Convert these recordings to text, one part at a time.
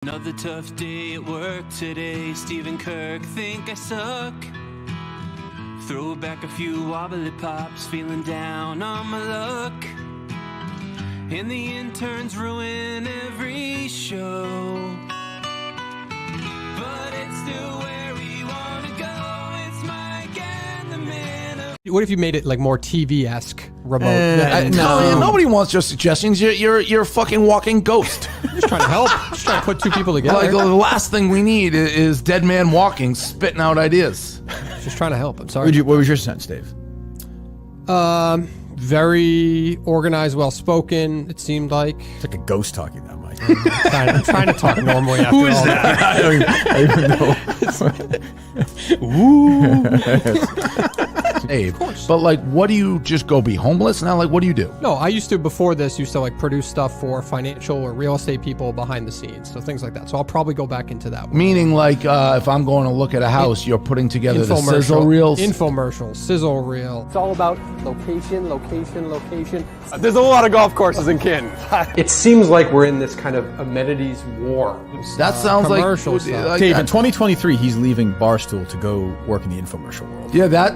Another tough day at work today. Steve and Kirk think I suck. Throw back a few wobbly pops, feeling down on my luck. And the interns ruin every show. But it's still where we want to go. It's Mike and the Man. What if you made it like more TV-esque remote? No, nobody wants your suggestions. You're a fucking walking ghost. Just trying to help. Just trying to put two people together. Like the last thing we need is dead man walking, spitting out ideas. Just trying to help. I'm sorry. What was your sense, Dave? Very organized, well-spoken, it seemed like. It's like a ghost talking now, Mike. I'm trying to talk normally after Who is all that? I don't even know. Dave, but like, what do you just go be homeless now? Like, what do you do? No, I used to, before this, used to like produce stuff for financial or real estate people behind the scenes. So things like that. So I'll probably go back into that one. Meaning, like, if I'm going to look at a house, you're putting together the sizzle reels? Infomercial, sizzle reel. It's all about location. There's a lot of golf courses in Kin. It seems like we're in this kind of amenities war. That sounds like commercial stuff. Dave, in 2023, he's leaving Barstool to go work in the infomercial world. Yeah, that.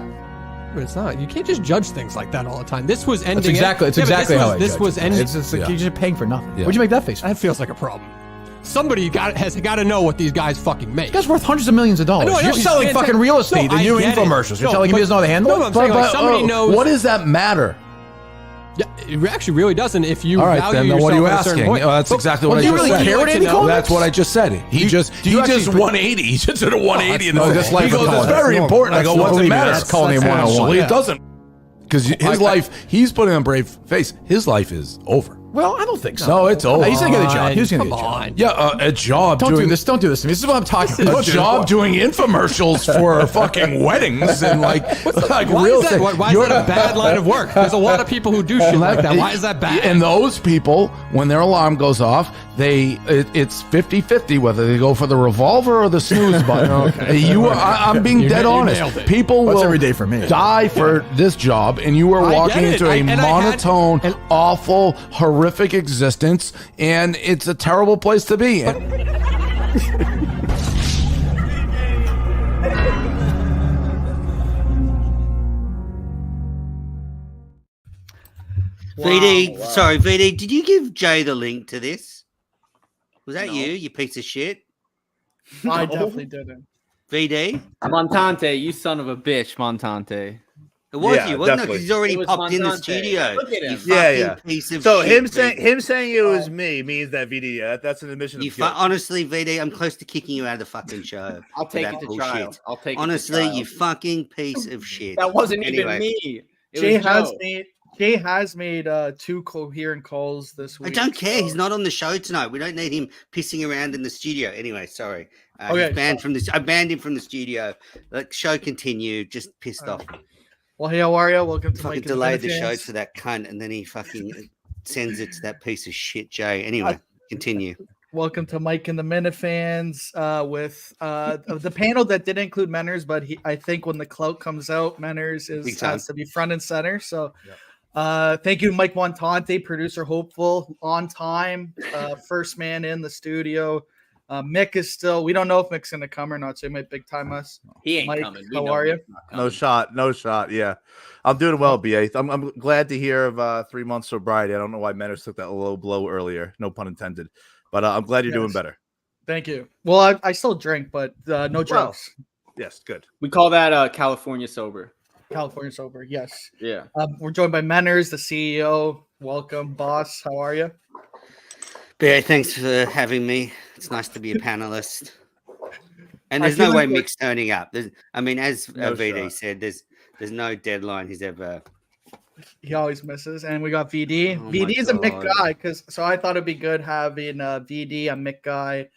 But it's not. You can't just judge things like that all the time. This was ending. That's exactly. It's exactly how this was ending. It's just like Yeah. you're just paying for nothing. Yeah. What'd you make that face? That feels like a problem. Somebody has got to know what these guys fucking make. This guy's worth hundreds of millions of dollars. I know, You're he's selling fantastic. fucking real estate No, and I new get it. infomercials. You're No, telling me he doesn't know how to handle no, it? I'm saying, like, somebody knows. What does that matter? Yeah, it actually really doesn't. If you All right, value then yourself what are you at a certain asking? point. Oh, that's exactly what I do you just really said. care what Andy Well, calls? that's what I just said. He just 180. He just did a 180 in no, this that's life. He life goes, of it's Colin. very That's important. I go, normal. what's it matter? That's calling him 101. Actually, Yeah. it doesn't. Because his life, he's putting on a brave face. His life is over. Well, I don't think so. No, it's over. He's gonna get a job. He's gonna Come get a job. on. Yeah, a job Don't doing do this. Don't do this to me. This is what I'm talking a about. job doing infomercials for fucking weddings and like Why real is that? estate. Why is that a bad line of work? There's a lot of people who do shit like that. Why is that bad? And those people, when their alarm goes off, it's 50-50 whether they go for the revolver or the snooze button. I'm being dead you honest. nailed it. People What's will every day for me? die for this job, and you are I walking get it. into a And I had- monotone, awful, horrific existence, and it's a terrible place to be. VD, did you give Jay the link to this? Was that you piece of shit? I definitely didn't. VD? Montante, you son of a bitch, Montante. It was Yeah, you, wasn't it? definitely. Because he's already It was popped in the Montante. studio. Look at him. You Yeah, fucking yeah. piece of So shit. him saying it was me means that VD. That's an admission You of guilt. honestly, VD, I'm close to kicking you out of the fucking show. I'll for take that it to bullshit. trial. I'll take Honestly, it to trial. you fucking piece of shit. That wasn't Anyway. even me. It Jay was has Joe. made Jay has made 2 coherent calls this week. I don't care. so- He's not on the show tonight. We don't need him pissing around in the studio. Anyway, sorry. Okay, He's banned from this. I banned him from the studio. Let show continue. Just pissed off. Well, hey, how are you? Welcome to Fucking Mike and delayed the Minifans. show for that cunt, and then he fucking sends it to that piece of shit, Jay. Anyway, continue. Welcome to Mike and the Minifans with the panel that did include Menners, but I think when the clout comes out, Menners Big time. has to be front and center. So thank you, Mike Montante, producer hopeful, on time, first man in the studio. Mick is still, we don't know if Mick's going to come or not, so he might big time us. He ain't Mike, coming. We how know are he's you? not No coming. shot. Yeah, I'm doing well, BA. I'm glad to hear of 3 months sobriety. I don't know why Manners took that low blow earlier. No pun intended. But I'm glad you're doing better. Thank you. Well, I still drink, but no drugs. Yes, good. We call that California sober. California sober, yes. Yeah. We're joined by Menners, the CEO. Welcome, boss. How are you? BA, thanks for having me. It's nice to be a panelist. And I there's feel no way like Mick's turning up. As No VD shot. said, there's no deadline he's ever. He always misses. And we got VD. Oh VD my is a Mick God. guy, so I thought it'd be good having VD, a Mick guy,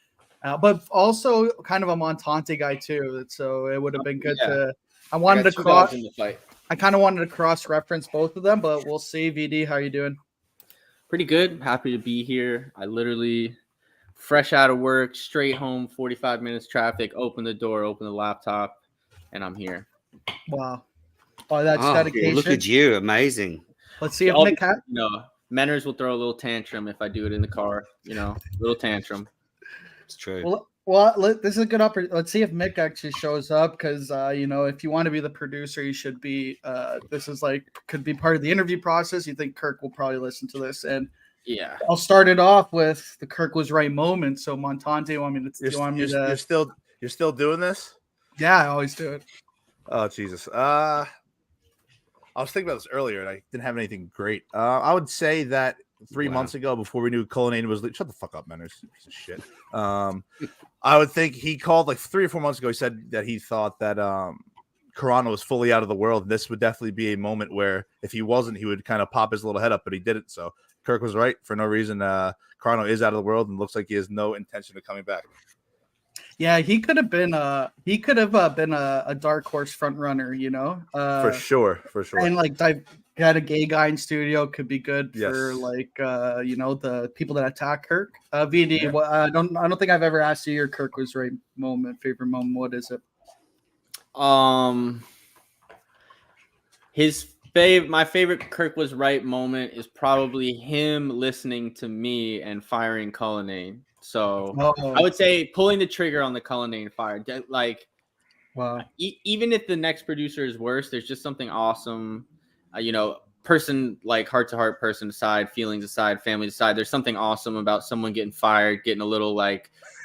but also kind of a Montante guy too. So it would have been good Yeah. to. I I wanted got to two cross. dogs in the fight. I kind of wanted to cross reference both of them, but we'll see. VD, how you doing? Pretty good. Happy to be here. I literally fresh out of work, straight home, 45 minutes traffic, open the door, open the laptop, and I'm here. Wow. Oh, that's Oh, dedication. look at you. Amazing. Let's see if I'll Mick be- has. Menners will throw a little tantrum if I do it in the car, little tantrum. It's true. This is a good opportunity. Let's see if Mick actually shows up because if you want to be the producer, you should be. This is could be part of the interview process. You think Kirk will probably listen to this, and Yeah. I'll start it off with the Kirk was right moment. So Montante, You're still doing this? Yeah, I always do it. Oh Jesus. I was thinking about this earlier, and I didn't have anything great. I would say that 3 months ago, before we knew Cullinane was shut the fuck up, man. Piece of shit. I would think he called 3 or 4 months ago. He said that he thought that Carano was fully out of the world. And this would definitely be a moment where if he wasn't, he would kind of pop his little head up, but he didn't. So Kirk was right for no reason. Carano is out of the world and looks like he has no intention of coming back. Yeah, he could have been a dark horse front runner, for sure. And got a gay guy in studio could be good for the people that attack Kirk. VD, yeah. I don't think I've ever asked you your Kirk was right favorite moment. What is it? My favorite Kirk was right moment is probably him listening to me and firing Cullinane. So I would say pulling the trigger on the Cullinane fire. Wow. Even if the next producer is worse, there's just something awesome. Person heart to heart, person aside, feelings aside, family aside. There's something awesome about someone getting fired, getting a little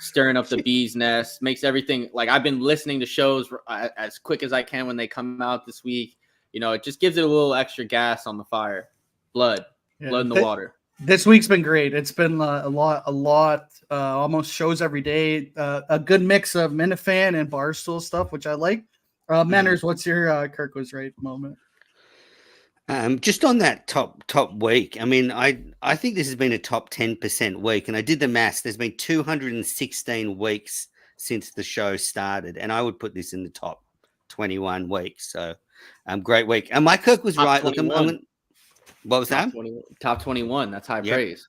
stirring up the bee's nest. Makes everything I've been listening to shows as quick as I can when they come out this week. It just gives it a little extra gas on the fire. Blood in the water. This week's been great. It's been a lot, almost shows every day. A good mix of Minifan and Barstool stuff, which I like. Manners, what's your Kirk was right moment? Just on that top week, I mean, I think this has been a top 10% week, and I did the maths. There's been 216 weeks since the show started, and I would put this in the top 21 weeks. So, great week. And my Kirk was right. Look, what was that? Top 21. That's high praise.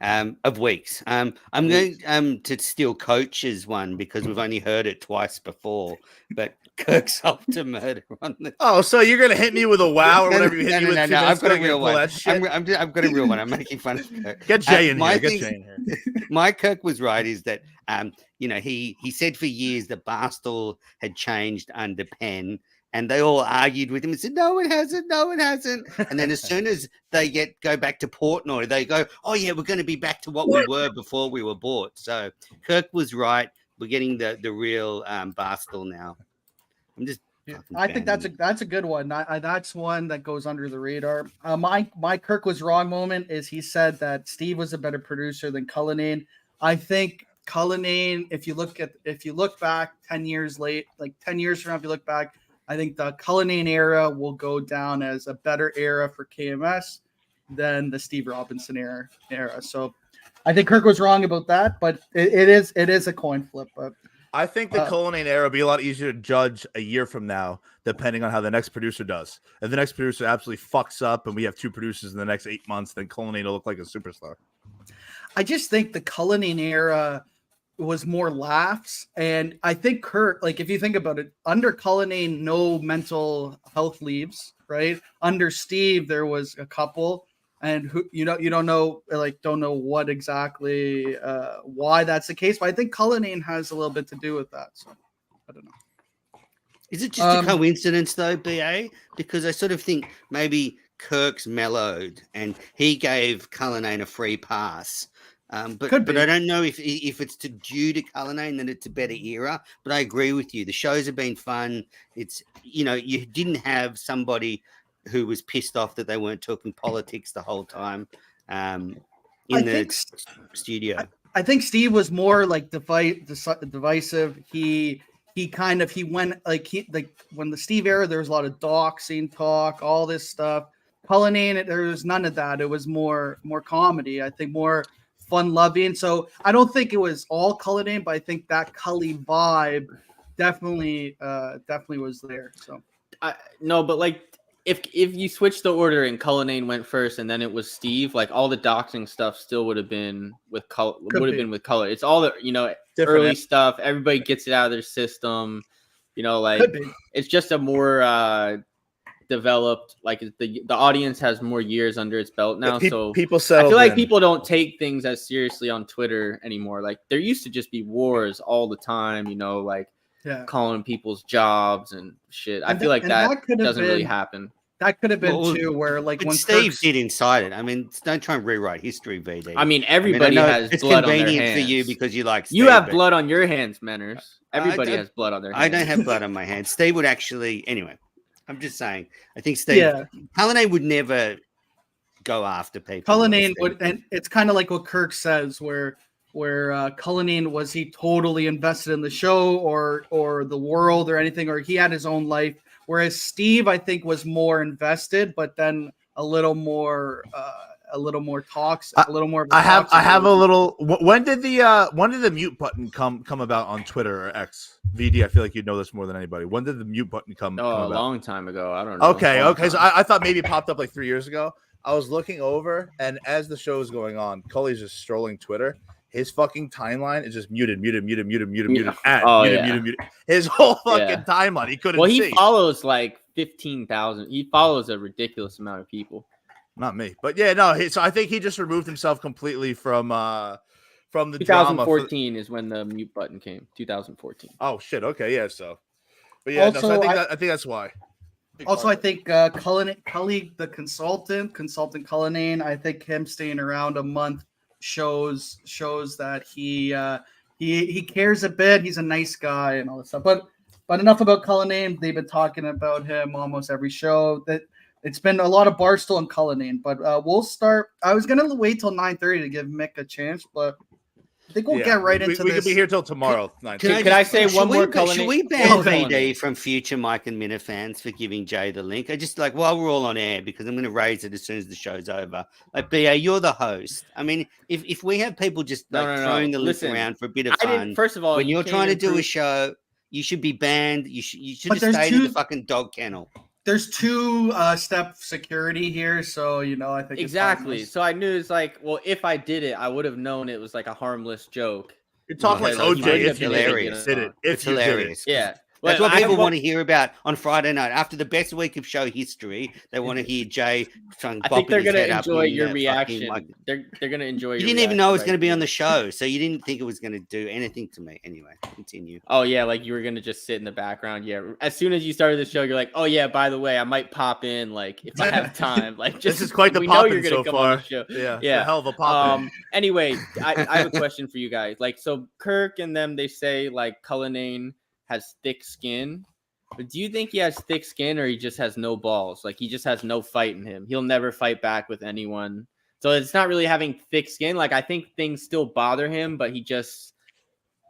Of weeks. I'm going to steal Coach's one because we've only heard it twice before, but Kirk's off to murder on the. Oh, so you're gonna hit me with a wow or whatever you hit me with? No. I've got a real one. I've got a real one. I'm making fun of Kirk. Get Jay in here. My Kirk was right. Is that he said for years that Barstool had changed under Penn. And they all argued with him and said, no, it hasn't. And then as soon as they go back to Portnoy, they go, oh, yeah, we're going to be back to what we were before we were bought. So Kirk was right. We're getting the real Barstool now. I'm just. I think that's a good one. That's one that goes under the radar. My Kirk was wrong moment is he said that Steve was a better producer than Cullinane. I think Cullinane, if you look back 10 years late, 10 years from now, if you look back, I think the Cullinane era will go down as a better era for KMS than the Steve Robinson era. So I think Kirk was wrong about that, but it is a coin flip. But I think the Cullinane era will be a lot easier to judge a year from now, depending on how the next producer does. If the next producer absolutely fucks up and we have 2 producers in the next 8 months, then Cullinane will look like a superstar. I just think the Cullinane era was more laughs, and I think Kirk, if you think about it, under Cullinane, no mental health leaves, right? Under Steve, there was a couple, and you don't know what exactly why that's the case, but I think Cullinane has a little bit to do with that. So I don't know. Is it just a coincidence though, BA? Because I sort of think maybe Kirk's mellowed and he gave Cullinane a free pass. But I don't know if it's due to Cullinane that it's a better era. But I agree with you. The shows have been fun. It's you didn't have somebody who was pissed off that they weren't talking politics the whole time in the studio. I think Steve was more divisive. He went when the Steve era, there was a lot of doxing talk, all this stuff. Cullinane, there was none of that. It was more comedy. I think more fun loving. So I don't think it was all Cullinane, but I think that Cully vibe definitely was there. So if you switch the order and Cullinane went first and then it was Steve, all the doxing stuff still would have been with Color. It's all the early stuff. Everybody gets it out of their system. It's just a more developed, like the audience has more years under its belt now. So people I settle. feel like people don't take things as seriously on Twitter anymore. Like there used to just be wars all the time, you know, like calling people's jobs and shit. I feel like that doesn't really happen. That could have been too, where like when Steve did incite it. I mean, don't try and rewrite history, VD. I mean, everybody has blood on their hands. It's convenient for you because you like Steve. You have blood on your hands, Manners. Everybody has blood on their hands. I don't have blood on my hands. Steve would actually, anyway. I'm just saying. I think Steve Cullinane would never go after people. Cullinane would, and it's kind of like what Kirk says, where Cullinane was he totally invested in the show or the world or anything, or he had his own life. Whereas Steve, I think, was more invested, but then a little more talks, a little more. I have a little. When did the mute button come about on Twitter or X? VD, I feel like you know this more than anybody. When did the mute button come? Oh, a long time ago. I don't know. Okay. So I thought maybe it popped up like 3 years ago. I was looking over, and as the show is going on, Cully's just strolling Twitter. His fucking timeline is just muted. His whole fucking timeline. He couldn't see. Well, he follows like 15,000. He follows a ridiculous amount of people. Not me. But yeah, no. So I think he just removed himself completely from the 2014 is when the mute button came. 2014. Oh, shit. Okay. Yeah. So. But yeah, also, I think that's why. Also, I think Cully, the consultant Cullinane, I think him staying around a month shows that he cares a bit. He's a nice guy and all that stuff. But enough about Cullinane. They've been talking about him almost every show. That it's been a lot of Barstool and Cullinane. But we'll start. I was gonna wait till 9:30 to give Mick a chance, but I think we'll get right into this. We could be here till tomorrow. Can I say one more Cullinane? Should we ban VD from future Mike and Minifans for giving Jay the link? I just like while we're all on air because I'm going to raise it as soon as the show's over. Like BA, you're the host. I mean, if we have people just throwing the link around for a bit of fun, first of all, when you're trying to do a show, you should be banned. You should have stayed in the fucking dog kennel. There's two-step security here, so I think exactly. So I knew it's like, well, if I did it, I would have known it was like a harmless joke. You're talking like OJ. It's hilarious. It's hilarious. Yeah. That's what people want to hear about on Friday night. After the best week of show history, they want to hear Jay trying to I think they're going to enjoy your reaction. They're going to enjoy your You didn't even know it was going to be on the show, so you didn't think it was going to do anything to me. Anyway, continue. Oh, yeah, like you were going to just sit in the background. Yeah, as soon as you started the show, you're like, oh, yeah, by the way, I might pop in, like, if I have time. Like, just, this is quite the pop-in so far. On the show. Yeah. A hell of a pop-in. Anyway, I have a question for you guys. Like, so Kirk and them, they say, like, Cullinane has thick skin. But do you think he has thick skin or he just has no balls? Like he just has no fight in him. He'll never fight back with anyone. So it's not really having thick skin. Like I think things still bother him, but he just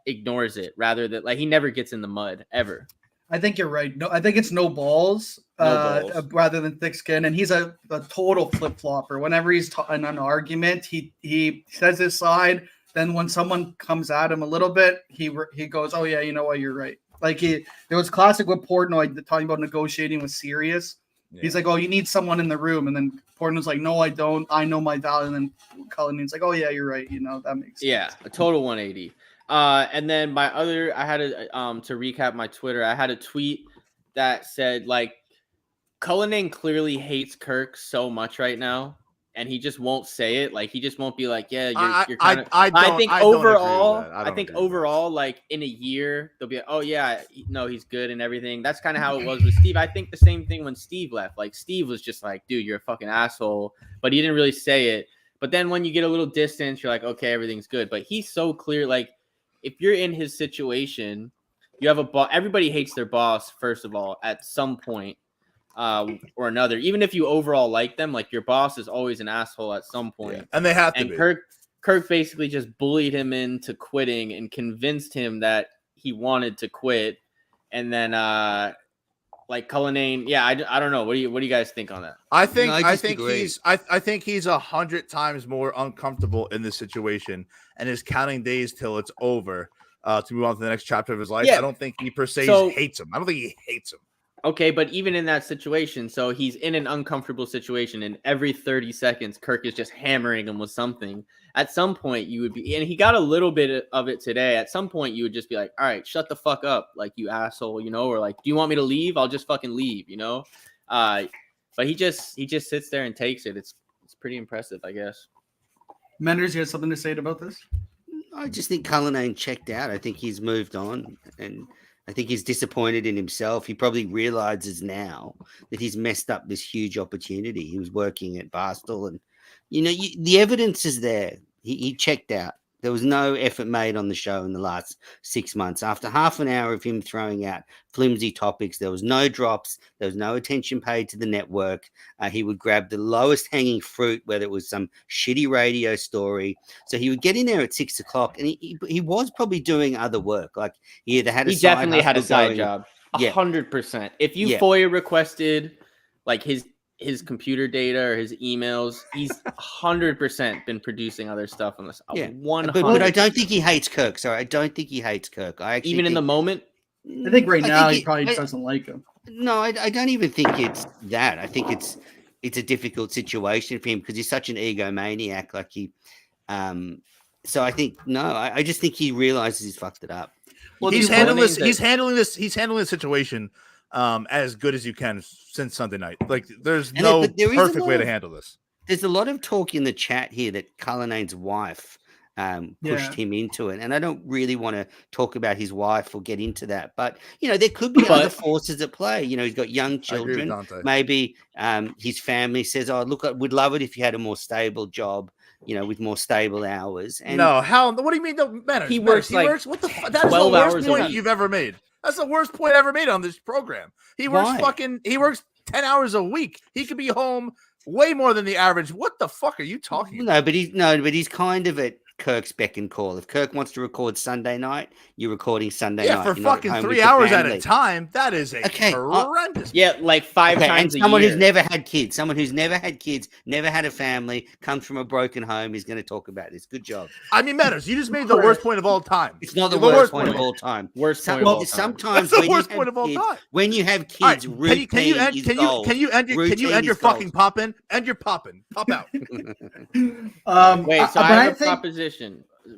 ignores it rather than like he never gets in the mud ever. I think you're right. No, I think it's no balls, rather than thick skin. And he's a total flip flopper. Whenever he's in an argument, he says his side. Then when someone comes at him a little bit, he goes, "Oh yeah, you know what? You're right." Like it was classic with Portnoy talking about negotiating with Sirius. Yeah. He's like, "Oh, you need someone in the room," and then Portnoy's like, "No, I don't. I know my value." And then Cullinan's like, "Oh yeah, you're right. That makes sense." Yeah, a total 180. And then I had to recap my Twitter. I had a tweet that said like, Cullinane clearly hates Kirk so much right now. And he just won't say it. Like he just won't be like, yeah, you're kind of. I think overall, like in a year, they'll be like, oh yeah, no, he's good and everything. That's kind of how it was with Steve. I think the same thing when Steve left. Like Steve was just like, dude, you're a fucking asshole, but he didn't really say it. But then when you get a little distance, you're like, okay, everything's good. But he's so clear. Like if you're in his situation, you have a boss. Everybody hates their boss first of all at some point. Or another, even if you overall like them, like your boss is always an asshole at some point. Yeah. And they have to be. Kirk basically just bullied him into quitting and convinced him that he wanted to quit. And then like Cullinane, yeah, I don't know. What do you guys think on that? I think he's 100 times more uncomfortable in this situation and is counting days till it's over to move on to the next chapter of his life. Yeah. I don't think he per se hates him. I don't think he hates him. Okay, but even in that situation, so he's in an uncomfortable situation, and every 30 seconds, Kirk is just hammering him with something. At some point, you would be, and he got a little bit of it today. At some point, you would just be like, all right, shut the fuck up, like, you asshole, or like, do you want me to leave? I'll just fucking leave, But he just sits there and takes it. It's pretty impressive, I guess. Menders, you had something to say about this? I just think Cullinane checked out. I think he's moved on, and I think he's disappointed in himself. He probably realizes now that he's messed up this huge opportunity. He was working at Barstool, and the evidence is there. He checked out. There was no effort made on the show in the last 6 months. After half an hour of him throwing out flimsy topics, there was no drops. There was no attention paid to the network. He would grab the lowest hanging fruit, whether it was some shitty radio story. So he would get in there at 6 o'clock, and he was probably doing other work. Like he either had a side definitely had a hustle side going- job. Yeah. 100%. If you FOIA requested like his computer data or his emails, he's 100% been producing other stuff on this. Yeah, 100%. but I don't think he hates Kirk. Sorry, I don't think he hates Kirk. I actually even in the moment. I think right now he probably doesn't like him. No, I don't even think it's that. I think it's a difficult situation for him because he's such an egomaniac. Like he, so I think I just think he realizes he's fucked it up. Well, he's handling this. He's handling the situation as good as you can since Sunday night. Like there's no perfect way to handle this. There's a lot of talk in the chat here that Cullinane's wife pushed him into it, and I don't really want to talk about his wife or get into that, but there could be other forces at play. He's got young children. Maybe his family says, "Oh, look, I would love it if you had a more stable job." With more stable hours. And what do you mean? Don't matter. He works. What the fuck? That's the worst point you've ever made. That's the worst point ever made on this program. He works he works 10 hours a week. He could be home way more than the average. What the fuck are you talking about? But he's kind of at Kirk's beck and call. If Kirk wants to record Sunday night, you're recording Sunday night. Yeah, for fucking 3 hours at a time. That is horrendous. Like 5 times a year. Someone who's never had kids, never had a family, comes from a broken home, is going to talk about this. Good job. I mean, Matters, you just made the worst point of all time. It's not the worst point of all time. Sometimes that's the worst point of all time. When you have kids, can you end your fucking popping? End your popping. Pop out. Wait, so I have a proposition.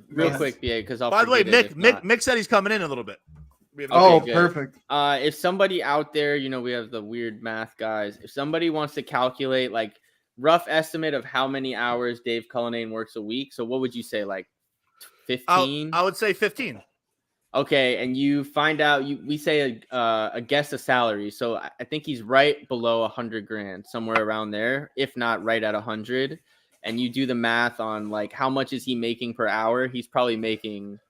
Real quick, BA, because by the way, Mick said he's coming in a little bit. Perfect. If somebody out there, we have the weird math guys. If somebody wants to calculate like rough estimate of how many hours Dave Cullinane works a week, so what would you say, like 15? I would say 15. Okay, and you find out we say a guess a salary, so I think he's right below $100,000, somewhere around there, if not right at 100. And you do the math on like how much is he making per hour? He's probably making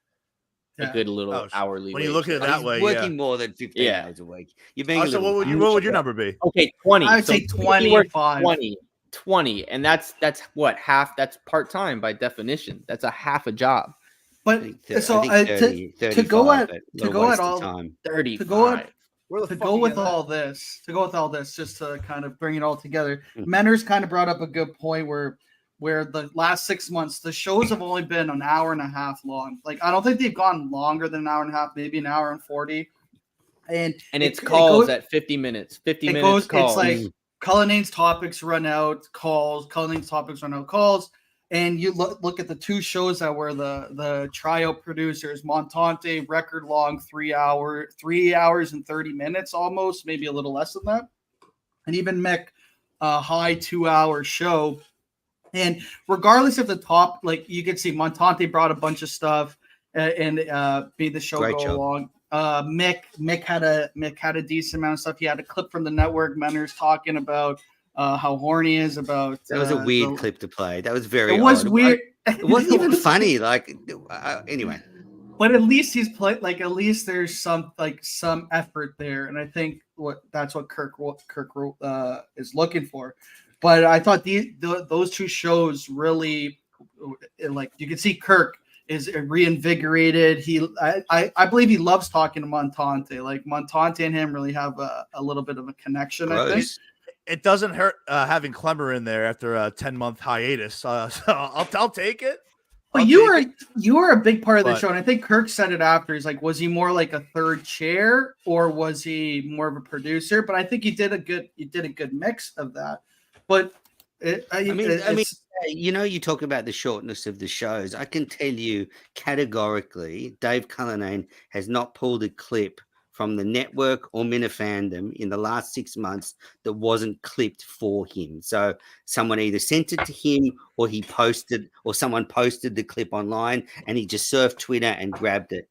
a good little hourly. When you look at it that way, working more than 15 hours a week. You're being so what would your number be? Okay, 20. I would say 25. 20, and that's what half. That's part time by definition. That's a half a job. But to go at all 30 to go with all this, just to kind of bring it all together, Menners kind of brought up a good point where the last 6 months, the shows have only been an hour and a half long. Like, I don't think they've gone longer than an hour and a half, maybe an hour and 40. And it's calls at 50 minutes. 50 minutes calls. It's like Cullinane's topics run out, calls. Cullinane's topics run out, calls. And you look at the two shows that were the tryout producers, Montante, record long, 3 hours and 30 minutes almost, maybe a little less than that. And even Mick, high 2 hour show. And regardless of the top, like you could see Montante brought a bunch of stuff and made the show along. Mick had a decent amount of stuff. He had a clip from the network. Menners talking about how horny he is about. That was a weird clip to play. That was very. It was weird. It wasn't even funny. Like anyway. But at least he's played. Like at least there's some effort there, and I think that's what Kirk is looking for. But I thought those two shows really, like you can see Kirk is reinvigorated. I believe he loves talking to Montante. Like Montante and him really have a little bit of a connection. I think it doesn't hurt having Clemmer in there after a 10-month hiatus. So I'll take it. But you were a big part of the show, and I think Kirk said it after. He's like, was he more like a third chair or was he more of a producer? But I think you did a good mix of that. But you talk about the shortness of the shows. I can tell you categorically, Dave Cullinane has not pulled a clip from the network or Minifandom in the last 6 months that wasn't clipped for him. So someone either sent it to him or he posted, or someone posted the clip online and he just surfed Twitter and grabbed it.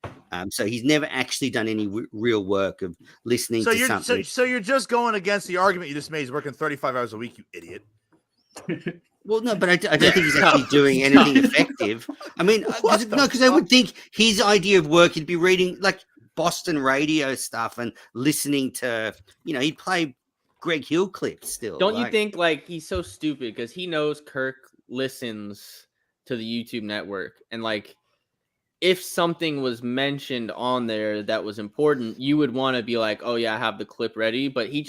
So he's never actually done any real work of listening to something. So you're just going against the argument you just made. He's working 35 hours a week, you idiot. Well, no, but I don't think he's actually doing anything effective. I mean, because I would think his idea of work, he'd be reading like Boston radio stuff and listening to, he'd play Greg Hill clips still. Don't you think like he's so stupid because he knows Kirk listens to the YouTube network, and like if something was mentioned on there that was important, you would want to be like, oh yeah, I have the clip ready. But he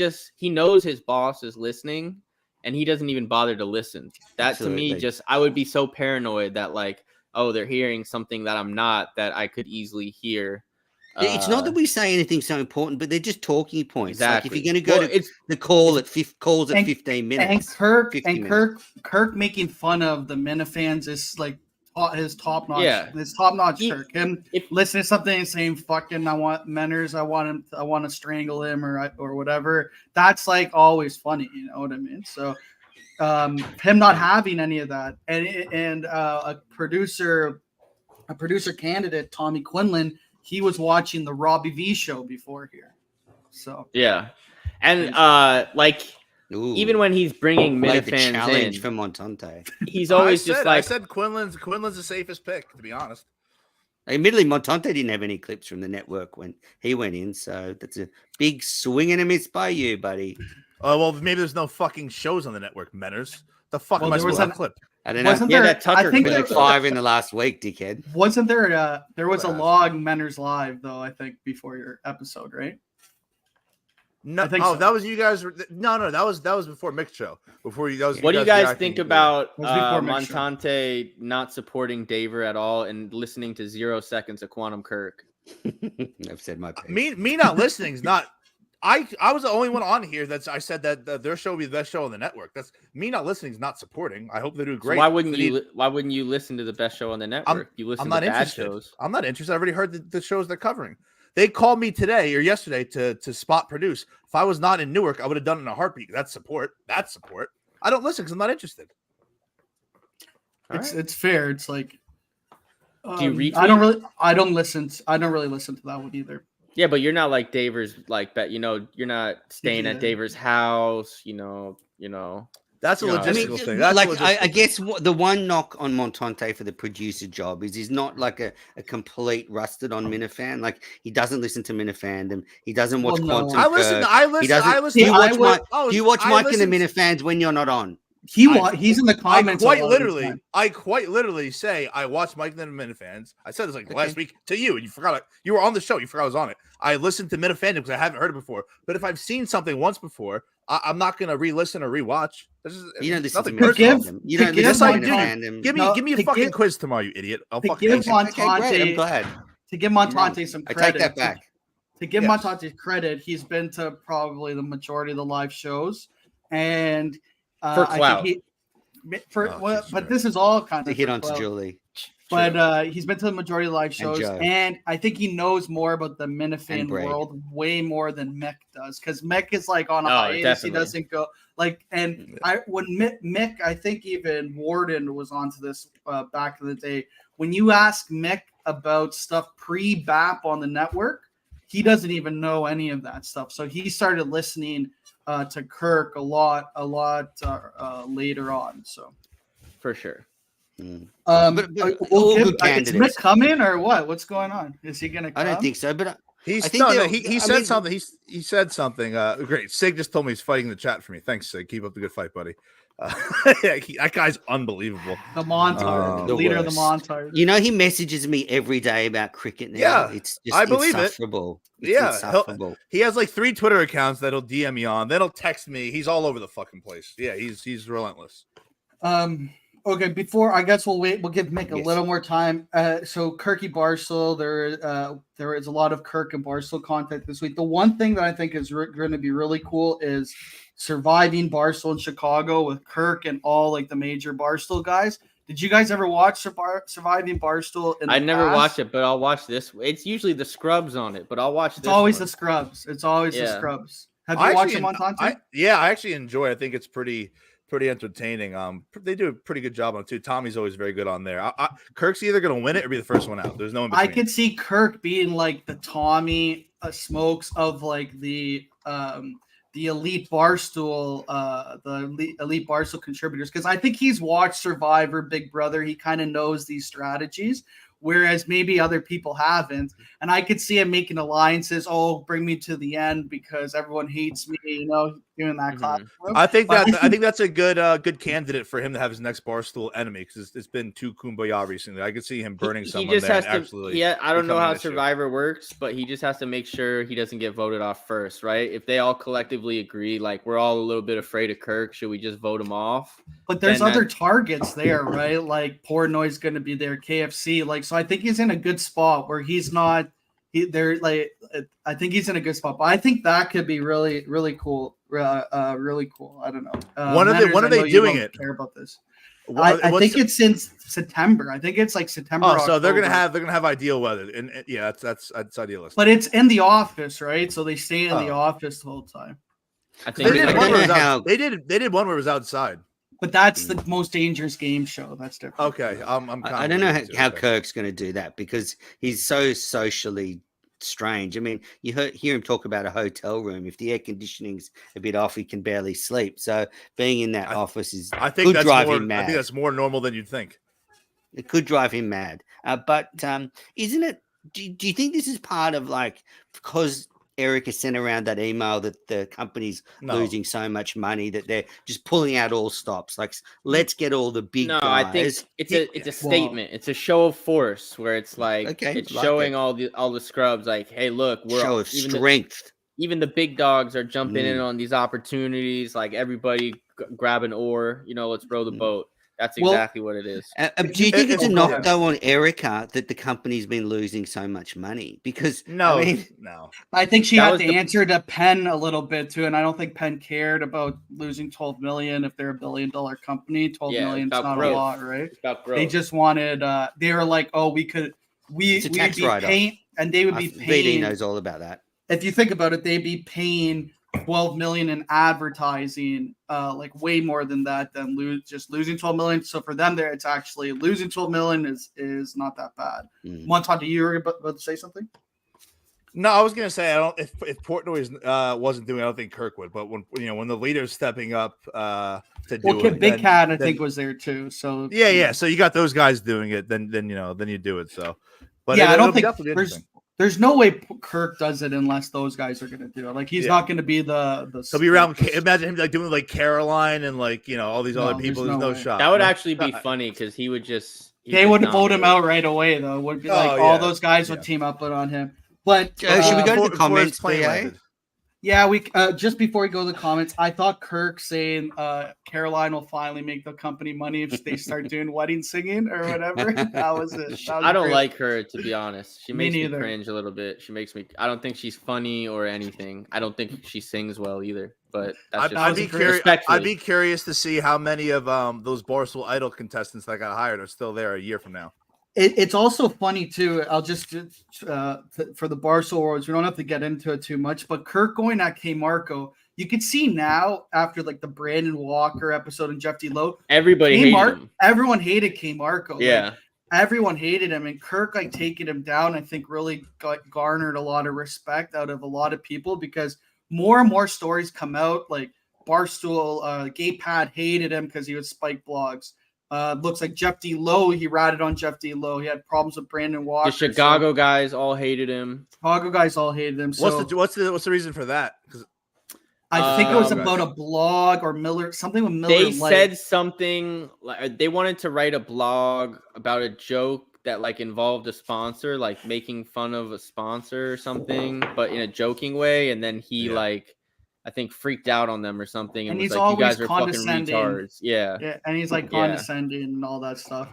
knows his boss is listening and he doesn't even bother to listen. That Absolutely. to me, I would be so paranoid that like, oh, they're hearing something that I'm not, that I could easily hear. It's not that we say anything so important, but they're just talking points. Exactly. Like if you're going to go to the call at 15 minutes, and Kirk making fun of the Minifans is like his top notch. Yeah. His top notch Kirk. Him listening to something and saying "fucking," I want Menners, I want to strangle him or whatever. That's like always funny. You know what I mean? So him not having any of that, and a producer candidate, Tommy Quinlan, he was watching the Robbie V show before here. So yeah, and even when he's bringing Minifans challenge in for Montante, he's always I said Quinlan's the safest pick, to be honest. Admittedly, Montante didn't have any clips from the network when he went in, so that's a big swing and a miss by you, buddy. Oh well, maybe there's no fucking shows on the network, Menners. The fuck am I supposed to clip? I don't know. Wasn't there? that Tucker I think like 5 in the last week, dickhead. Wasn't there? There was a log Menners live though. I think before your episode, right? No, I think so. so. That was you guys. No, that was before Mick's show. Before you, what do you guys think about It was before Mick's show. Montante not supporting Daver at all and listening to 0 seconds of Quantum Kirk? I've said my piece. Me not listening is not. I was the only one on here I said that their show would be the best show on the network. That's me not listening is not supporting. I hope they do great. So why wouldn't you listen to the best show on the network? You listen to bad shows. I'm not interested. I've already heard the shows they're covering. They called me today or yesterday to spot produce. If I was not in Newark, I would have done it in a heartbeat. That's support. I don't listen because I'm not interested. It's fair. It's like do you retweet? I don't listen to that one either. Yeah, but you're not like Daver's like that. You're not staying at Daver's house. That's a logistical thing. That's I guess the one knock on Montante for the producer job is he's not like a complete rusted on Minifan. Like he doesn't listen to Minifandom. He doesn't watch Quantum. I listen. Do you watch Mike and the Minifans when you're not on? He's in the comments. I quite literally say I watched Mike and the Minifans. I said this last week to you, and you forgot. You were on the show. You forgot I was on it. I listened to Minifandom because I haven't heard it before. But if I've seen something once before, I'm not going to re-listen or rewatch. You don't listen to Minifandom. You don't listen to Minifandom. Give me a fucking quiz tomorrow, you idiot. I'll fucking I'm glad. To give Montante some credit. I take that back. To give Montante credit, he's been to probably the majority of the live shows, and for clout. But this is all kind to of hit on to Julie. But he's been to the majority of live shows, and I think he knows more about the Minifan world way more than Mick does, because Mick is like on a hiatus. Definitely. He doesn't go like, and when Mick, I think even Warden was onto this back in the day. When you ask Mick about stuff pre-BAP on the network, he doesn't even know any of that stuff. So he started listening to Kirk a lot later on. So for sure. Is Mick coming or what? What's going on? Is he gonna come? I don't think so, but he said something. He said something. Great. Sig just told me he's fighting the chat for me. Thanks, Sig. Keep up the good fight, buddy. That guy's unbelievable. The Montage, the leader of the Montage. He messages me every day about cricket now. Yeah, it's just I believe insufferable. He has like 3 Twitter accounts that he'll DM me on. Then he'll text me. He's all over the fucking place. Yeah, he's relentless. Okay, before I guess we'll wait. We'll give Mick a little more time. So Kirky Barstool, there is a lot of Kirk and Barstool content this week. The one thing that I think is going to be really cool is surviving Barstool in Chicago with Kirk and all like the major Barstool guys. Did you guys ever watch Surviving Barstool? I never watched it, but I'll watch this. It's usually the Scrubs on it, but I'll watch. It's always the Scrubs. It's always the Scrubs. Have you watched them on time? Yeah, I actually enjoy it. I think it's pretty entertaining. They do a pretty good job on it too. Tommy's always very good on there. Kirk's either going to win it or be the first one out. There's no in between. I could see Kirk being like the Tommy Smokes of like the elite Barstool, elite Barstool contributors, because I think he's watched Survivor, Big Brother. He kind of knows these strategies, whereas maybe other people haven't. And I could see him making alliances. Oh, bring me to the end because everyone hates me. Doing that class. I think that's a good candidate for him to have his next Barstool enemy because it's been too kumbaya recently. I could see him burning someone. He just there has and to. absolutely. Yeah, I don't know how Survivor works, but he just has to make sure he doesn't get voted off first, right? If they all collectively agree, like we're all a little bit afraid of Kirk, should we just vote him off? But there's other targets there, right? Like Portnoy's going to be there, KFC. Like, so I think he's in a good spot where he's not. I think he's in a good spot, but I think that could be really, really cool. Really cool. I don't know. When are they doing it? Care about this? I think it's in September. I think it's like September. Oh, so they're gonna have ideal weather, and yeah, that's idealistic. But it's in the office, right? So they stay in the office the whole time. I think they did one where it was outside. But that's the most dangerous game show. That's different. Okay, I don't know how Kirk's going to do that because he's so socially strange. I mean, you hear him talk about a hotel room. If the air conditioning's a bit off, he can barely sleep. So being in that office could drive him mad. I think that's more normal than you'd think. It could drive him mad. But isn't it? Do you think this is part of like because Eric has sent around that email that the company's losing so much money that they're just pulling out all stops. Like, let's get all the big guys. I think it's a statement. It's a show of force where it's like it's showing all the scrubs like, hey, look, we're show of strength. Even the big dogs are jumping in on these opportunities. Like everybody grab an oar. Let's row the boat. That's exactly what it is. Do you think it's a knock though on Erica that the company's been losing so much money? Because no, I think she had to answer to Penn a little bit too, and I don't think Penn cared about losing 12 million if they're $1 billion company. 12 million is not a lot, right? It's about growth. They just wanted. They were like, oh, we'd be paying, and they would be paying. VD knows all about that. If you think about it, they'd be paying 12 million in advertising, like way more than that than losing 12 million. So for them there, it's actually losing 12 million is not that bad. Monton, do you were about to say something? No, I was gonna say if Portnoy wasn't doing it, I don't think Kirk would. But when the leader's stepping up to do it, Big Cat I think was there too. So yeah. So you got those guys doing it, then you do it. So, but yeah, I don't think there's no way Kirk does it unless those guys are going to do it. Like he's not going to be the. He'll be around. Imagine him like doing like Caroline and like all these other people. There's no shot. That would actually be funny because he would just. They would vote him out right away though. Would be like all those guys would team up on him. But should we go to the comments? Yeah, we just before we go to the comments, I thought Kirk saying Caroline will finally make the company money if they start doing wedding singing or whatever. That was it. I don't like her, to be honest. She makes me cringe a little bit. I don't think she's funny or anything. I don't think she sings well either. But that's I'd be curious to see how many of those Barstool Idol contestants that got hired are still there a year from now. It's also funny too. I'll just for the Barstool Awards, we don't have to get into it too much. But Kirk going at K Marco, you could see now after like the Brandon Walker episode and Jeff D. Lowe, everyone hated K Marco. Yeah, like, everyone hated him, and Kirk like taking him down. I think really garnered a lot of respect out of a lot of people because more and more stories come out. Like Barstool, Gay Pat hated him because he would spike blogs. Looks like Jeff D. Lowe. He ratted on Jeff D. Lowe. He had problems with Brandon Walker. The Chicago guys all hated him. So what's the reason for that? I think it was about a blog or Miller, something with Miller. They said something like they wanted to write a blog about a joke that like involved a sponsor, like making fun of a sponsor or something, but in a joking way. And then he I think freaked out on them or something, and was he's like, "You guys are fucking condescending. retards." Yeah, and he's like condescending and all that stuff.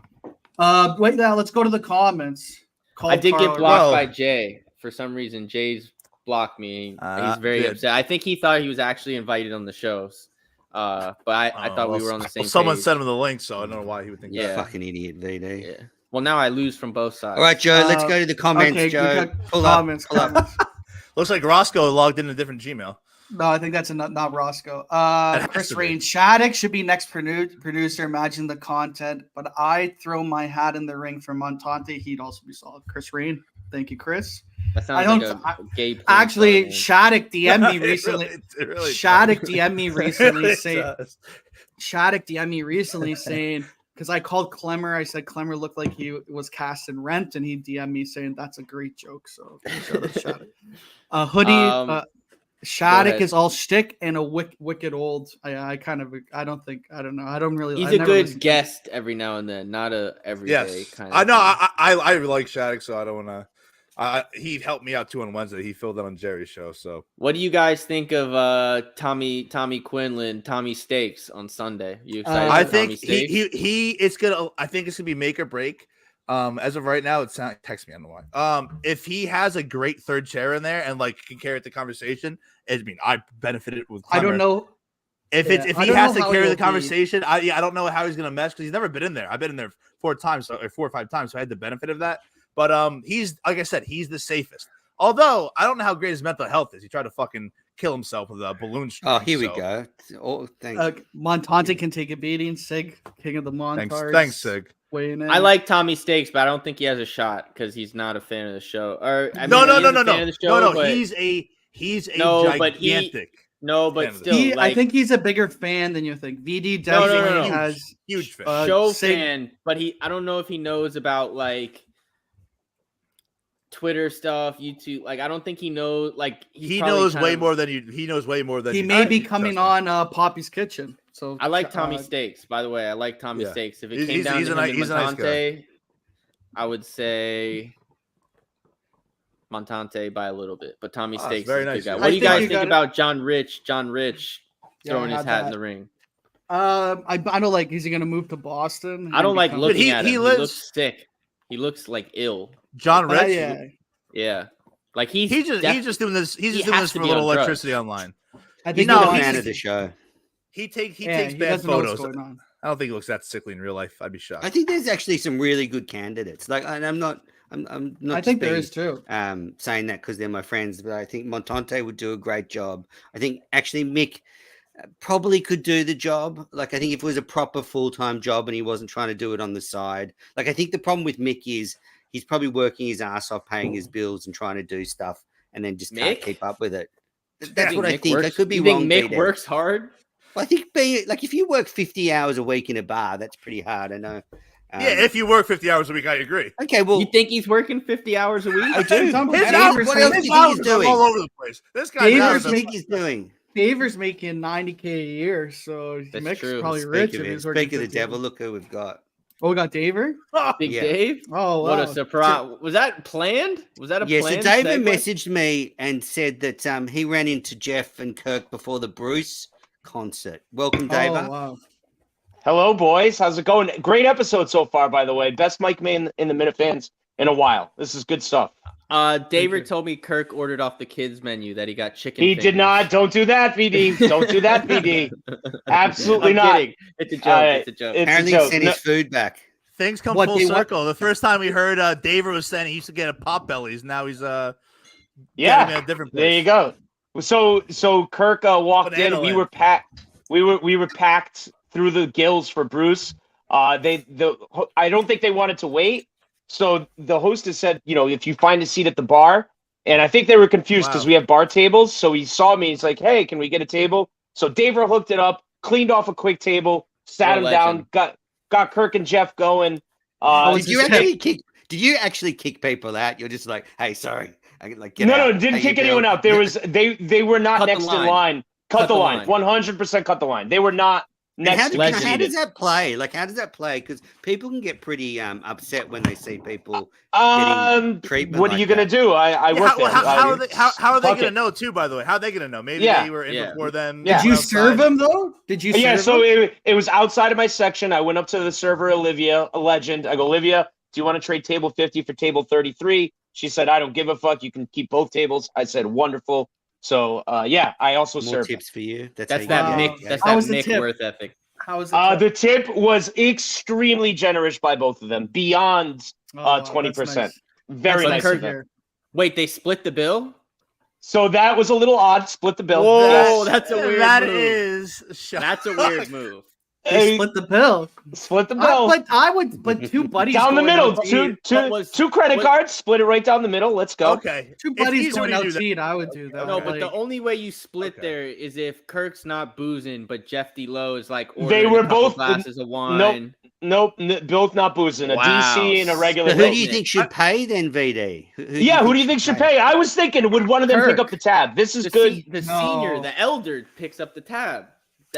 Wait, now let's go to the comments. I did get blocked by Jay for some reason. Jay's blocked me. He's very upset. I think he thought he was actually invited on the shows. But I thought we were on the same. Someone page. sent him the link, so I don't know why he would think that. Fucking idiot, VD. Yeah. Well, now I lose from both sides. All right, Joe. Let's go to the comments, okay, Joe. Pull comments. up. Looks like Roscoe logged in a different Gmail. No, I think that's not Roscoe. Chris Rain. Shattuck should be next producer. Imagine the content, but I throw my hat in the ring for Montante. He'd also be solid. Chris Rain. Thank you, Chris. That sounds like a gay porn actually, star, Shattuck DM'd me recently. Shattuck DM'd me recently saying. Shattuck DM'd me recently saying because I called Clemmer. I said Clemmer looked like he was cast in Rent, and he DM'd me saying that's a great joke. So shout out Shattuck. Hoodie. Shattuck is all shtick and a wicked old. I don't know. I don't really. He's a good guest every now and then, not a everyday kind of. I know. I like Shattuck, so I don't want to. He helped me out too on Wednesday. He filled in on Jerry's show. So, what do you guys think of Tommy Quinlan, Tommy Steaks on Sunday? You excited? I think it's gonna. I think it's gonna be make or break. As of right now, it's not. Text me, I don't know why. If he has a great third chair in there and like can carry the conversation, I benefited with. Clemmer. I don't know. If he has to carry the conversation, I don't know how he's gonna mesh because he's never been in there. I've been in there 4 or 5 times, so I had the benefit of that. But he's like I said, he's the safest. Although I don't know how great his mental health is. He tried to fucking kill himself with a balloon string. Oh, here we go. Oh, thanks. Montante can take a beating. Sig, king of the Montards. Thanks, Sig. I like Tommy Steaks, but I don't think he has a shot because he's not a fan of the show. Or no. He's a gigantic. But still, I think he's a bigger fan than you think. VD definitely has huge fan. Show fan, but I don't know if he knows about like Twitter stuff, YouTube. Like, I don't think he knows. Like, he knows way more than you. He knows way more than he may be coming on Poppy's Kitchen. So I like Tommy Steaks. By the way, I like Tommy Steaks. If it came down to him and Montante, I would say Montante by a little bit, but Tommy Steaks is a good guy. What do you guys think about John Rich? John Rich throwing his hat in the ring. I don't like. Is he going to move to Boston? I don't like looking at him. He looks sick. He looks like ill. John Rich. Yeah. Like he's just doing this. He's just doing this for a little electricity online. I think he's a fan of the show. He takes bad photos. I don't think he looks that sickly in real life. I'd be shocked. I think there's actually some really good candidates. Like, and I'm not. I think there is too. Saying that because they're my friends, but I think Montante would do a great job. I think actually Mick probably could do the job. Like, I think if it was a proper full-time job and he wasn't trying to do it on the side. Like, I think the problem with Mick is he's probably working his ass off, paying his bills and trying to do stuff, and then just can't keep up with it. That's what I think. I could be wrong. Mick works hard. Well, I think if you work 50 hours a week in a bar, that's pretty hard. I know. If you work 50 hours a week, I agree. Okay, well, you think he's working 50 hours a week? I do. His hours are all over the place. This guy he's doing. Daver's making $90K a year, so Mick's probably rich. Speak of the devil, look who we've got. Oh, we got Daver? Big Dave? Oh, wow. What a surprise. Was that planned? Was that a plan? So David messaged me and said that he ran into Jeff and Kirk before the Bruce concert. Welcome, David. Oh, wow. Hello, boys. How's it going? Great episode so far, by the way. Best Mike man in the Minifans in a while. This is good stuff. David told me Kirk ordered off the kids menu that he got chicken. He did not. Don't do that, VD. Don't do that, VD. Absolutely not. Kidding. It's a joke. It's a joke. Apparently, he sent his food back. Things come full circle. The first time we heard David was saying he used to get a Potbellies. Now he's getting a different place. There you go. So Kirk walked in. We were packed. We were packed through the gills for Bruce. I don't think they wanted to wait. So the hostess said, if you find a seat at the bar, and I think they were confused because we have bar tables. So he saw me. He's like, "Hey, can we get a table?" So Daver hooked it up, cleaned off a quick table, sat him down, got Kirk and Jeff going. Did you actually kick people out? You're just like, "Hey, sorry." Didn't kick anyone out. There was they were not next in line. Cut the line. 100% cut the line. They were not next to me. How does that play? Because people can get pretty upset when they see people getting treatment. What are you gonna do? I work there. How are they gonna know too? By the way, how are they gonna know? Maybe they were in before them. Did you serve them though? So it was outside of my section. I went up to the server, Olivia, a legend. I go, Olivia, do you want to trade table 50 for table 33? She said, I don't give a fuck. You can keep both tables. I said, wonderful. So yeah, I also More served. tips for you. That's how you that get Mick. it, That's How that was the Mick tip? worth ethic. How was it? The tip was extremely generous by both of them, beyond 20%. Nice. Very That's nice of them. Wait, they split the bill? So that was a little odd. Split the bill. Whoa, Yes. that's a weird That move. is That's a weird move. They split the bill. Split the bill. But two buddies down the going middle. out to eat. Two credit cards. Split it right down the middle. Let's go. Okay. Two It's buddies easy going when out you do to that. eat. I would do that. No, but the Like, only way you split there is if Kirk's not boozing, but Jeff D. Lowe is like They ordering were a couple both glasses of wine. Nope. Both not boozing. A Wow. DC and a regular. So who do Bill. you think should pay then, VD? Who do you think should pay? I was thinking, would one of them pick Kirk. up the tab? This is The good. the No. senior, the elder, picks up the tab.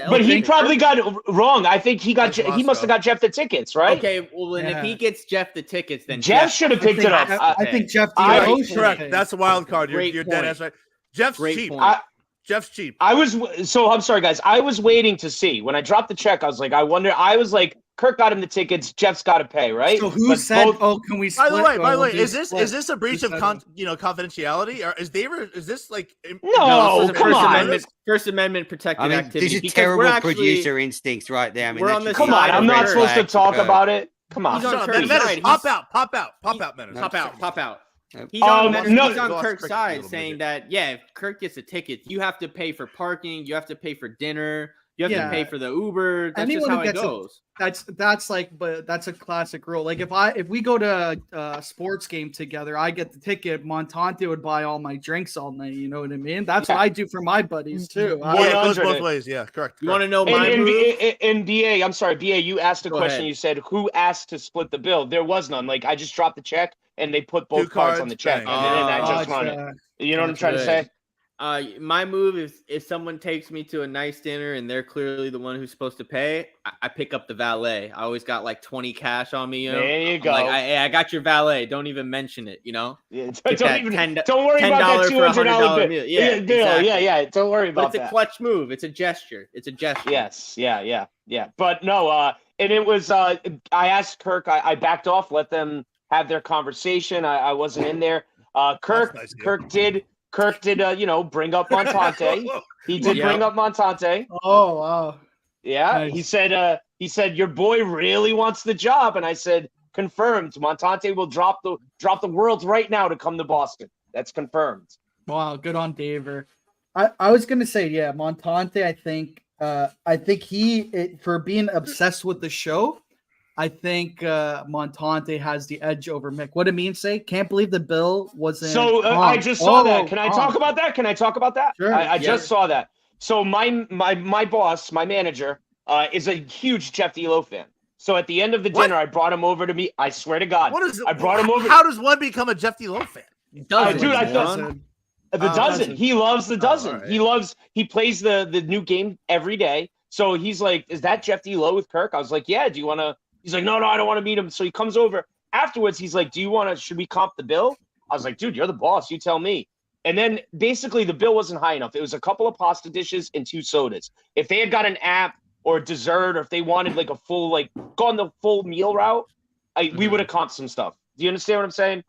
But he probably got it wrong. I think he That's must have got Jeff the tickets, right? Okay, well, then if he gets Jeff the tickets, then Jeff should have picked it up. I think Jeff D. I- Lowe should Correct. pay. That's a wild card. You're Great dead point. ass right. Jeff's Great cheap. point. Jeff's cheap. I'm sorry, guys. I was waiting to see. When I dropped the check, I was like, Kirk got him the tickets. Jeff's got to pay, right? So who But said? both- Oh, can we split? By the way, do is split? this a breach of confidentiality, or is this like No, this is a come on. First Amendment protected I mean, activity. this is because terrible we're actually, producer instincts right there. I mean, we're that on the should Come be on, side I'm of not red supposed to flag talk Kirk. about it. Come on. He's on Shut up, Kirk's Menace, side. pop out, Menace. No, Pop out. Nope. He's on, no. he's on Lost Kirk's Kirk, side little saying midget. that, yeah, if Kirk gets a ticket, you have to pay for parking, you have to pay for dinner, you have to pay for the Uber. That's just Anyone how who it gets goes. That's like, but that's a classic rule. Like if we go to a sports game together, I get the ticket. Montante would buy all my drinks all night. You know what I mean? That's what I do for my buddies too. Yeah, it goes 100. both ways. Yeah, correct. You want to know my move? And BA, I'm sorry, BA, you asked a Go question. ahead. You said, who asked to split the bill? There was none. Like, I just dropped the check and they put both Two cards on cards, the check. bang. And then I just Gotcha. run it. You know what I'm trying to say? My move is if someone takes me to a nice dinner and they're clearly the one who's supposed to pay, I pick up the valet. I always got like 20 cash on me. You know? There you I'm go. like, I got your valet. Don't even mention it. You know. Yeah, Get that don't worry about that $10 for a $200 $100 bill. meal. Yeah, Bill. exactly. Yeah. Don't worry But about it's a that. clutch move. It's a gesture. Yes. Yeah. But no, and it was, I asked Kirk, I backed off, let them have their conversation. I wasn't in there. Kirk did, bring up Montante. He did bring up Montante. Oh wow. Yeah. Nice. He said, your boy really wants the job. And I said, confirmed. Montante will drop the world right now to come to Boston. That's confirmed. Wow, good on Daver. I was gonna say, yeah, Montante. I think for being obsessed with the show, I think Montante has the edge over Mick. What did Mean say? Can't believe the bill wasn't. So I just saw that. Can I talk about that? Sure. I just saw that. So my boss, my manager, is a huge Jeff D. Lowe fan. So at the end of the dinner, I brought him over to me. I swear to God, I brought him over. How does one become a Jeff D. Lowe fan? Dude, I thought the dozen. He loves the dozen. Right. He plays the new game every day. So he's like, is that Jeff D. Lowe with Kirk? I was like, yeah. Do you want to? He's like, no, I don't want to meet him. So he comes over afterwards. He's like, should we comp the bill? I was like, dude, you're the boss. You tell me. And then basically the bill wasn't high enough. It was a couple of pasta dishes and 2 sodas. If they had got an app or a dessert, or if they wanted like a full, gone the full meal route, we would have comped some stuff. Do you understand what I'm saying?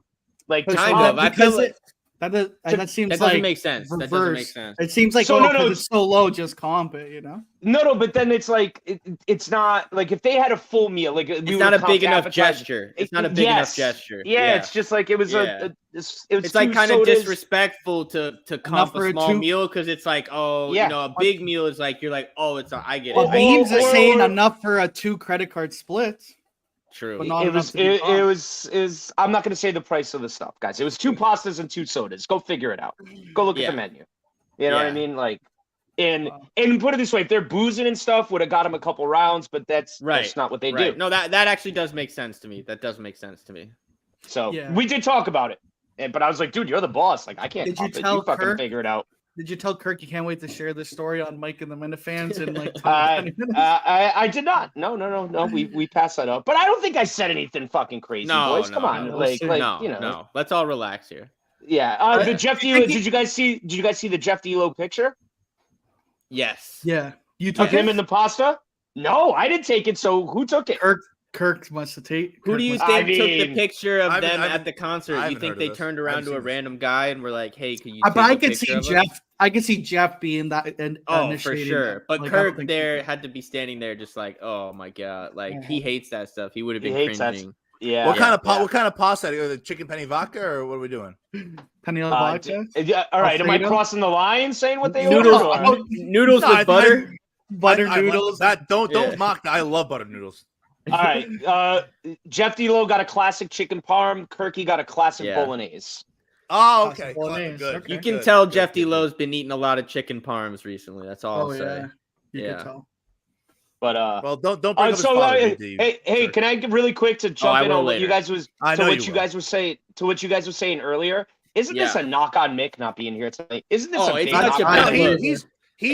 Like, Kind of. I feel like that seems that like doesn't make sense. That doesn't make reverse. sense. It seems like it's so low, just comp it, you know? No, but then it's like it's not like if they had a full meal, like It's not a big enough gesture. It's not a big enough gesture. Yeah, it's just like it was it's like kind of disrespectful to comp a small meal because it's like, a big meal is like you're like, I get it. Well, Beans is saying enough for a 2 credit card splits. True. But not It enough to be comped. was. I'm not going to say the price of the stuff, guys. It was 2 pastas and 2 sodas. Go figure it out. Go look at the menu. You know what I mean? Like, and put it this way: if they're boozing and stuff, would have got them a couple rounds, but that's not what they do. No, that actually does make sense to me. That does make sense to me. So we did talk about it, but I was like, dude, you're the boss. Like, I can't. Did you comp it. tell fucking Kirk? figure it out? Did you tell Kirk you can't wait to share this story on Mike and the Minifans in like 20 minutes? I did not. No. We passed that up. But I don't think I said anything fucking crazy, boys. Come on, no. Let's all relax here. Yeah. The Jeff D. Did you guys see the Jeff D. Lowe picture? Yes. Yeah. You took him in the pasta? No, I didn't take it. So who took it? Kirk Kirk must have taken. Who do you I think took the mean, picture of them haven't- at the concert? I You haven't think heard they of this. turned I around haven't to a seen this. random guy and were like, "Hey, can you?" But take I a could picture see of us?" Jeff. I could see Jeff being that. And Oh, for initiating sure. that. But Like, I don't Kirk think- there had to be standing there, just like, "Oh my god!" Like he hates that stuff. He would have He been hates that. cringing. Yeah. What kind of yeah. what kind of pasta? The chicken penny vodka, or what are we doing? Penny on Uh, vodka. yeah, all right, am I Alfredo? crossing the line saying what they Noodles, ordered? Or? noodles No, I- with butter. Butter I noodles. That don't Yeah. mock that. I love butter noodles. All right, Jeff D'Lo got a classic chicken parm. Kirky got a classic Yeah. bolognese. Oh, okay. Bolognese, Good. okay. You can Good, tell good, Jeff good, D'Lo's been eating a lot of chicken parms recently. That's all Oh I'll say. yeah, you Yeah. can tell. But Well, don't bring up his so father, BD, hey, jerk. can I get really quick to I jump in will on what you later. guys was I to know what you you will. guys was saying to what you guys was saying earlier? Isn't this Yeah. a knock on Mick not being here tonight? Isn't this Oh, a it's big such knock a on bad Mick? look. he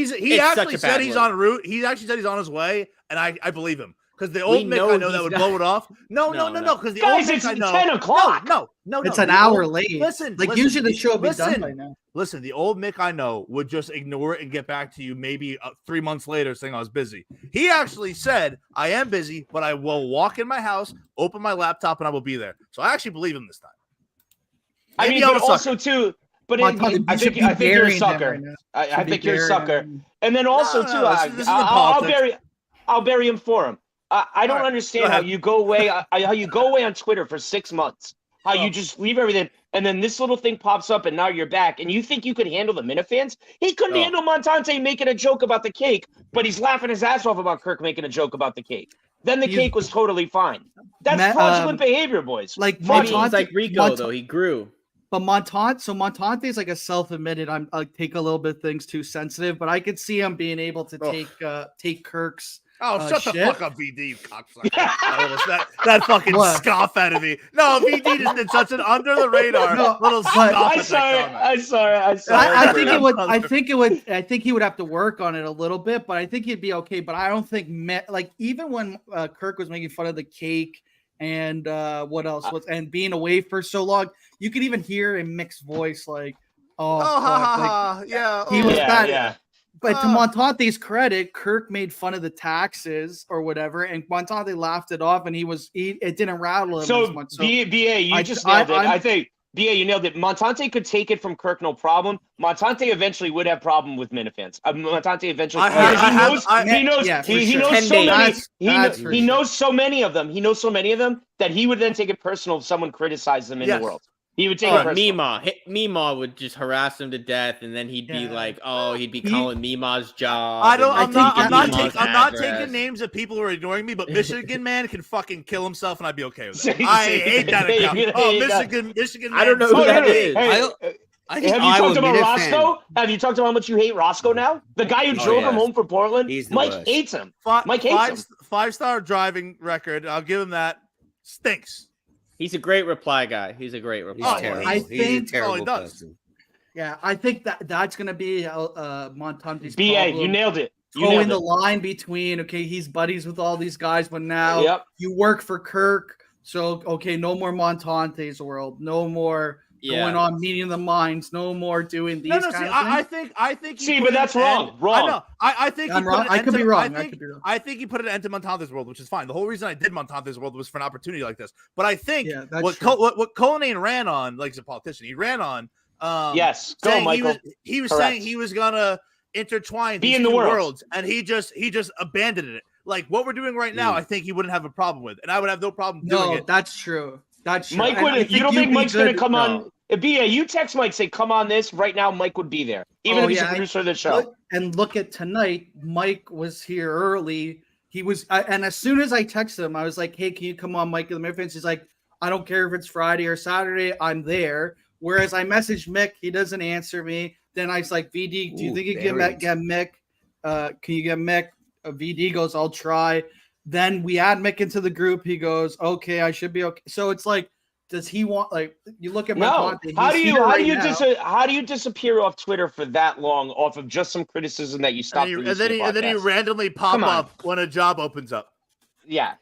It's such actually a said bad he's look. on route. He actually said he's on his way, and I believe him because the old Mick know I know that he's would not- blow it off. No, No. because the Guys, old Mick it's I know 10 o'clock. No, It's the an hour old- late. Listen, Like listen, usually the show would be done listen. by now. Listen, the old Mick I know would just ignore it and get back to you maybe 3 months later saying I was busy. He actually said, I am busy, but I will walk in my house, open my laptop, and I will be there. So I actually believe him this time. I Maybe mean, I'm but a also sucker. too, but Well, I thought you I should think be you're a burying him sucker. right now. I Should be think you're a burying sucker. him. And then also No, too, this isn't I'll politics. bury him for him. I don't All right, understand go how ahead. you go away. How you go away on Twitter for 6 months. How you Well- just leave everything, and then this little thing pops up, and now you're back, and you think you could handle the Minifans? He couldn't Oh. handle Montante making a joke about the cake, but he's laughing his ass off about Kirk making a joke about the cake. Then the He's- cake was totally fine. That's Ma- fraudulent behavior, boys. Like Maybe he's Montante, like Rico though. He grew. But Montante is like a self-admitted. I take a little bit things too sensitive, but I could see him being able to take Kirk's. Oh, shut the shit. fuck up, VD, you cocksucker. that fucking What? scoff out of me. No, VD just did such an under the radar No, little but- scoff. I'm at sorry. that comment. I'm sorry. I think it would. I think he would have to work on it a little bit, but I think he'd be okay. But I don't think like even when Kirk was making fun of the cake and what else was and being away for so long, you could even hear in Mick's voice like, "Oh, Oh, ha fuck," ha like, ha. Yeah. he oh. was Yeah, bad. yeah. But to Montante's credit, Kirk made fun of the taxes or whatever, and Montante laughed it off, and it didn't rattle him as So, much. BA, you I- just nailed it. I'm- I think BA, you nailed it. Montante could take it from Kirk, no problem. Montante eventually would have problem with Minifans. Montante eventually, he knows yeah, for he sure. knows 10 so days. many. That's for He sure. knows so many of them. He knows so many of them that he would then take it personal if someone criticized them in Yes. the world. He would take it personal. Mima would just harass him to death, and then he'd be Yeah. like, "Oh, he'd be calling Mima's job." I don't. and, I'm like, not. taking Mima's I'm not address. taking names of people who are ignoring me. But Michigan man can fucking kill himself, and I'd be okay with See, that. I see, hate that there you account. go, Oh, there you go. Michigan. I don't know man. who Oh, that hey, is. hey, I think have you Iowa talked about Minifan. Roscoe? Have you talked about how much you hate Roscoe now? The guy who drove yeah. him home from Portland? He's the Mike worst. hates him. Mike hates him. 5-star driving record. I'll give him that. Stinks. He's a great reply guy. He's a great He's reply. guy. terrible. I He's think- a terrible he does. person. Yeah, I think that's gonna be Montante's BA, problem. you nailed it. You Throwing nailed the it. line between he's buddies with all these guys, but now Yep. you work for Kirk, so no more Montante's world, no more going on meeting the minds, no more doing these No, kind see, of I things. think. See, you but put that's an wrong. end- Wrong. I know. I think I'm you wrong. put an I end could to- be wrong. I I think, could be wrong. I think you put an end to Montante's world, which is fine. The whole reason I did Montante's world was for an opportunity like this. But I think Yeah, that's what true. what Cullinane ran on, like he's a politician, he ran on. Yes. Go, saying Michael. He was Correct. saying he was gonna intertwine Be these in the two world. worlds, and he just abandoned it. Like what we're doing right now, I think he wouldn't have a problem with, and I would have no problem doing No, it. that's true. That's true. Mike And I would. You don't you'd think be Mike's going to good- come no. on? BA, you text Mike, say, come on this. Right now, Mike would be there. Even if he's a producer of the show. Look at tonight. Mike was here early. He was, and as soon as I texted him, I was like, "Hey, can you come on, Mike and the Minifans?" He's like, "I don't care if it's Friday or Saturday. I'm there." Whereas I messaged Mick, he doesn't answer me. Then I was like, "VD, do you think you can get Mick? Can you get Mick?" VD goes, "I'll try." Then we add Mick into the group. He goes, "Okay, I should be okay." So it's like, does he want you look at my No. content, How he's do you here how right do you now. how do you disappear off Twitter for that long off of just some criticism that you stopped? And then you randomly pop Come on. up when a job opens up. Yeah.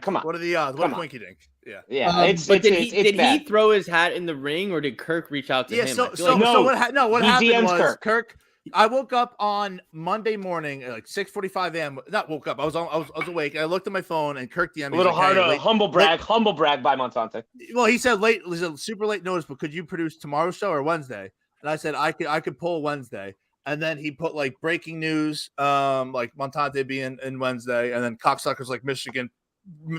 Come on. What are the odds? What Come a on. quinky dink. Yeah. Yeah. But did he bad. throw his hat in the ring, or did Kirk reach out to him? I feel like- What happened DM'd was Kirk. Kirk. I woke up on Monday morning at like 6:45 a.m. Not woke up. I was awake. I looked at my phone and Kirk DM'd me. A little like, harder. hey, Humble brag by Montante. Well, he said late. It was a super late notice, but could you produce tomorrow's show or Wednesday? And I said I could pull Wednesday. And then he put like breaking news, like Montante being in Wednesday, and then cocksuckers like Michigan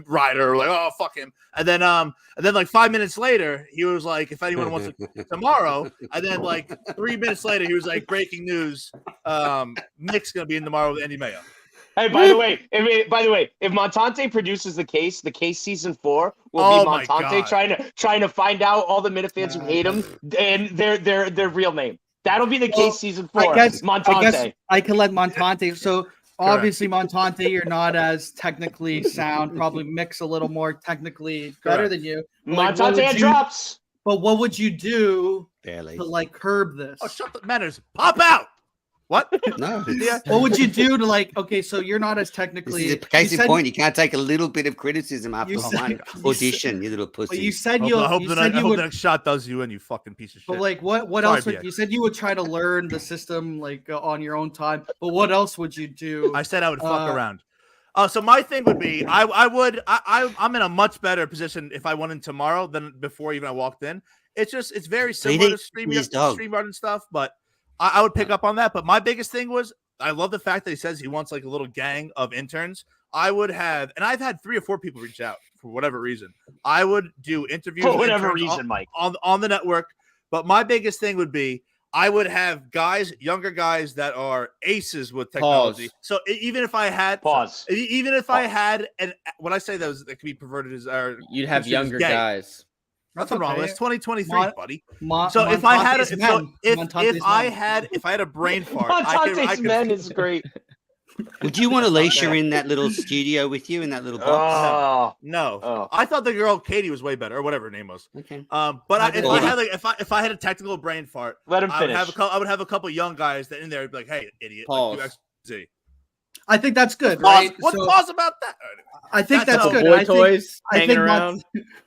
rider, like, oh fuck him. And then like 5 minutes later, he was like, if anyone wants it tomorrow. And then like 3 minutes later, he was like, breaking news, Nick's gonna be in tomorrow with Andy Mayo. Hey, by the way, if Montante produces the case season 4 will be Montante trying to find out all the Minifans who hate him and their real name. That'll be the case season 4. Montante. I guess I can let Montante. So obviously, Montante, you're not as technically sound. Probably Mick's a little more technically better than you. Montante had drops. But what would you do Barely. to like curb this? Oh, shut the manners. Pop out. What? No. Yeah. What would you do to like? Okay, so you're not as technically. This is a case in point. You can't take a little bit of criticism after one audition. You little pussy. But you said I hope the next shot does you in, you fucking piece of shit. But like, what else? You said you would try to learn the system like on your own time. But what else would you do? I said I would fuck around. So my thing would be, I'm in a much better position if I went in tomorrow than before even I walked in. It's very similar to StreamYard and stuff, but I would pick up on that. But my biggest thing was, I love the fact that he says he wants like a little gang of interns. I would have, and I've had 3 or 4 people reach out for whatever reason. I would do interviews for whatever reason, Mike, on the network. But my biggest thing would be, I would have younger guys that are aces with technology. Pause. So even if I had I had, and when I say those that can be perverted as, you'd have younger guys. Nothing wrong. It's 2023, buddy. So if I had if I had a brain fart, Montante's men is great. Would you want Alicia in that little studio with you in that little box? No. I thought the girl Katie was way better, or whatever her name was. Okay. But if I had a technical brain fart, let him finish. I would have a couple young guys that in there would be like, hey, idiot. Pause. Like, do XZ. I think that's good. Right? What's pause about that? I think that's good. Boy toys hanging around.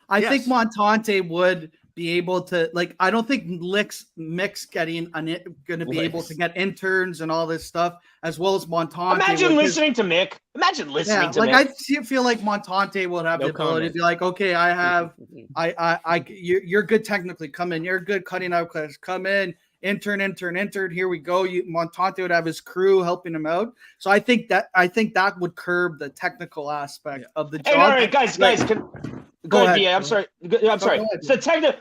I think Montante would be able to, like, I don't think Mick's going to be able to get interns and all this stuff as well as Montante. Imagine listening to Mick. Imagine listening to Mick. I feel like Montante would have the ability to be like, okay, I have, you're good technically. Come in. You're good cutting out class. Come in. Intern. Here we go. Montante would have his crew helping him out. So I think that would curb the technical aspect of the job. Hey, all right, guys. Go ahead. Yeah, I'm sorry. So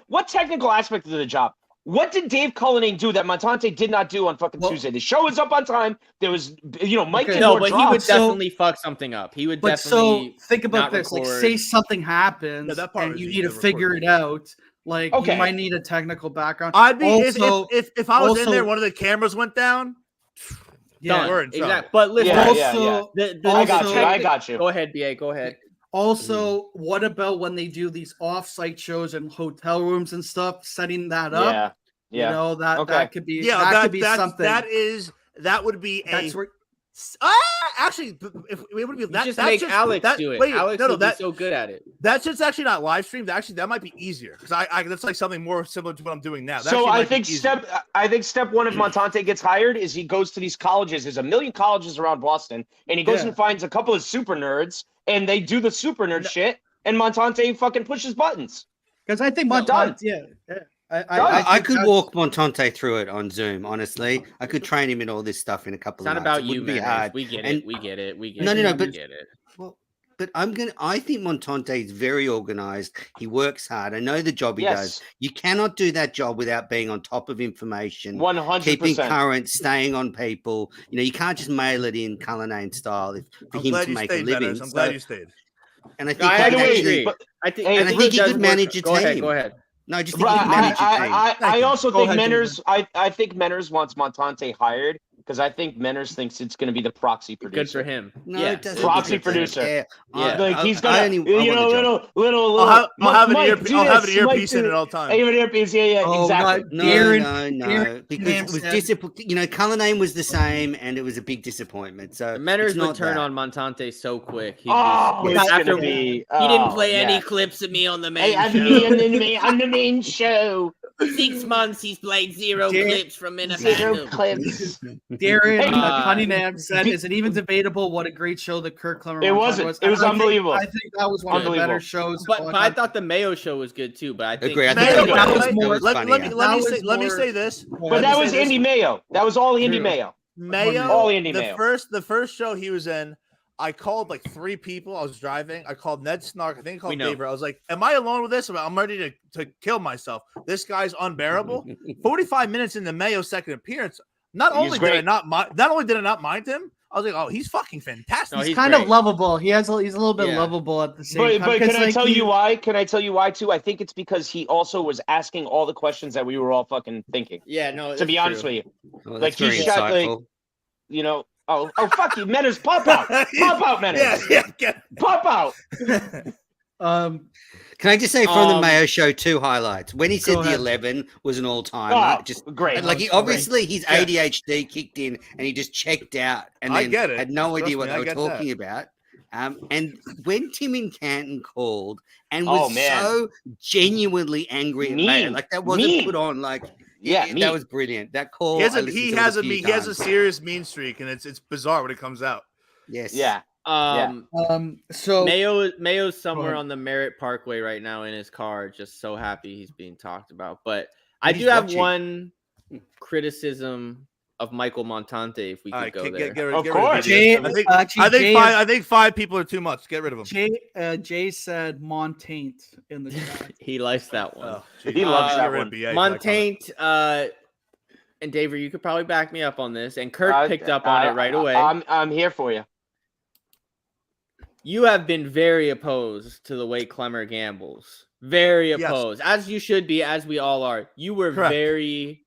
what technical aspect of the job? What did Dave Cullinane do that Montante did not do on fucking Tuesday? The show was up on time. There was, Mike did more drops. He would definitely fuck something up. He would definitely. So think about this. Like, say something happens and you need to figure it out. Like, you might need a technical background. I'd be also, if I was in there, one of the cameras went down. Yeah, we're in trouble. Exactly. But listen, I got you. Go ahead, BA. Go ahead. Also, what about when they do these off-site shows in hotel rooms and stuff, setting that up? Yeah. You know, that could be something. That would be actually, if it would be that, just make Alex do it. Wait, Alex would be so good at it. That's just actually not live streamed. Actually, that might be easier because I that's like something more similar to what I'm doing now. So I think step one if Montante gets hired is he goes to these colleges. There's a million colleges around Boston, and he goes and finds a couple of super nerds, and they do the super nerd shit, and Montante fucking pushes buttons. Because I think Montante, I could walk Montante through it on Zoom. Honestly, I could train him in all this stuff in a couple of months. It's not about you, man. Hard. We get it. But get it. Well, but I think Montante is very organized. He works hard. I know the job he does. You cannot do that job without being on top of information. 100%. Keeping current, staying on people. You can't just mail it in Cullinane style for him to make a living. I'm glad you stayed. And I think I think he could manage a team. Go ahead. No, just think he could manage a team. I also think Menners. I think Menners wants Montante hired because I think Menners thinks it's going to be the proxy producer. Good for him. No, it doesn't. Proxy producer. Yeah, he's got little. I'll have an earpiece in at all times. I have an earpiece. Yeah, exactly. No. Because it was disappointing. Cullinane was the same, and it was a big disappointment. So Menners would turn on Montante so quick. He didn't play any clips of me on the main show. On the main show. 6 months he's played 0 clips from Minifans. 0 clips. Darren Cunningham said, "Is it even debatable what a great show the Kirk Clemmer It Montage wasn't. was?" It was unbelievable. I think that was one of the better shows. But I thought the Mayo show was good too. But I think Agree. I think Mayo, that was more- let me say this. But that was Indy Mayo. That was all Indy Mayo. Mayo, all Indy the Mayo. first show he was in, I called like 3 people. I was driving. I called Ned Snark. I think I called David. I was like, "Am I alone with this? I'm ready to kill myself. This guy's unbearable." 45 minutes in the Mayo second appearance. Not only did I not mind him, I was like, "Oh, he's fucking fantastic." He's kind of lovable. He's a little bit lovable at the same time. But can I tell you why? Can I tell you why too? I think it's because he also was asking all the questions that we were all fucking thinking. Yeah, no. To be honest with you, like he's got like, you know. Oh, fuck you, Menace! Pop out, pop out, Menace! Yeah. Pop out. Can I just say from the Mayo show 2 highlights? When he said the 11 was an all-time, just great. Like obviously his ADHD kicked in and he just checked out and then had no idea what they were talking about. And when Tim in Canton called and was so genuinely angry at Mayo, like that wasn't put on, like. Yeah, that was brilliant. That call. He has a serious mean streak, and it's bizarre when it comes out. Yes. Yeah. So Mayo's somewhere on the Merritt Parkway right now in his car, just so happy he's being talked about. But I do have one criticism of Michael Montante. If we could go there, of course. I think 5 people are too much. Get rid of them. Jay said Montaint in the chat. He likes that one. Oh, he loves that one. Montaint. And David, you could probably back me up on this. And Kirk picked up on it right away. I'm here for you. You have been very opposed to the way Clemmer gambles. Very opposed, as you should be, as we all are. You were very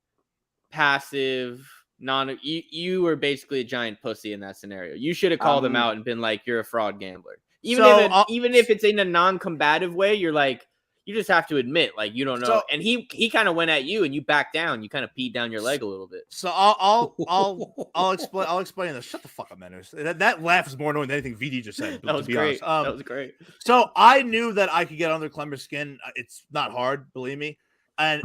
passive. You were basically a giant pussy in that scenario. You should have called him out and been like, "You're a fraud gambler." Even if it's in a non-combative way, you're like, you just have to admit, like, you don't know. And he kind of went at you, and you backed down. You kind of peed down your leg a little bit. So I'll explain this. Shut the fuck up, Manners. That laugh is more annoying than anything VD just said. That was great. That was great. So I knew that I could get under Clemmer's skin. It's not hard, believe me. And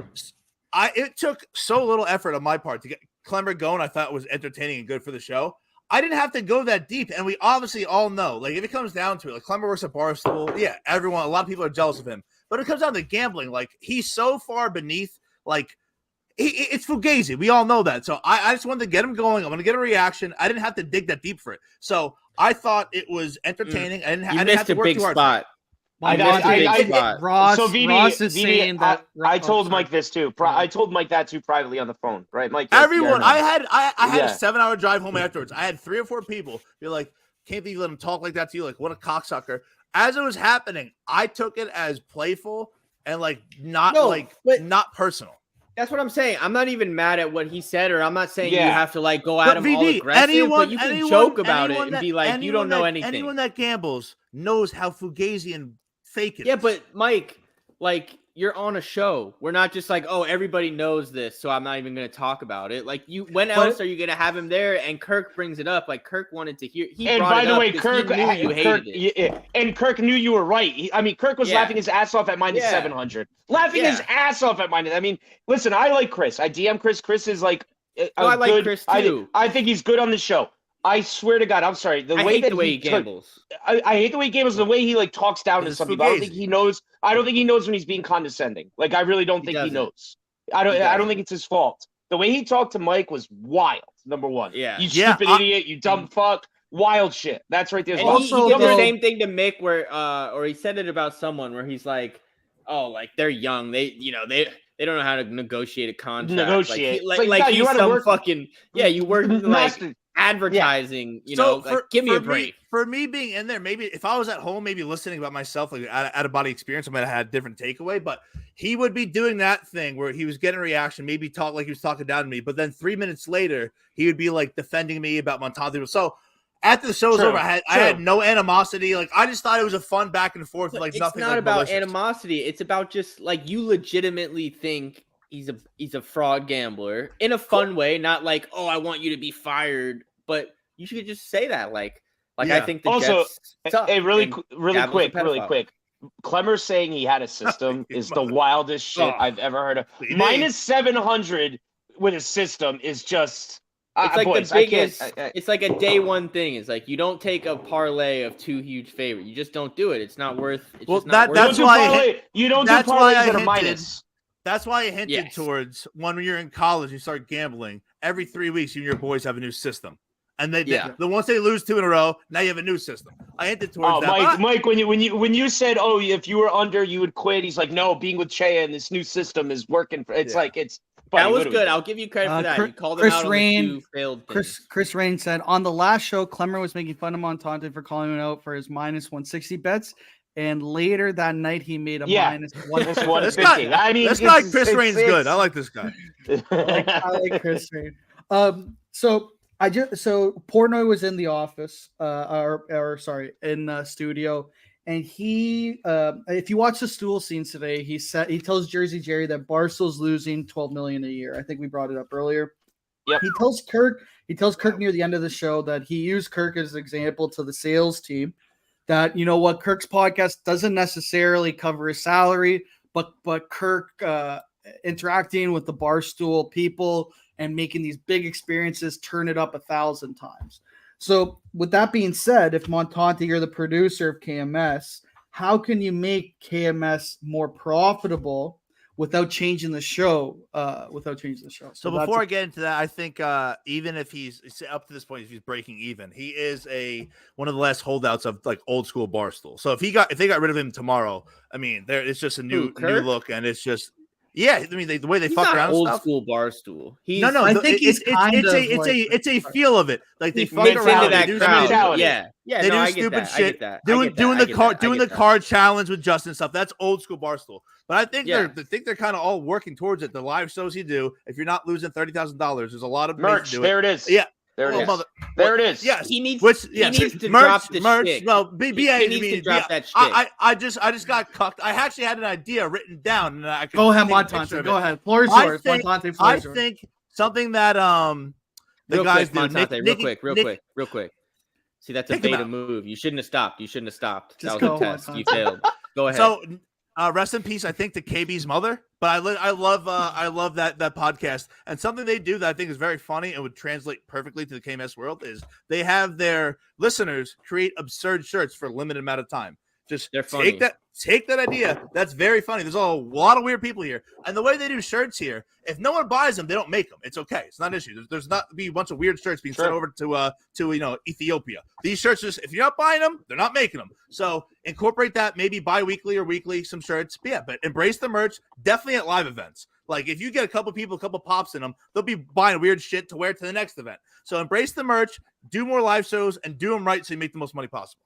it took so little effort on my part to get Clemmer going. I thought it was entertaining and good for the show. I didn't have to go that deep, and we obviously all know, like, if it comes down to it, like, Clemmer works at Barstool. Yeah, a lot of people are jealous of him. But it comes down to gambling. Like, he's so far beneath, like, it's Fugazi. We all know that. So I just wanted to get him going. I'm going to get a reaction. I didn't have to dig that deep for it. So I thought it was entertaining. I didn't have to work too hard. Spot. Ross is saying that I told Mike this too. I told Mike that too privately on the phone, right, Mike? Everyone, I had a 7-hour drive home afterwards. I had 3 or 4 people be like, "Can't believe you let him talk like that to you? Like, what a cocksucker!" As it was happening, I took it as playful and like not personal. That's what I'm saying. I'm not even mad at what he said, or I'm not saying you have to like go at him all aggressive, but you can joke about it and be like, you don't know anything. Anyone that gambles knows how Fugazi and fake it. Yeah, but Mike, like, you're on a show. We're not just like, oh, everybody knows this, so I'm not even going to talk about it. Like, when else are you going to have him there? And Kirk brings it up. Like, Kirk wanted to hear. And by the way, Kirk knew you hated it. And Kirk knew you were right. Kirk was laughing his ass off at minus 700. Laughing his ass off at minus. I mean, listen, I like Chris. I DM Chris. Chris is like, I like Chris too. I think he's good on the show. I swear to God, I'm sorry. I hate the way he gambles. I hate the way he gambles. The way he like talks down to some people. I don't think he knows. I don't think he knows when he's being condescending. Like, I really don't think he knows. I don't think it's his fault. The way he talked to Mike was wild. Number one. Yeah. You stupid idiot. You dumb fuck. Wild shit. That's right there. And he did the same thing to Mick, where or he said it about someone where he's like, "Oh, like, they're young. They don't know how to negotiate a contract. Negotiate. Like he's some fucking you work like advertising, give me a break. For me being in there, maybe if I was at home, maybe listening about myself, like out of body experience, I might have had a different takeaway. But he would be doing that thing where he was getting a reaction, maybe talk like he was talking down to me. But then 3 minutes later, he would be like defending me about Montante. So after the show was over, I had no animosity. Like, I just thought it was a fun back and forth. Like, it's nothing. Not like about malicious. Animosity. It's about just like, you legitimately think he's a fraud gambler in a fun way, not like, oh, I want you to be fired. But you should just say that, like I think the also, Jets suck, really quick. Clemmer saying he had a system is the wildest shit I've ever heard of. Minus 700 with a system is just. It's like boys, the biggest. It's like a day one thing. It's like you don't take a parlay of 2 huge favorites. You just don't do it. It's not worth. It's Well, just not that's worth why you don't do parlays that are minus. That's why I hinted towards when you're in college, you start gambling. Every 3 weeks, you and your boys have a new system. And the once they lose 2 in a row, now you have a new system. I hinted towards that. Mike, when you said, oh, if you were under, you would quit. He's like, no, being with Chea and this new system is working. It's like it's. Buddy, that was good. I'll give you credit for that. You called Chris him out Rain, on the 2 failed things. Chris Rain said on the last show, Clemmer was making fun of Montante for calling him out for his minus 160 bets. And later that night, he made a minus 150. This guy, Chris Rain's good. I like this guy. I like Chris Rain. So Portnoy was in the office, in studio, and he, if you watch the stool scenes today, he tells Jersey Jerry that Barstool's losing $12 million a year. I think we brought it up earlier. Yep. He tells Kirk near the end of the show that he used Kirk as an example to the sales team. That, you know what, Kirk's podcast doesn't necessarily cover his salary, but Kirk interacting with the Barstool people and making these big experiences turn it up 1,000 times. So with that being said, if Montante, you're the producer of KMS, how can you make KMS more profitable without changing the show? So before I get into that, I think even if he's up to this point, if he's breaking even, he is one of the last holdouts of like old school Barstool. So if they got rid of him tomorrow, I mean, it's just a new look, and it's just. Yeah, I mean the way they fuck around. Old school Barstool. No. I think it's a feel of it. Like they fuck around. They do stupid shit. Doing the card challenge with Justin stuff. That's old school Barstool. But I think they're kind of all working towards it. The live shows you do. If you're not losing $30,000, there's a lot of merch. There it is. Yeah. There it is. Yes, he needs to drop the shtick. Well, he needs to drop that shtick. I just got cucked. I actually had an idea written down, and I could go ahead, Montante. Go ahead. Floor is yours, Montante. I think something that the guys do. Real quick. See, that's a beta move. You shouldn't have stopped. That was a test. Montante. You failed. Go ahead. So, rest in peace. I think to KB's mother. But I love that podcast, and something they do that I think is very funny and would translate perfectly to the KMS world is they have their listeners create absurd shirts for a limited amount of time. Just take that idea. That's very funny. There's a lot of weird people here, and the way they do shirts here, if no one buys them, they don't make them. It's okay. It's not an issue. There's not be a bunch of weird shirts being sent over to Ethiopia. These shirts, just if you're not buying them, they're not making them. So incorporate that maybe bi-weekly or weekly some shirts. But embrace the merch. Definitely at live events. Like if you get a couple pops in them, they'll be buying weird shit to wear to the next event. So embrace the merch. Do more live shows and do them right so you make the most money possible.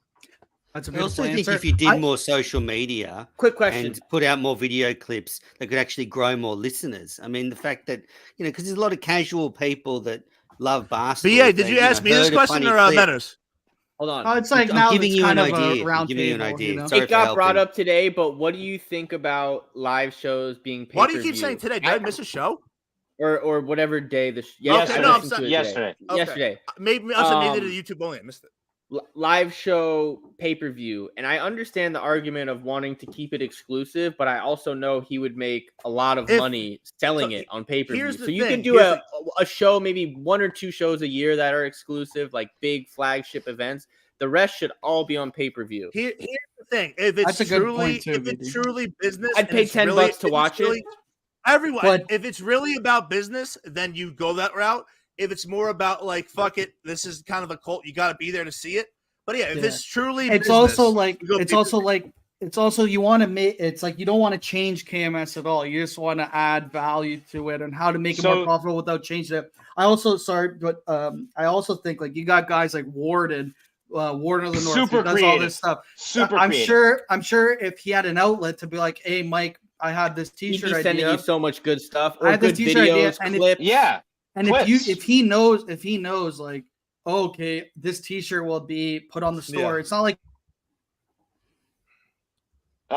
I also think if you did more social media, quick question, and put out more video clips, that could actually grow more listeners. I mean, the fact that because there's a lot of casual people that love Barstool. But yeah, did you ask me this question or Manners? Hold on. It's like now giving you an idea. It got brought up today, but what do you think about live shows being pay-per-view? Why do you keep saying today? Did I miss a show? Or whatever day yesterday. Yesterday. Maybe I did a YouTube only. I missed it. Live show pay-per-view, and I understand the argument of wanting to keep it exclusive, but I also know he would make a lot of money selling it on pay-per-view. So you can do a show, maybe 1 or 2 shows a year that are exclusive, like big flagship events. The rest should all be on pay-per-view. Here's the thing: if it's truly business, I'd pay $10 to watch it. If it's really about business, then you go that route. If it's more about like, fuck it, this is kind of a cult, you got to be there to see it. But if it's truly, it's also like you want to make it's like you don't want to change KMS at all. You just want to add value to it and how to make it more profitable without changing it. I also think like you got guys like Warden of the North who does all this stuff. I'm sure if he had an outlet to be like, hey Mike, I had this T-shirt idea. Sending you so much good stuff. Or I had good this T-shirt videos, idea, clips. And if he knows like, okay, this T-shirt will be put on the store. It's not like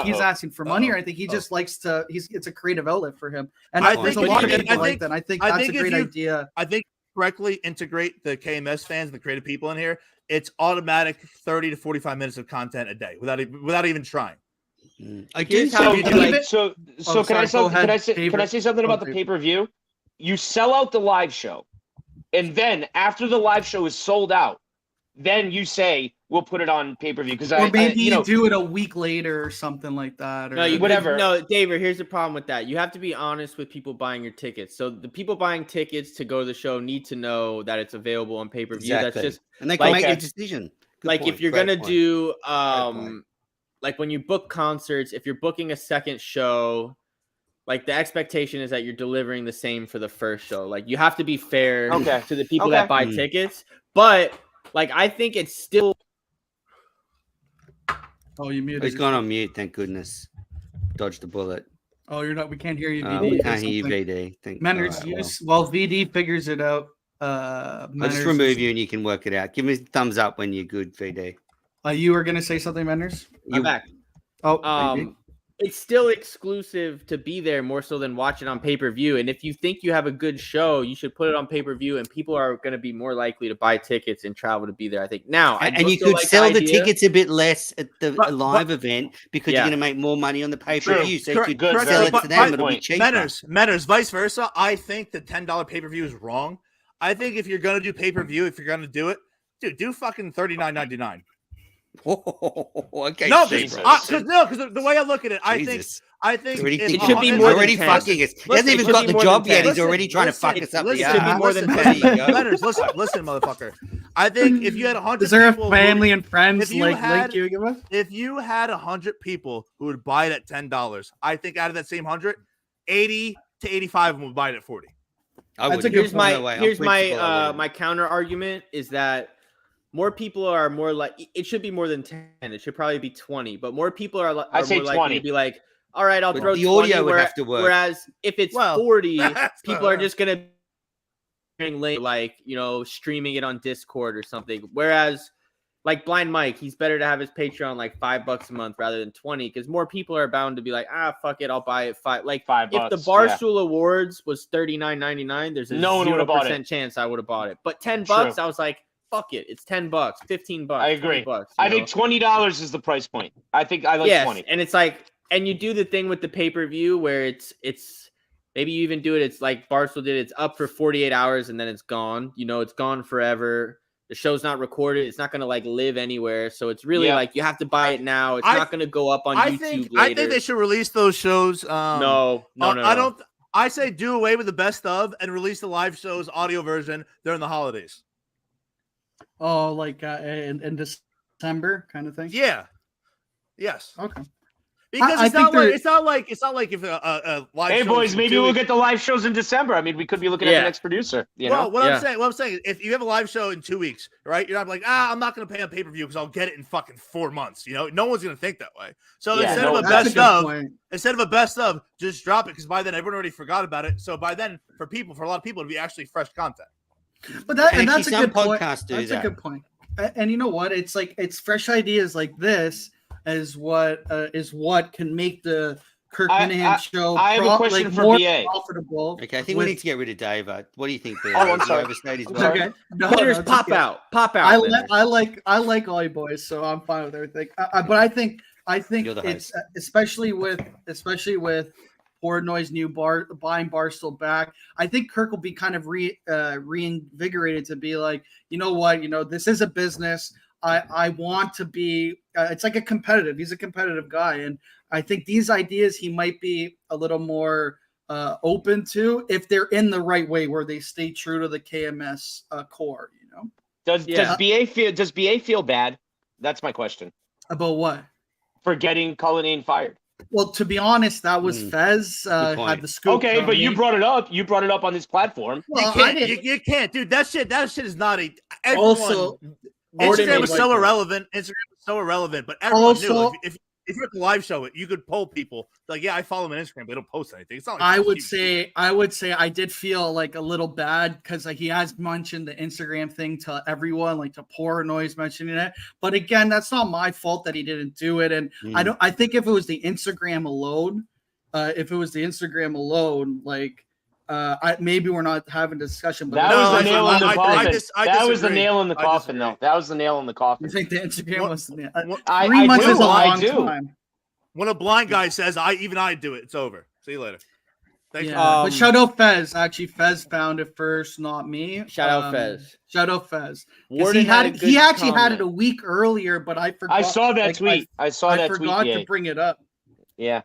he's asking for money or anything. He just likes to. It's a creative outlet for him. And there's a lot of people like that. I think that's a great idea. I think correctly integrate the KMS fans, the creative people in here. It's automatic 30 to 45 minutes of content a day without even trying. I do. So Oh, can sorry, I say something about the pay-per-view? You sell out the live show, and then after the live show is sold out, then you say we'll put it on pay-per-view because or maybe you do it a week later or something like that. Or whatever. No, David, here's the problem with that. You have to be honest with people buying your tickets. So the people buying tickets to go to the show need to know that it's available on pay-per-view. Exactly. That's just and they can make a decision. Good point. If you're gonna do like when you book concerts, if you're booking a second show, like the expectation is that you're delivering the same for the first show. Like you have to be fair to the people that buy tickets. But like I think it's still. Oh, you muted. He's gone on mute. Thank goodness. Dodged the bullet. Oh, you're not. We can't hear you. VD. We can't hear you, VD. Manners. While VD figures it out. I'll just remove you and you can work it out. Give me a thumbs up when you're good, VD. You were gonna say something, Manners? I'm back. Oh, it's still exclusive to be there more so than watch it on pay-per-view. And if you think you have a good show, you should put it on pay-per-view, and people are going to be more likely to buy tickets and travel to be there. I think now, and you could sell the tickets a bit less at the live event because you're going to make more money on the pay-per-view. So you could sell it to them; it'll be cheaper. Manners, vice versa. I think the $10 pay-per-view is wrong. I think if you're going to do pay-per-view, if you're going to do it, dude, do fucking $39.99. Okay. No, because the way I look at it, I think it should be more already than fucking us. He hasn't even got the job yet. He's already trying to fuck us up. It should be more than 10. Letters, listen, motherfucker. I think if you had 100, is there a family and friends link you give us? If you had 100 people who would buy it at $10, I think out of that same 100, 80 to 85 of them would buy it at 40. Here's my counter argument is that more people are more like it should be more than 10. It should probably be 20, but more people are more likely to be like, all right, I'll throw the 20. Audio would have to work. Whereas if it's 40, people are just gonna streaming it on Discord or something. Whereas like Blind Mike, he's better to have his Patreon like $5 a month rather than 20 because more people are bound to be like, fuck it, I'll buy it $5. Like $5. If the Barstool Awards was $39.99, there's a 0% chance I would have bought it. But $10, I was like, fuck it, it's $10, $15. I agree. $20, I think $20 is the price point. I think I like 20. And it's like, and you do the thing with the pay-per-view where it's maybe you even do it. It's like Barstool did. It's up for 48 hours and then it's gone. It's gone forever. The show's not recorded. It's not going to like live anywhere. So it's really like you have to buy it now. It's not going to go up on YouTube later. I think they should release those shows. No. I don't. I say do away with the best of and release the live shows audio version during the holidays. Oh, like in December kind of thing? Yeah. Yes. Okay. Because it's not like if a live. Hey boys, maybe we'll get the live shows in December. I mean, we could be looking at the next producer. What I'm saying is, if you have a live show in 2 weeks, right? You're not like, I'm not going to pay on pay-per-view because I'll get it in fucking 4 months. No one's going to think that way. So instead of a best of, just drop it because by then everyone already forgot about it. So by then, for a lot of people, it'd be actually fresh content. But that's a good point. That's a good point. And you know what? It's like it's fresh ideas like this is what can make the Kirk Minahan show I have a question for more BA. profitable. Okay, I think we need to get rid of Dave. What do you think, BA? I'm sorry. Okay. No, pop out. I like all you boys, so I'm fine with everything. But I think it's especially with Poor Noise buying Barstool back. I think Kirk will be kind of reinvigorated to be like, you know what, this is a business. I want to be. It's like he's a competitive guy, and I think these ideas he might be a little more open to if they're in the right way, where they stay true to the KMS core. Does BA feel bad? That's my question. About what? For getting Cullinane fired. Well, to be honest, that was Fez had the scoop. Okay, but you brought it up. You brought it up on this platform. Well, you can't, dude. That shit is not a. Also, Instagram was so irrelevant. But everyone knew if you're at the live show, you could poll people like, I follow them on Instagram, but they don't post anything. It's not like I would say I did feel like a little bad because he has mentioned the Instagram thing to everyone, like to Poor Noise mentioning it. But again, that's not my fault that he didn't do it. And I think if it was the Instagram alone, maybe we're not having a discussion. But that was the nail in the coffin. That was the nail in the coffin, though. That was the nail in the coffin. You think the Instagram was the nail? 3 months is a long time. When a blind guy says, I do it, it's over. See you later. Thanks. Yeah, but shout out Fez. Actually, Fez found it first, not me. Shout out Fez. Shout out Fez. Warden He actually had it a week earlier, but I forgot. I saw that tweet. I forgot to bring it up. Yeah.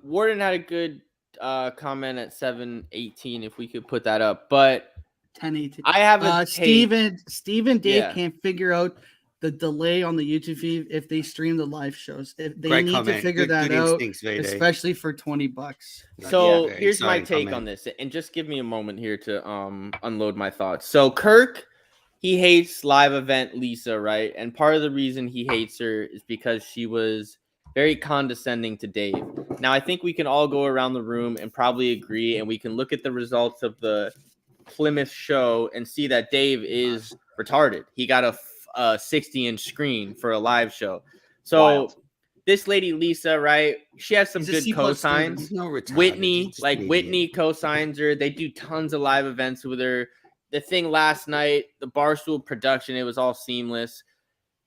Warden had a good comment at 7:18. If we could put that up, but 10:18. I have a Stephen Dave can't figure out the delay on the YouTube feed if they stream the live shows. If they need to figure that out, especially for $20. So here's my take on this, and just give me a moment here to unload my thoughts. So Kirk, he hates live event Lisa, right? And part of the reason he hates her is because she was very condescending to Dave. Now I think we can all go around the room and probably agree, and we can look at the results of the Plymouth show and see that Dave is retarded. He got a 60-inch screen for a live show. So this lady Lisa, right? She has some good cosigns. Whitney cosigns her. They do tons of live events with her. The thing last night, the Barstool production, it was all seamless.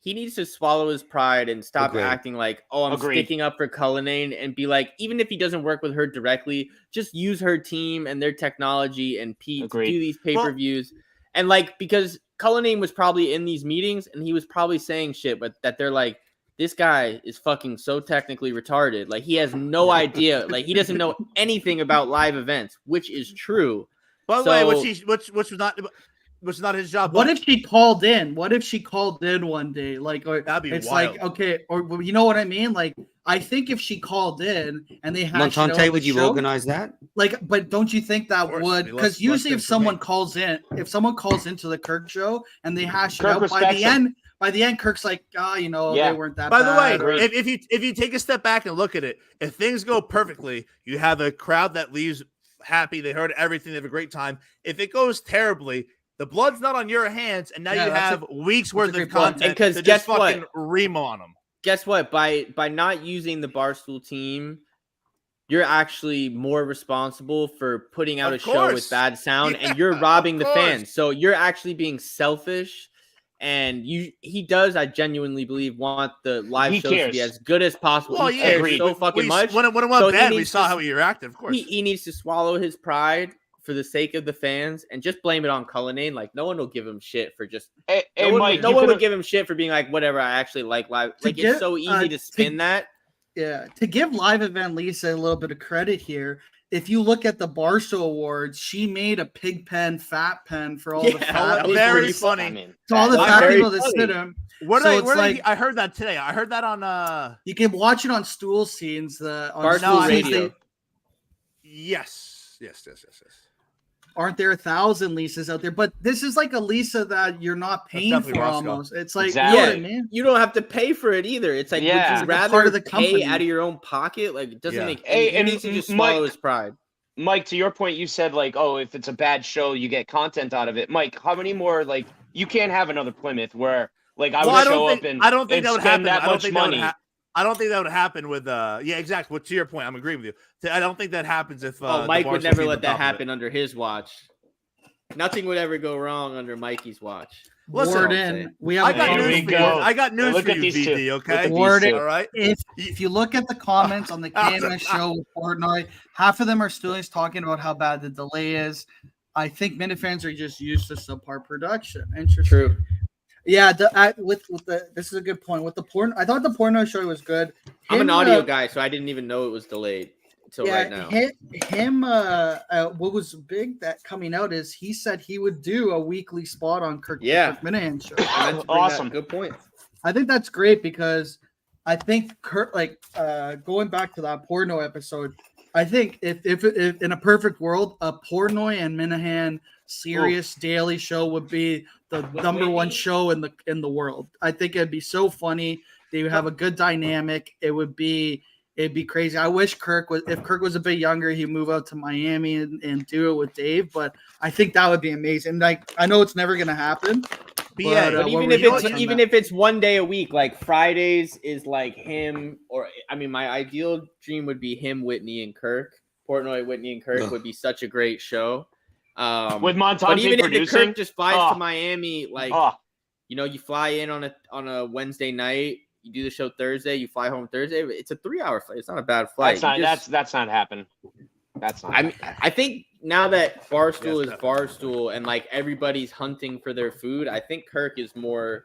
He needs to swallow his pride and stop acting like, I'm sticking up for Cullinane, and be like, even if he doesn't work with her directly, just use her team and their technology and Pete to do these pay-per-views. And because Cullinane was probably in these meetings and he was probably saying shit, but that they're like, this guy is fucking so technically retarded. Like, he has no idea. Like, he doesn't know anything about live events, which is true. By the way, which was not his job. What if she called in? What if she called in one day? That'd be it's wild. Or you know what I mean? I think if she called in and they had Montante, would you organize that? But don't you think that would? Because usually, if someone calls into the Kirk show and they hash it out by the end, Kirk's like, they weren't that. By bad. the way, if you take a step back and look at it, if things go perfectly, you have a crowd that leaves happy. They heard everything. They have a great time. If it goes terribly, the blood's not on your hands, and now you have weeks worth of content to just fucking ream on them. Guess what? By not using the Barstool team, you're actually more responsible for putting out a show with bad sound, and you're robbing the fans. So you're actually being selfish. And he does, I genuinely believe, want the live shows to be as good as possible. Well, he cares so fucking much. When it went bad, we saw how he reacted, of course. He needs to swallow his pride for the sake of the fans and just blame it on Cullinane. Like, no one will give him shit for just no one would give him shit for being like, whatever, I actually like live. It's so easy to spin that. Yeah. To give live event Lisa a little bit of credit here, if you look at the Barstool Awards, she made a pig pen, fat pen for all the fat people. Very funny. To all the fat people that sit him. I heard that today. I heard that on you can watch it on Stool Scenes. On Barstool Radio. Yes. Aren't there 1,000 Lisas out there? But this is like a Lisa that you're not paying for almost. It's like, you know what I mean? You don't have to pay for it either. It's like, would you rather part of the pay company out of your own pocket? Like, it doesn't make any sense. He needs to just swallow his pride. Mike, to your point, you said if it's a bad show, you get content out of it. Mike, how many more you can't have another Plymouth where I would show up and I don't think that would happen. That much money. I don't think that would happen with exactly. Well, to your point, I'm agreeing with you. I don't think that happens if Mike would never let that happen under his watch. Nothing would ever go wrong under Mikey's watch. Warden, I got news for you, BD, okay? Warden, all right. If you look at the comments on the KMS show with Portnoy, half of them are still talking about how bad the delay is. I think Minifans are just used to subpar production. Interesting. True. Yeah, this is a good point. With the porn, I thought the Portnoy show was good. I'm an audio guy, so I didn't even know it was delayed until right now. What was big that coming out is he said he would do a weekly spot on Kirk Minahan show. Awesome. Good point. I think that's great because I think Kirk, going back to that Portnoy episode, I think if in a perfect world, a Portnoy and Minahan serious daily show would be the number one show in the world. I think it'd be so funny. They would have a good dynamic. It'd be crazy. I wish if Kirk was a bit younger, he'd move out to Miami and do it with Dave. But I think that would be amazing. I know it's never gonna happen. But even if it's one day a week, like Fridays is like him, my ideal dream would be him, Whitney, and Kirk. Portnoy, Whitney, and Kirk would be such a great show. With Montante but even producing, if Kirk just flies to Miami, you fly in on a Wednesday night, You do the show Thursday, you fly home Thursday. It's a 3-hour flight. It's not a bad flight. That's not happening. That's not. I think now that Barstool is Barstool and like everybody's hunting for their food, I think Kirk is more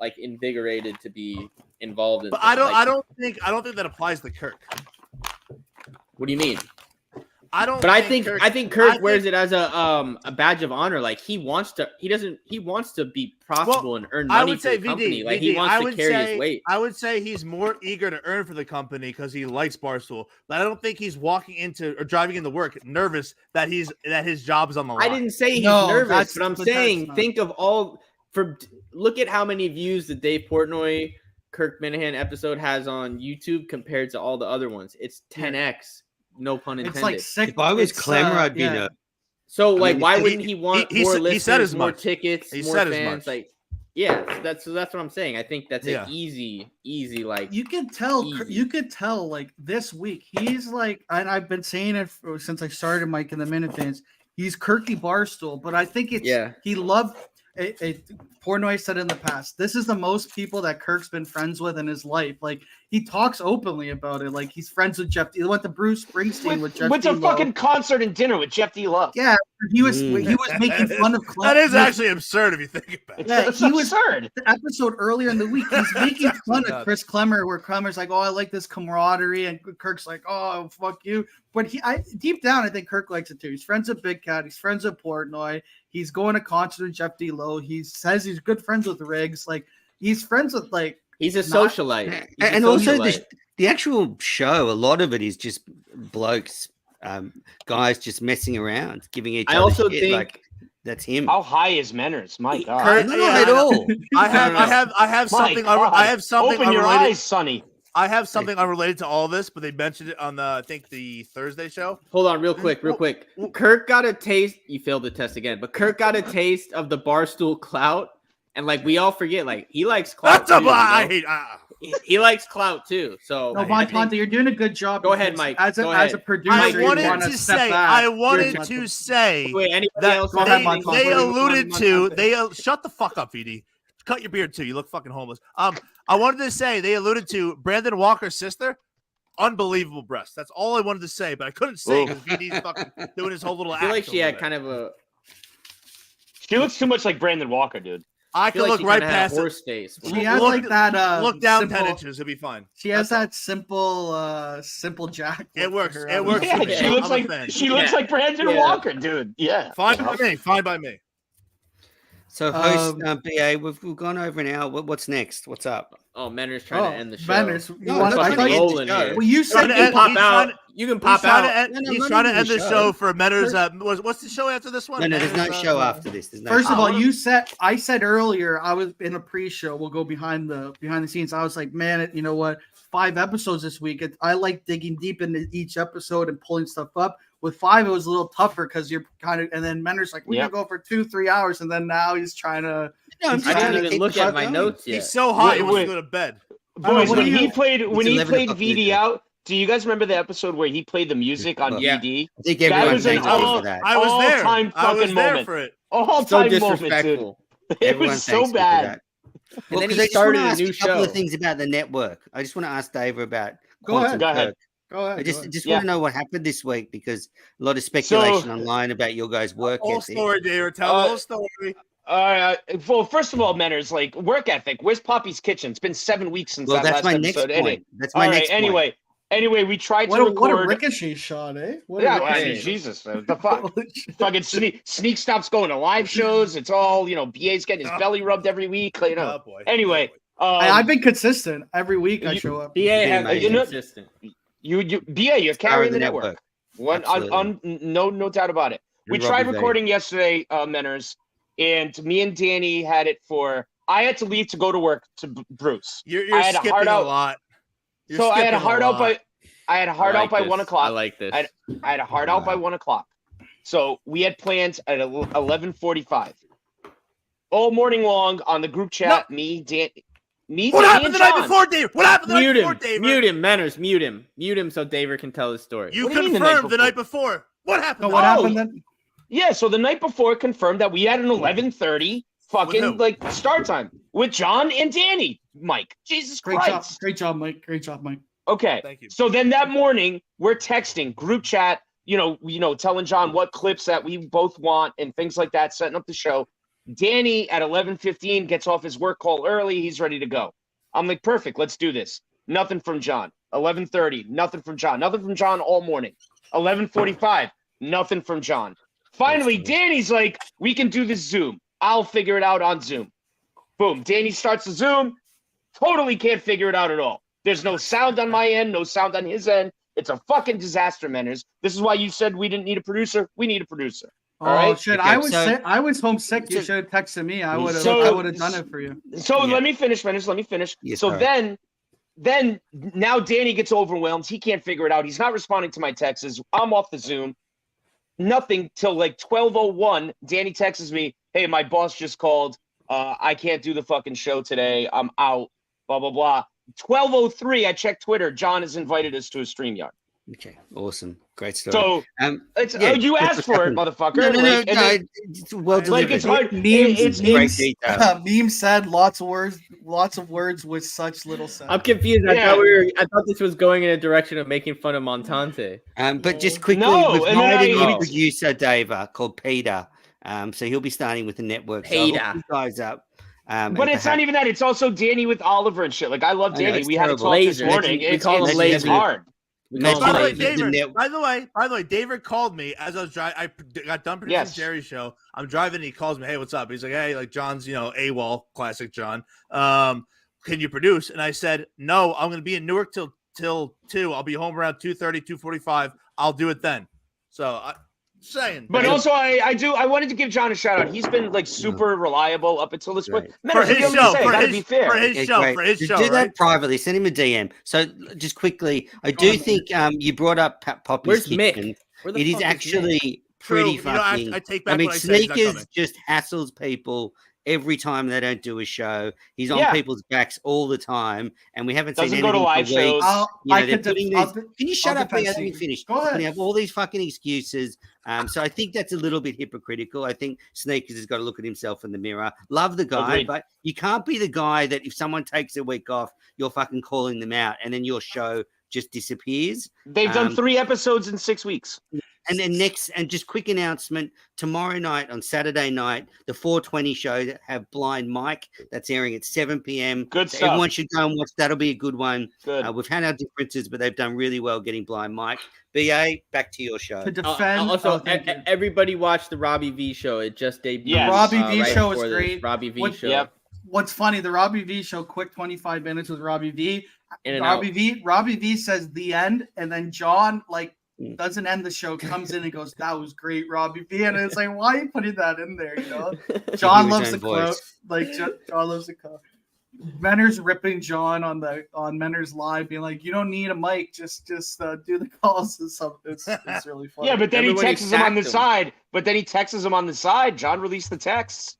like invigorated to be involved in. But I don't think that applies to Kirk. What do you mean? I think Kirk wears it as a badge of honor. Like he wants to be profitable and earn money for the company. Like he wants to carry his weight. I would say he's more eager to earn for the company because he likes Barstool. But I don't think he's walking into or driving into work nervous that his job is on the line. I didn't say he's nervous, but I'm saying think of look at how many views the Dave Portnoy Kirk Minahan episode has on YouTube compared to all the other ones. It's 10x. No pun intended. It's like sick. If I was Clemmer, I'd be nervous. So like, why wouldn't he want more listeners, more tickets, more fans? Like, yeah, that's what I'm saying. I think that's an easy. Like you could tell like this week he's like, and I've been saying it since I started Mike and the Minifans. He's Kirky Barstool, but I think he loved. Portnoy said in the past, this is the most people that Kirk's been friends with in his life. Like he talks openly about it. Like he's friends with Jeff. He went to Bruce Springsteen with Jeff. Went to fucking concert and dinner with Jeff D. Love. Yeah, he was making fun of. That is actually absurd if you think about it. Yeah, he was absurd. The episode earlier in the week, he's making fun of Chris Clemmer, where Clemmer's like, "Oh, I like this camaraderie," and Kirk's like, "Oh, fuck you." But deep down, I think Kirk likes it too. He's friends with Big Cat. He's friends with Portnoy. He's going to concert with Jeff D. Lowe. He says he's good friends with Riggs. Like he's friends with he's a socialite. Also the actual show, a lot of it is just blokes, guys just messing around, giving each other. I also think like that's him. How high is Menners? My God, not at all. I have something. I have something. Open your eyes, Sonny. I have something unrelated to all this, but they mentioned it on I think the Thursday show. Hold on, real quick. Kirk got a taste. You failed the test again, but Kirk got a taste of the Barstool clout, and like we all forget, like he likes clout. He likes clout too. So, no, Monta, you're doing a good job. Go ahead, Mike. As a producer, I wanted to say that they alluded to. Shut the fuck up, VD. Cut your beard too. You look fucking homeless. I wanted to say they alluded to Brandon Walker's sister. Unbelievable breasts. That's all I wanted to say, but I couldn't say because VD's fucking doing his whole little. I feel like she had kind of a. She looks too much like Brandon Walker, dude. I can look right past horse face. She has like that. Look down 10 inches. It'll be fine. She has that simple Jack. It works. It works. Yeah, she looks like Brandon Walker, dude. Yeah. Fine by me. Fine by me. So, host BA, we've gone over an hour. What's next? What's up? Oh, Menner's trying to end the show. Menner's, well, you said you can pop out. You can pop out. He's trying to end the show for Menner's. What's the show after this one? No, there's no show after this. First of all, I said earlier, I was in a pre-show. We'll go behind the scenes. I was like, man, you know what? 5 episodes this week. I like digging deep into each episode and pulling stuff up. With 5, it was a little tougher because you're kind of, and then Menner's like, we're gonna go for 2-3 hours, and then now he's trying to. I didn't even look at my notes yet. He's so hot, he wants to go to bed. Boys, when he played VD out, do you guys remember the episode where he played the music on VD? I think everyone was there. I was there. I was there for it. All-time moment, dude. It was so bad. And then he started a new show. A couple of things about the network. I just want to ask Dave about. Go ahead. I just want to know what happened this week because a lot of speculation online about your guys' work ethic. Story, Dave. Tell the whole story. Well, first of all, Menner's like work ethic. Where's Poppy's Kitchen? It's been 7 weeks since that last episode. That's my next point. Anyway, we tried to record. What a ricochet shot, eh? Jesus, the fuck. Fucking Sneak stops going to live shows. It's all, BA's getting his belly rubbed every week. Anyway. I've been consistent. Every week I show up. BA has been consistent. BA, you're carrying the network. No doubt about it. We tried recording yesterday, Menner's, and me and Danny had it for. I had to leave to go to work to Bruce. You're skipping a lot. So I had a hard out by 1 o'clock. I like this. I had a hard out by 1 o'clock. So we had plans at 11:45. All morning long on the group chat. What happened the night before, Dave? What happened the night before, Dave? Mute him, Menners. Mute him so Daver can tell his story. You confirmed the night before. What happened? What happened then? Yeah, so the night before confirmed that we had an 11:30 fucking start time with John and Danny. Mike. Jesus Great Christ. job, Mike. Great job, Mike. Okay. Thank you. So then that morning, we're texting group chat, telling John what clips that we both want and things like that, setting up the show. Danny at 11:15 gets off his work call early. He's ready to go. I'm like, perfect. Let's do this. Nothing from John. 11:30, nothing from John. Nothing from John all morning. 11:45, nothing from John. Finally, Danny's like, we can do this Zoom. I'll figure it out on Zoom. Boom. Danny starts the Zoom. Totally can't figure it out at all. There's no sound on my end, no sound on his end. It's a fucking disaster, Menners. This is why you said we didn't need a producer. We need a producer. All right? Shit! Okay, I was homesick. You should have texted me. I would have done it for you. So let me finish, Menners. Let me finish. Yes, so sorry. then now Danny gets overwhelmed. He can't figure it out. He's not responding to my texts. I'm off the Zoom. Nothing till like 12:01. Danny texts me, "Hey, my boss just called. I can't do the fucking show today. I'm out. Blah blah blah." 12:03. I checked Twitter. John has invited us to a StreamYard. Okay, awesome, great story. So you asked for it, motherfucker. No, it's well delivered. Like it's hard. Meme said lots of words with such little sense. I'm confused. I thought this was going in a direction of making fun of Montante. But just quickly, we've hired a new producer, Dave, called Peter. So he'll be starting with the network. Peter, so you guys up. But it's not even that. It's also Danny with Oliver and shit. Like I love Danny. We had a talk this morning. We call him lazy. It's hard. By the way, David called me as I was driving. I got done producing Jerry's show. I'm driving. He calls me. Hey, what's up? He's like, hey, like John's, AWOL, classic John. Can you produce? And I said, no, I'm going to be in Newark till 2. I'll be home around 2:30, 2:45. I'll do it then. So saying. But also, I wanted to give John a shout out. He's been like super reliable up until this point. For his show, for his show. Do that privately. Send him a DM. So just quickly, I do think you brought up Poppy's Kitchen. It is actually pretty fucking. I take back what I said. Sneakers just hassles people every time they don't do a show. He's on people's backs all the time, and we haven't seen anything go to live shows. Can you shut up? Let me finish. Go ahead. They have all these fucking excuses. So I think that's a little bit hypocritical. I think Sneakers has got to look at himself in the mirror. Love the guy, but you can't be the guy that if someone takes a week off, you're fucking calling them out, and then your show just disappears. They've done 3 episodes in 6 weeks. And then just quick announcement, tomorrow night on Saturday night, the 420 show that have Blind Mike. That's airing at 7 p.m. Good so stuff. Everyone should go and watch. That'll be a good one. Good. We've had our differences, but they've done really well getting Blind Mike. BA, back to your show. To defend. Everybody watched the Robbie V show. It just debuted. The Robbie V show is great. Robbie V show. Yep. What's funny, the Robbie V show, quick 25 minutes with Robbie V. Robbie V says the end, and then John doesn't end the show, comes in and goes, "That was great, Robbie V." And it's like, why are you putting that in there? John loves the quote. John loves the quote. Menner's ripping John on Menner's live, being like, "You don't need a mic, just do the calls." It's really funny. Yeah, but then he texts him on the side. John released the texts.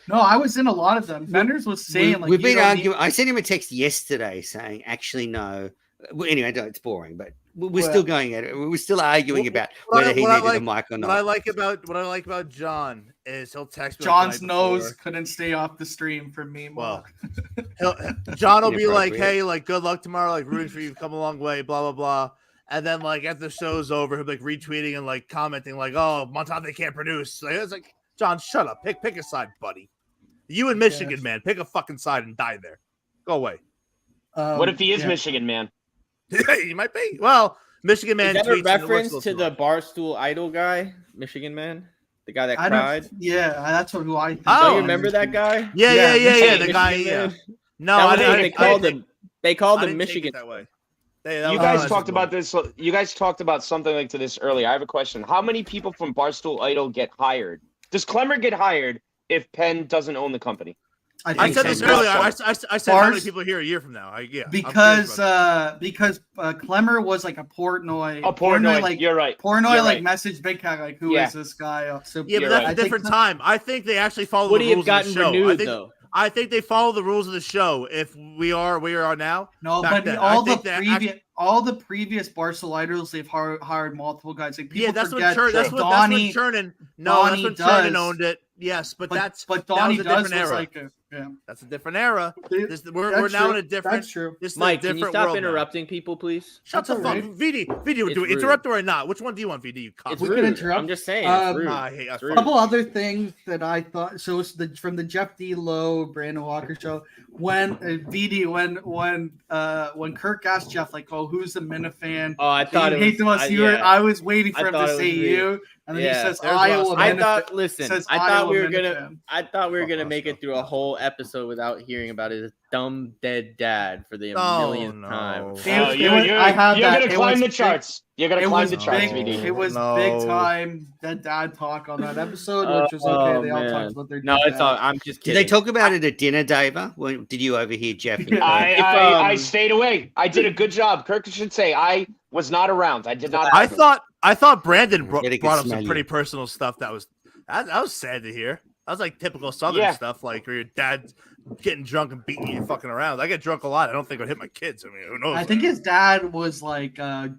No, I was in a lot of them. Menner's was saying we've been arguing. I sent him a text yesterday saying, "Actually, no." Well, anyway, it's boring, but we're still going at it. We're still arguing about whether he needed a mic or not. What I like about John is he'll text me. John's nose couldn't stay off the stream for me. Well, John will be like, "Hey, like good luck tomorrow. Like rooting for you. Come a long way. Blah blah blah." And then after the show's over, he'll be retweeting and commenting "Oh, Montante can't produce." It's like, John, shut up. Pick a side, buddy. You in Michigan, man. Pick a fucking side and die there. Go away. What if he is Michigan, man? He might be. Well, Michigan man. Is that a reference to the Barstool Idol guy, Michigan man, the guy that cried? Yeah, that's who I think. Oh, you remember that guy? Yeah. The guy. Yeah. No, they called him Michigan that way. You guys talked about this. You guys talked about something like to this earlier. I have a question. How many people from Barstool Idol get hired? Does Clemmer get hired if Penn doesn't own the company? I said this earlier. I said how many people are here a year from now? Because Clemmer was like a Portnoy. Portnoy. You're right. Portnoy messaged Big Cat who is this guy? So, but that's a different time. I think they actually follow the rules of the show. Renewed, I think they follow the rules of the show. If we are where we are now, no, but all the previous Barstool Idols, they've hired multiple guys. Like people that's forget. What Chernin. Chernin owned it. Yes, but Donnie was a different era. Yeah, that's a different era. We're now in a different. That's true. Mike, can you stop interrupting people, please? Shut the fuck, VD. Do interrupt or not? Which one do you want, VD? You It's we rude. can interrupt. I'm just saying. It's rude. I hate. A couple other things that I thought. So it's from the Jeff D. Lowe, Brandon Walker show. When VD, when Kirk asked Jeff, like, "Oh, who's the Minifan?" Oh, I thought it was. I was waiting for him to say you, and then he says Iowa. I thought we were gonna make it through a whole episode without hearing about his dumb dead dad for the millionth time. You're gonna climb the charts. You're gonna climb the charts, VD. It was big time dead dad talk on that episode, which was okay. They all talked about their no, it's all. I'm just kidding. Did they talk about it at dinner, Dava? Did you overhear Jeff? I stayed away. I did a good job. Kirk should say I was not around. I did not. I thought Brandon brought up some pretty personal stuff that was sad to hear. That was like typical Southern stuff, like where your dad's getting drunk and beating you fucking around. I get drunk a lot. I don't think I'd hit my kids. I mean, who knows? I think his dad was like.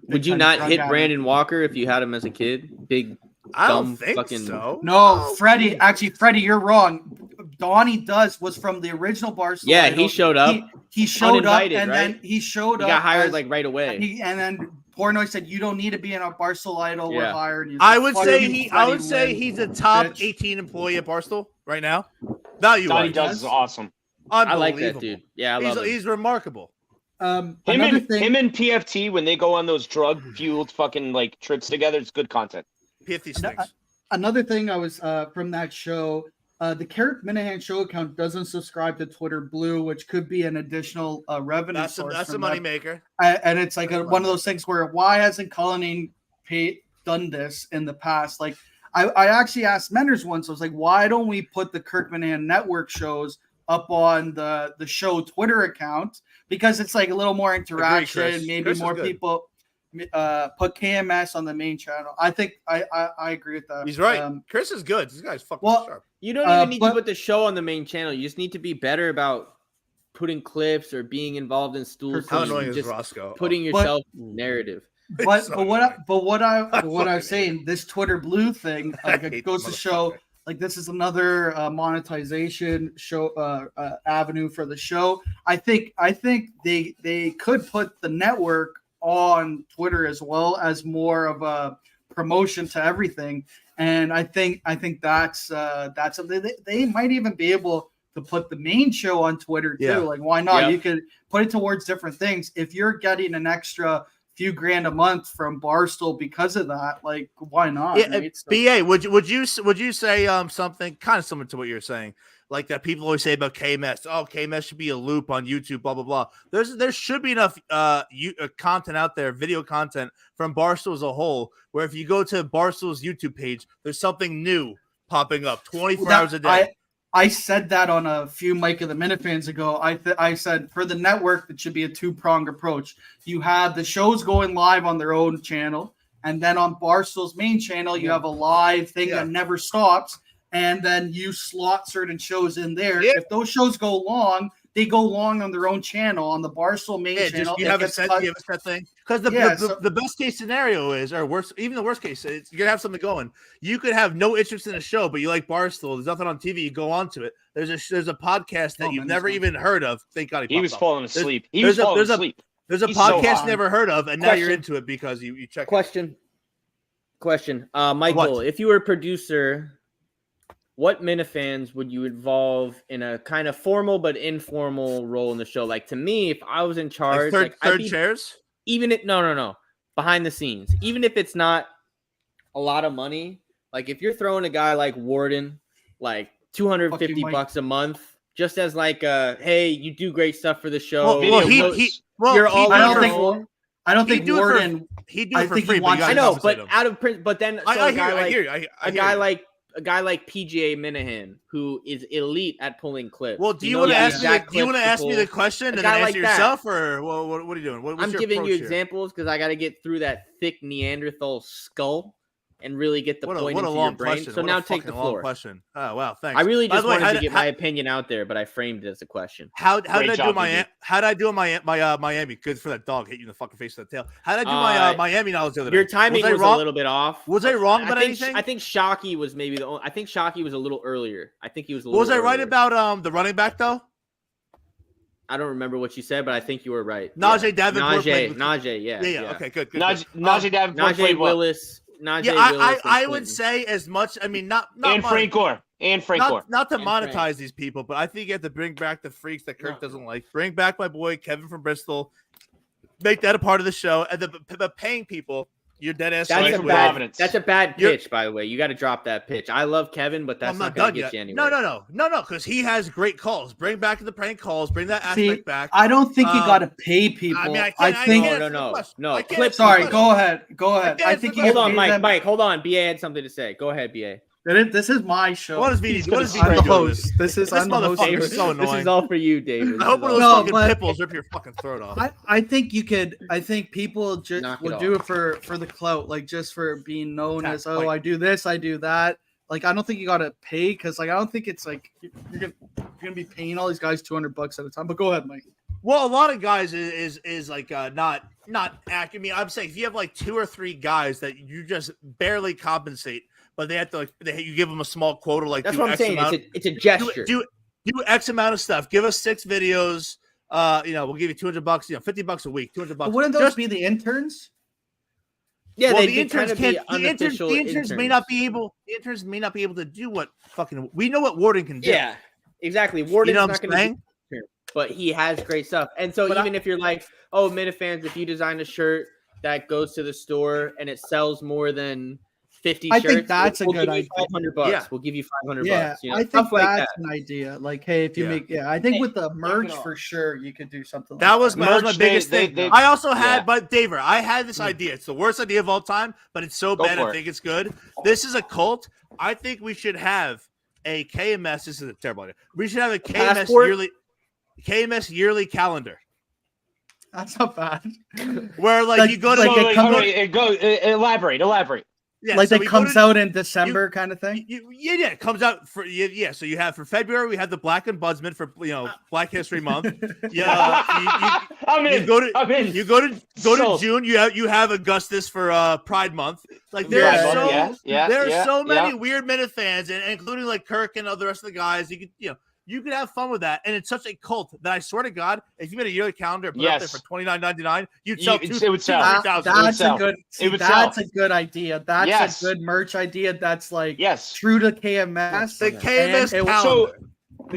Would you not hit Brandon Walker if you had him as a kid? Big. I don't think so. No, Freddie. Actually, Freddie, you're wrong. Donnie was from the original Barstool. Yeah, he showed up. He showed up, and right? then he showed up. He got hired like right away. And then Portnoy said, "You don't need to be in a Barstool Idol. We're hiring you." I would say he's a top 18 employee at Barstool right now. Donnie does is awesome. I like that dude. Yeah, I love him. He's remarkable. Him and PFT when they go on those drug fueled fucking like trips together, it's good content. PFT stinks. Another thing I was from that show. The Kirk Minahan show account doesn't subscribe to Twitter Blue, which could be an additional revenue source. That's a moneymaker. And it's like one of those things where why hasn't Cullinane done this in the past? Like I actually asked Menners once. I was like, why don't we put the Kirk Minahan network shows up on the show Twitter account? Because it's like a little more interaction, maybe Chris more people. Put KMS on the main channel. I think I agree with that. He's right. Chris is good. This guy's fucking sharp. You don't even need to put the show on the main channel. You just need to be better about putting clips or being involved in stools. How annoying is Roscoe? Putting yourself narrative. But what I was saying, this Twitter Blue thing, like it goes to show, like this is another monetization show avenue for the show. I think they could put the network on Twitter as well as more of a promotion to everything, and I think that's something they might even be able to put the main show on Twitter too. Yeah. Like why not? Yeah. You could put it towards different things. If you're getting an extra few grand a month from Barstool because of that, like why not? Yeah, right? BA, would you say something kind of similar to what you're saying? Like that people always say about KMS. Oh, KMS should be a loop on YouTube, blah, blah, blah. There should be enough content out there, video content from Barstool as a whole, where if you go to Barstool's YouTube page, there's something new popping up 24 hours a day. I said that on a few Mike of the Minifans ago. I said for the network, it should be a two-pronged approach. You have the shows going live on their own channel, and then on Barstool's main channel, you have a live thing that never stops. And then you slot certain shows in there. Yeah. If those shows go long, they go long on their own channel, on the Barstool main channel. You have a set thing. Because the best case scenario is, or worse, even the worst case, you're going to have something going. You could have no interest in a show, but you like Barstool. There's nothing on TV. You go on to it. There's a podcast that you've never even heard of. Thank God he was falling asleep. There's a podcast never heard of, and now you're into it because you check Question. Michael, if you were a producer, what Minifans would you involve in a kind of formal but informal role in the show? Like to me, if I was in charge, third chairs, even if no, behind the scenes, even if it's not a lot of money, like if you're throwing a guy like Warden, like $250 a month, just as like hey, you do great stuff for the show. I don't think Warden. He do it for free. I know, but then a guy like PGA Minahan, who is elite at pulling clips. Well, do you want to ask me the question and then answer yourself, or what are you doing? I'm giving you examples because I got to get through that thick Neanderthal skull. and really get the point what a into your long brain. question. So What now a take the fucking long floor. question. Oh wow, thanks. I really By just the way, wanted how to did- get my opinion out there, but I framed it as a question. How did I do job, my BB. how did I do in my Miami? Good for that dog hit you in the fucking face with the tail. How did I do my Miami knowledge the other day? Your timing was wrong? a little bit off. Was I wrong about think, anything? I think Shockey was maybe the only. I think Shockey was a little earlier. I think he was a little. Was I right earlier. about the running back though? I don't remember what you said, but I think you were right. Najee Davenport. Najee, yeah. Yeah. Okay, good. Najee Davenport played Najee well. Willis. Najee Yeah, Willis. I would say as much. I mean, not And Frank Gore. not to And monetize Frank. these people, but I think you have to bring back the freaks that Kirk doesn't like. Bring back my boy Kevin from Bristol. Make that a part of the show, and the paying people. You're dead ass. That's right a with. Providence. bad. That's a bad pitch, by the way. You got to drop that pitch. I love Kevin, but that's I'm not not going to done get yet. you anywhere. No, because he has great calls. Bring back the prank calls. Bring that aspect See, back. I don't think you got to pay people. I mean, I I can't- think. I can't No. answer the question. No. I can't Clip. answer the Sorry, question. go ahead. Go ahead. can't I answer think the you Hold can on, pay them. Mike. Hold on. BA had something to say. Go ahead, BA. This is my show. What is VD? What is I'm VD the doing? host. This I'm the host. motherfucker is so This annoying. is all for you, David. I hope one of those No, fucking but- pipples rip your fucking throat off. I think you could. I think people just Knock it will off. do it for the clout, like just for being known Yeah, as, oh, like- I do this, I do that. Like, I don't think you got to pay because, like, I don't think it's like you're gonna be paying all these guys $200 at a time. But go ahead, Mike. Well, a lot of guys is like not accurate. I mean, I'm saying if you have like 2 or 3 guys that you just barely compensate, but they have to you give them a small quota, like That's do what I'm X saying. amount- It's a gesture. do X amount of stuff. Give us 6 videos. We'll give you $200. $50 a week, $200. But wouldn't those be the interns? Yeah, well, they the interns kind of can't. be The interns unofficial may not be able. The interns may not be able to do what fucking. We know what Warden can do. Yeah, exactly. Warden's You know what not I'm going to saying? do, but he has great stuff. And so But even if you're like, oh, Minifans, if you design a shirt that goes to the store and it sells more than 50 I shirts, think that's a we'll good give you idea. $500. Yeah. We'll give you $500. Yeah, You know, I think stuff like that's that. an idea. Like, hey, if you Yeah. make, I think with the merch off. for sure, you could do something. That like was my Merch, biggest they- thing. they- I also had, yeah. but Daver, I had this idea. It's the worst idea of all time, but it's so Go bad. for I it. think it's good. This is a cult. I think we should have a KMS. This is a terrible idea. We should have a KMS yearly calendar That's not bad. where, like, Like- you go to like it comes- Elaborate. yeah, Like so it we go comes to- out in December, kind of thing. Yeah, it comes out for yeah. So you have for February we have the Black Ombudsman for Black History Month. Yeah, I'm you in. go to I'm in. you go to Sold. June. You have Augustus for Pride Month. Like there Pride are Month, so yeah, there are yeah, so many yeah. weird Minifans, and including like Kirk and all the rest of the guys. You could have fun with that, and it's such a cult that I swear to God, if you made a yearly calendar and put it up there Yes. for $29.99, you'd sell it would sell. That's a good. It would That's sell. a good idea. That's Yes. a good merch idea. That's like Yes. true to KMS. The KMS And it- calendar. So,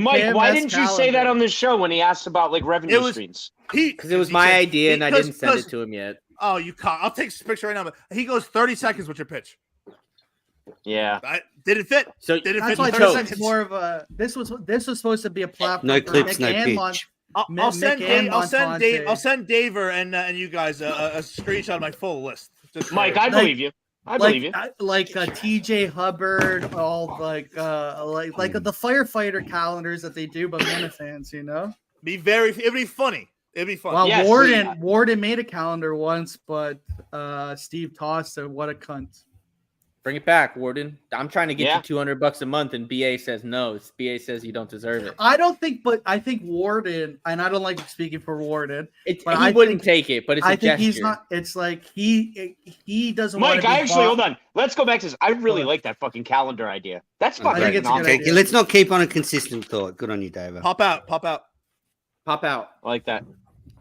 Mike, why KMS didn't you say that calendar. on this show when he asked about like revenue It was- streams? Because it was my idea and I didn't send it to him yet. Oh, I'll take a picture right now. But he goes 30 seconds with your pitch. Yeah. Did it fit? So Did it That's fit why in this 30 is seconds? more of a. This was supposed to be a platform. No for clips, Mick no and pitch. Mon- I'll Mick send and Dave. I'll send Dave. Montante. I'll send Daver and you guys a screenshot of my full list. Just for- Mike, I believe you. I believe you. like TJ Hubbard, all like the firefighter calendars that they do, but Minifans, you know. It'd be funny. It'd be fun. Well, Yes, Warden made a calendar once, but Steve tossed it. What a cunt! Bring it back, Warden. I'm trying to get Yeah. you $200 a month, and BA says no. BA says you don't deserve it. I don't think, but I think Warden, and I don't like speaking for Warden. But He I wouldn't think- take it, but it's a I think gesture. he's not. It's like he doesn't. want Mike, to be I actually bought. hold on. Let's go back to this. I really like that fucking calendar idea. That's I fucking think it's a good phenomenal. idea. Okay, let's not keep on a consistent thought. Good on you, David. Pop out. Pop out. I like that.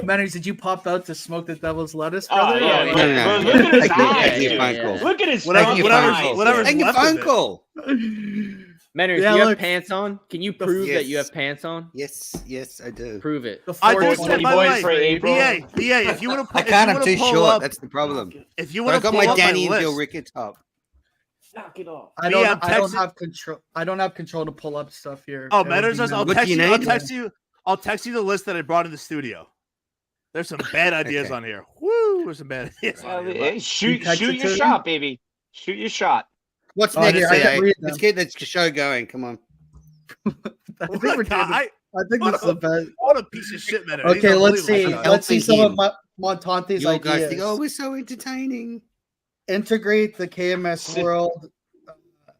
Manners, did you pop out to smoke the devil's lettuce, Oh, brother? yeah. yeah. No. Look at his Take your- eyes, take your dude. phone call. Look at his Whatever- fucking whatever's- eyes. whatever's- Take your left of phone it. call. Manners, Yeah, do you look. have pants on? Can you prove that you Yes. have pants on? Yes, I do. Prove it. The I do 420 say, by the boys way, for April. BA, if you want to, I can't. I'm too short. That's the problem. If you But I want to got pull my up Danny and my Joe list, Ricketts top. Knock it off. I don't. Yeah, I'm I don't texting- have control. I don't have control to pull up stuff here. oh, It would Matters, be I'll nice. text do you you. I'll need? text you. I'll text you the list that I brought in the studio. There's some bad ideas Okay. on here. Woo, there's some bad ideas on here. Hey, shoot text it your to him? shot, baby. Shoot your shot. What's Oh, next? yeah, I CA? can read Let's them. get the show going. Come on. I think we're doing God, this- I think this is the best. what a piece of shit, man. Okay, let's see. Helping Let's see some him. of Montante's You guys ideas. think, oh, we're so entertaining. integrate the KMS world.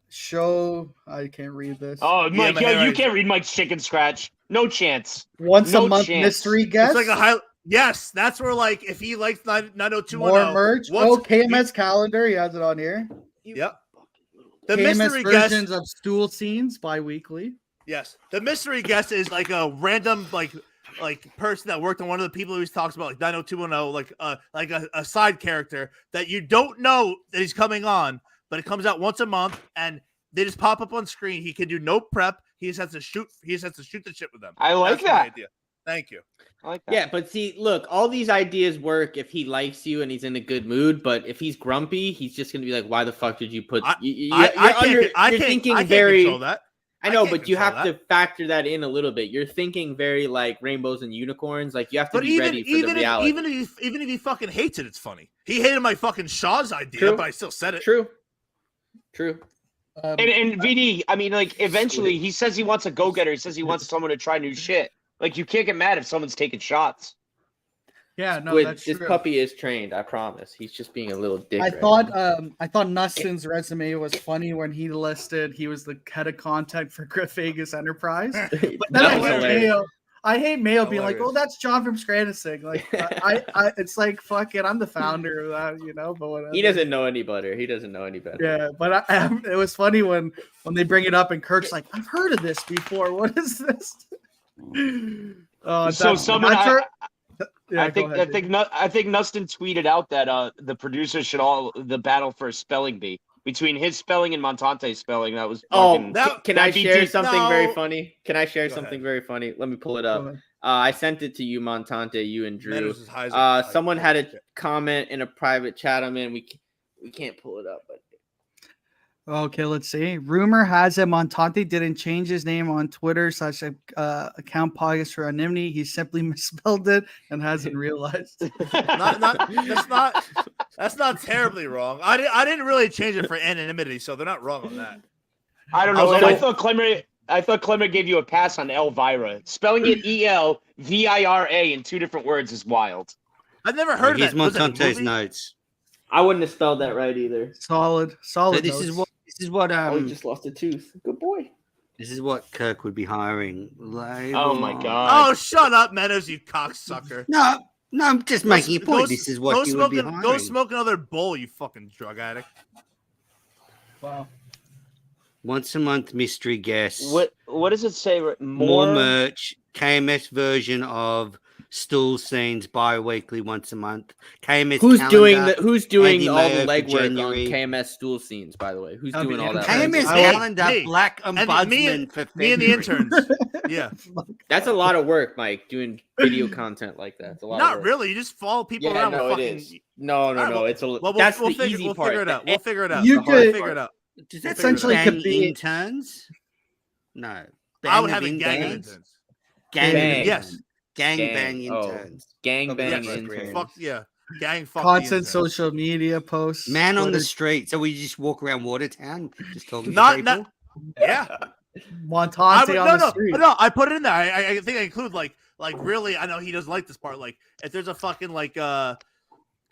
Show. I can't read this. Oh, Mike, you can't read Mike's chicken scratch. No chance. Once a month mystery guest. It's like a yes, that's where like if he likes 90210 more merch. KMS calendar. He has it on here. Yep. The KMS mystery versions guest of stool scenes bi-weekly. Yes, the mystery guest is like a random like person that worked on one of the people who talks about like 90210, like a side character that you don't know that he's coming on, but it comes out once a month and they just pop up on screen. He can do no prep. He just has to shoot. He just has to shoot the shit with them. I like That's my that. idea. Thank you. I like that. Yeah, but see, look, all these ideas work if he likes you and he's in a good mood. But if he's grumpy, he's just gonna be like, "Why the fuck did you put?" I can't control that. I know, but you have to factor that in a little bit. You're thinking very like rainbows and unicorns. Like you have to be ready for the reality. Even if he fucking hates it, it's funny. He hated my fucking Shaw's idea, but I still said it. True. And VD, I mean, like eventually he says he wants a go-getter. He says he wants someone to try new shit. Like you can't get mad if someone's taking shots. Yeah, no, that's this true. puppy is trained. I promise. He's just being a little dick. I thought Nustin's resume was funny when he listed he was the head of content for Griff Vegas Enterprise. But then I hate Mayo being like, "Oh, that's John from Scranton." Like, I it's like, fuck it, I'm the founder of that, you know. But whatever. He doesn't know any better. Yeah, but it was funny when they bring it up and Kirk's like, "I've heard of this before. What is this?" So someone. Yeah, I think Nustin tweeted out that the producers should the battle for a spelling bee between his spelling and Montante's spelling. That was can I share something very funny? Can I share something very funny? Let me pull it up. I sent it to you, Montante, you and Drew. Someone had a comment in a private chat I'm in. We can't pull it up, but okay, let's see. Rumor has it Montante didn't change his name on Twitter / account podcast for anonymity. He simply misspelled it and hasn't realized. That's not terribly wrong. I didn't really change it for anonymity, so they're not wrong on that. I don't know. I thought Clement gave you a pass on Elvira. Spelling it ELVIRA in two different words is wild. I've never heard of that. Here's Montante's notes. I wouldn't have spelled that right either. Solid. So this is what he just lost a tooth. Good boy. This is what Kirk would be hiring. Oh my god. Oh, shut up, Meadows, you cocksucker. No, I'm just making a point. This is what you would be hiring. Go smoke another bowl, you fucking drug addict. Wow. Once a month mystery guest. What does it say? More merch. KMS version of stool scenes bi-weekly once a month. KMS who's calendar, doing all the legwork on KMS stool scenes, by the way? Who's doing all that? KMS calendar, black ombudsman for me and the interns. Yeah. That's a lot of work, Mike, doing video content like that. It's a lot Not of work. really. You just follow people around. No, with it is. No. It's a that's the easy part. We'll figure it out. We'll figure it out. You could figure it out. Does that essentially could be interns? No. I would have a gang of interns. Yes. Gangbang interns. Gangbang interns. Fuck yeah. Gang fuck constant social media posts. Man on the street. So we just walk around Watertown just talking to people? Yeah. Montante on the street. No, I put it in there. I think I include like really, I know he doesn't like this part. Like if there's a fucking like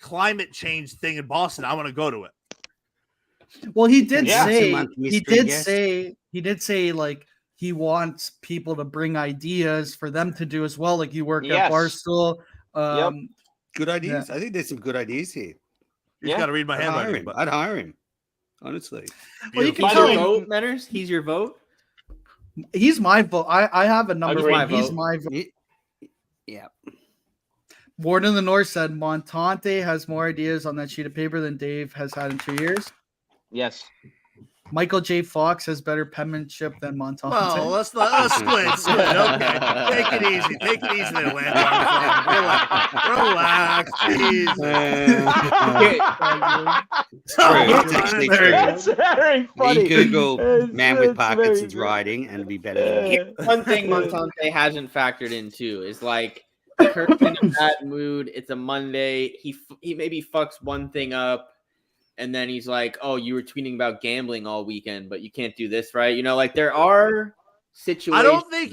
climate change thing in Boston, I want to go to it. Well, he did say like he wants people to bring ideas for them to do as well. Like you work at Barstool. Good ideas. Yeah. I think there's some good ideas here. You just got to read my handwriting. I'd hire him. Honestly. Well, you can vote, Manners. He's your vote. He's my vote. I have a number. He's my vote. Yeah. Ward in the North said Montante has more ideas on that sheet of paper than Dave has had in 2 years. Yes. Michael J. Fox has better penmanship than Montante. Well, let's split. Okay. Take it easy. There, Relax. That's very funny. Google man with Parkinson's writing and be better. One thing Montante hasn't factored in too is like Kirk's in a bad mood. It's a Monday. He maybe fucks one thing up. And then he's like, "Oh, you were tweeting about gambling all weekend, but you can't do this, right?" You know, like there are situations.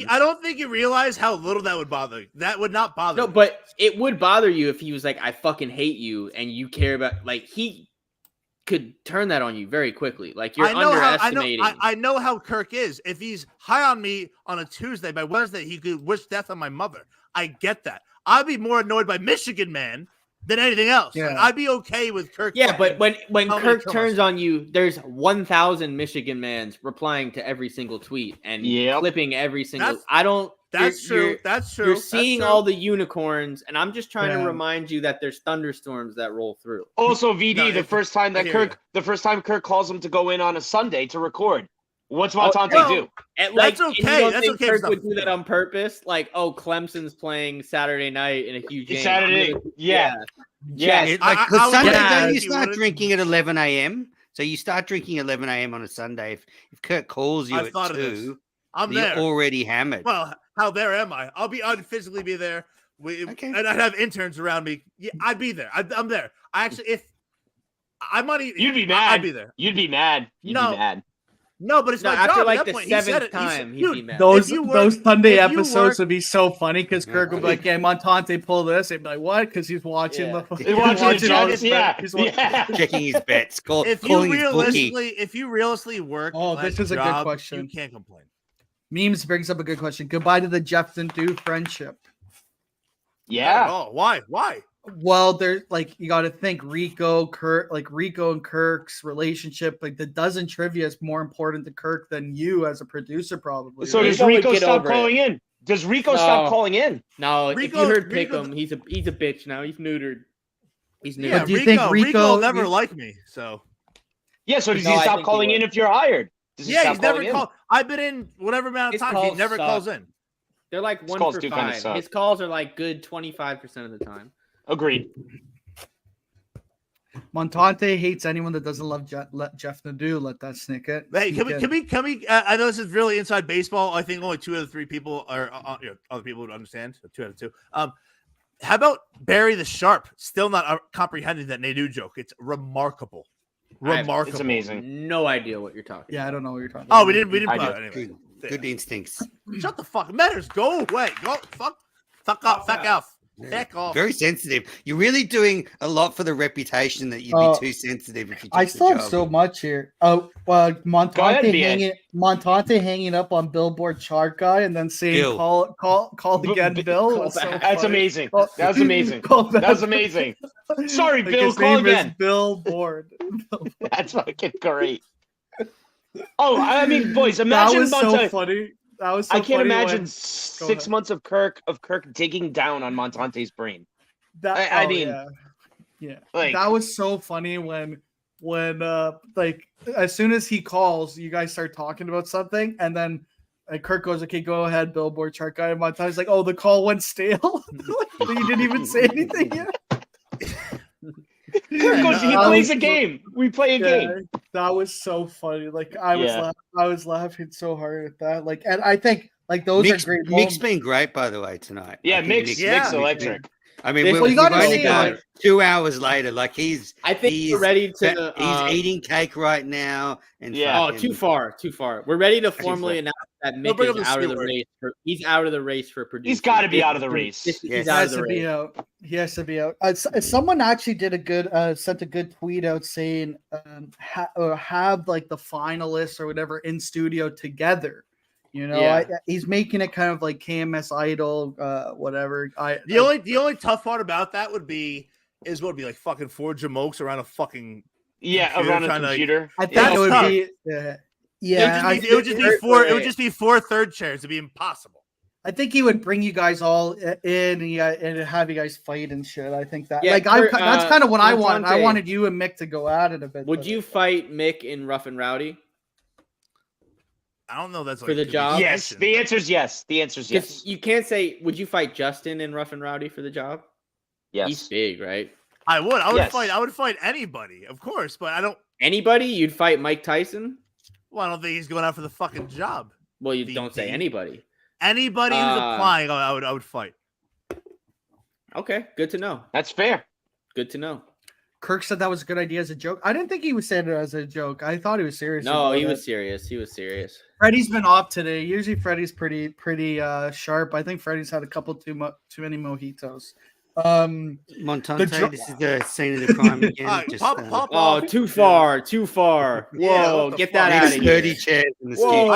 I don't think you realize how little that would bother you. That would not bother. No, but it would bother you if he was like, "I fucking hate you," and you care about like he could turn that on you very quickly. Like you're I know underestimating. I know how Kirk is. If he's high on me on a Tuesday, by Wednesday he could wish death on my mother. I get that. I'd be more annoyed by Michigan Man than anything else. Yeah. Like, I'd be okay with Kirk. Yeah, but when Kirk kill turns myself. on you, there's 1,000 Michigan mans replying to every single tweet and clipping every single. That's true. That's true. You're That's seeing true. all the unicorns, and I'm just trying to Yeah. remind you that there's thunderstorms that roll through. Also, VD, No, the first time Kirk calls him to go in on a Sunday to record. What's Montante do? And That's and okay. You don't That's think okay. Kirk would do that on purpose? Like, oh, Clemson's playing Saturday night in a huge game. Saturday, yeah. Like, I would Sunday, think don't you he start wouldn't. drinking at 11 a.m.? So you start drinking 11 a.m. on a Sunday. If Kirk calls you I've at thought of this. 2, I'm you're there. already hammered. Well, how there am I? I'd physically be there. Okay. And I'd have interns around me. Yeah, I'd be there. I'm there. I actually, if I might, You'd be mad. I'd be there. You'd be mad. You'd No. be mad. No, but it's No, my after job. like at the that point. He said seventh it. time, he'd Dude, be mad. Those if you work- those Sunday if you episodes work- would be so funny because Kirk would be like, "Yeah, Montante, pull this." He'd be like, "What?" Because he's watching Yeah. the He's watching all the Jets, his yeah. bets. He's watching- Yeah. Checking his bets. If you Calling his bookie. realistically work, Oh, that this is a good job, question. You can't complain. Memes brings up a good question. Goodbye to the Jeff and Do friendship. Yeah. Oh, why? Why? Well, there's like you got to think Rico and Kirk's relationship. Like the dozen trivia is more important to Kirk than you as a producer, probably. So right? does Probably Rico get stop over it. calling in? Does Rico stop No. calling in? No, if Rico- you heard Rico- Pick'em, he's a bitch now. He's neutered. He's neutered. Yeah, do you think Rico Rico- never liked me. So Yeah, so does No, he I stop think he calling in would. if you're hired? Does he yeah, stop he's never calling in? called. I've been in whatever amount of His time. He calls never suck. calls in. They're like His 1 calls for do kinda 5. suck. His calls are like good 25% of the time. Agreed. Montante hates anyone that doesn't love Jeff Nadeau. Let that snick it. Hey, Sneak in. can we? I know this is really inside baseball. I think only 2 out of 3 people are other people would understand. So 2 out of 2. How about Barry the Sharp? Still not comprehending that Nadeau joke. It's remarkable. Remarkable. It's amazing. No idea what you're talking. Yeah, I don't know what you're talking Oh, about. we didn't. I Put do. it anyway. Good instincts. Shut the fuck. Matters. Go away. Go. Fuck off. Fuck off. Heck off. Very sensitive. You're really doing a lot for the reputation that you'd be too sensitive if you took I the still have job. so much here. Oh, Montante BA. hanging up on Billboard chart guy and then saying Bill. call again, Bill. Was so That's funny. amazing. Call- That's amazing. call back. That's amazing. Sorry, Like, Bill. his Call name is again. Billboard. That's fucking great. Oh, I mean, boys, That imagine was so Montante. funny. That was so I can't funny imagine when- 6 ahead. months of Kirk digging down on Montante's brain. That, I oh, mean, yeah. like- That was so funny when like as soon as he calls, you guys start talking about something, and then Kirk goes, "Okay, go ahead, Billboard chart guy." And Montage's like, "Oh, the call went stale. You didn't even say anything yet." Kirk goes, he plays a game. We play a game. That was so funny. Like I Yeah. was laughing so hard at that. Like, and I think like those Mick's, are great. Mick's moments. been great, by the way, tonight. Yeah, I think Mick's Yeah. electric. I mean, Well, we've you gotta only see got it. 2 hours later. Like he's, I think we're ready to. he's eating cake right now. And Yeah. Oh, fucking- too far. We're ready to formally far. announce that Don't Mick bring is up the out of C the word. race. He's out of the race for producer. He's got to be out of the race. Yes. He's He out has of the to be race. out. He has to be out. Someone actually did a good sent a good tweet out saying have like the finalists or whatever in studio together. You know, Yeah. he's making it kind of like KMS Idol, whatever. The only tough part about that would be like fucking 4 jamokes around a fucking. Yeah, Computer around a trying to, like- computer. I think That's it would tough. be yeah. It would just be 4. It would just be 4 third chairs. It'd be impossible. I think he would bring you guys all in and have you guys fight and shit. I think that Yeah, that's kind of what I wanted. I Montante. wanted you and Mick to go at it a bit. Would but- you fight Mick in Rough and Rowdy? I don't know. That's For the could be job? Yes, mentioned. the answer's yes. The answer's Because yes. you can't say, would you fight Justin in Rough and Rowdy for the job? He's Yes. big, right? I would. I would Yes. fight. I would fight anybody, of course. But I don't. Anybody? You'd fight Mike Tyson? Well, I don't think he's going out for the fucking job. Well, you The- don't say the- anybody. Anybody who's applying, I would fight. Okay, good to know. That's fair. Good to know. Kirk said that was a good idea as a joke. I didn't think he was saying it as a joke. I thght he was serious. No, about he it. was serious. He was serious. Freddie's been off today. Usually Freddie's pretty sharp. I think Freddie's had a couple too many mojitos. Montante, this is the scene of the crime again. Just, too far. Whoa, get that out of here. 30 chairs in the skate.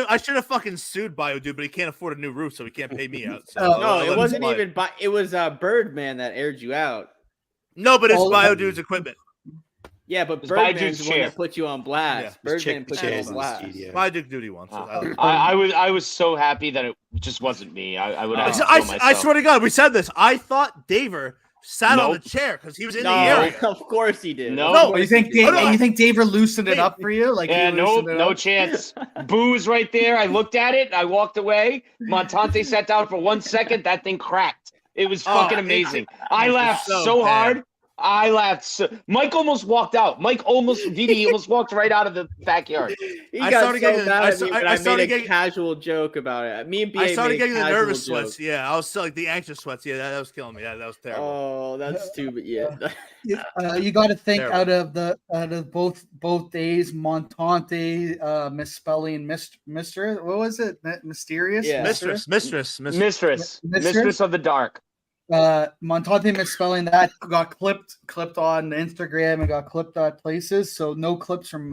I should have fucking sued Bio Dude, but he can't afford a new roof, so he can't pay me out. So no, it wasn't even. It was Birdman that aired you out. No, but it's Bio Dude's equipment. Yeah, but Birdman's the one that put you on blast. Yeah, Birdman put you on blast. Bio Dude duty once. I was so happy that it just wasn't me. I would have. I swear to God, we said this. I thought Daver sat on the chair because he was in the area. Of course he did. No, you think Daver loosened it up for you? Like, yeah, no chance. Boo's right there. I looked at it. I walked away. Montante sat down for 1 second. That thing cracked. It was fucking amazing. I laughed so hard. I laughed. Mike almost walked out. He almost walked right out of the backyard. He got so mad at me when I made a casual joke about it. Me and BA I started getting the nervous joke. sweats. Yeah, I was like the anxious sweats. Yeah, that was killing me. That was terrible. Oh, that's stupid. Yeah. You got to think out of both days. Montante misspelling Mister. What was it? Mysterious. Yeah. Mistress of the dark. Montante misspelling that got clipped on Instagram and got clipped at places. So no clips from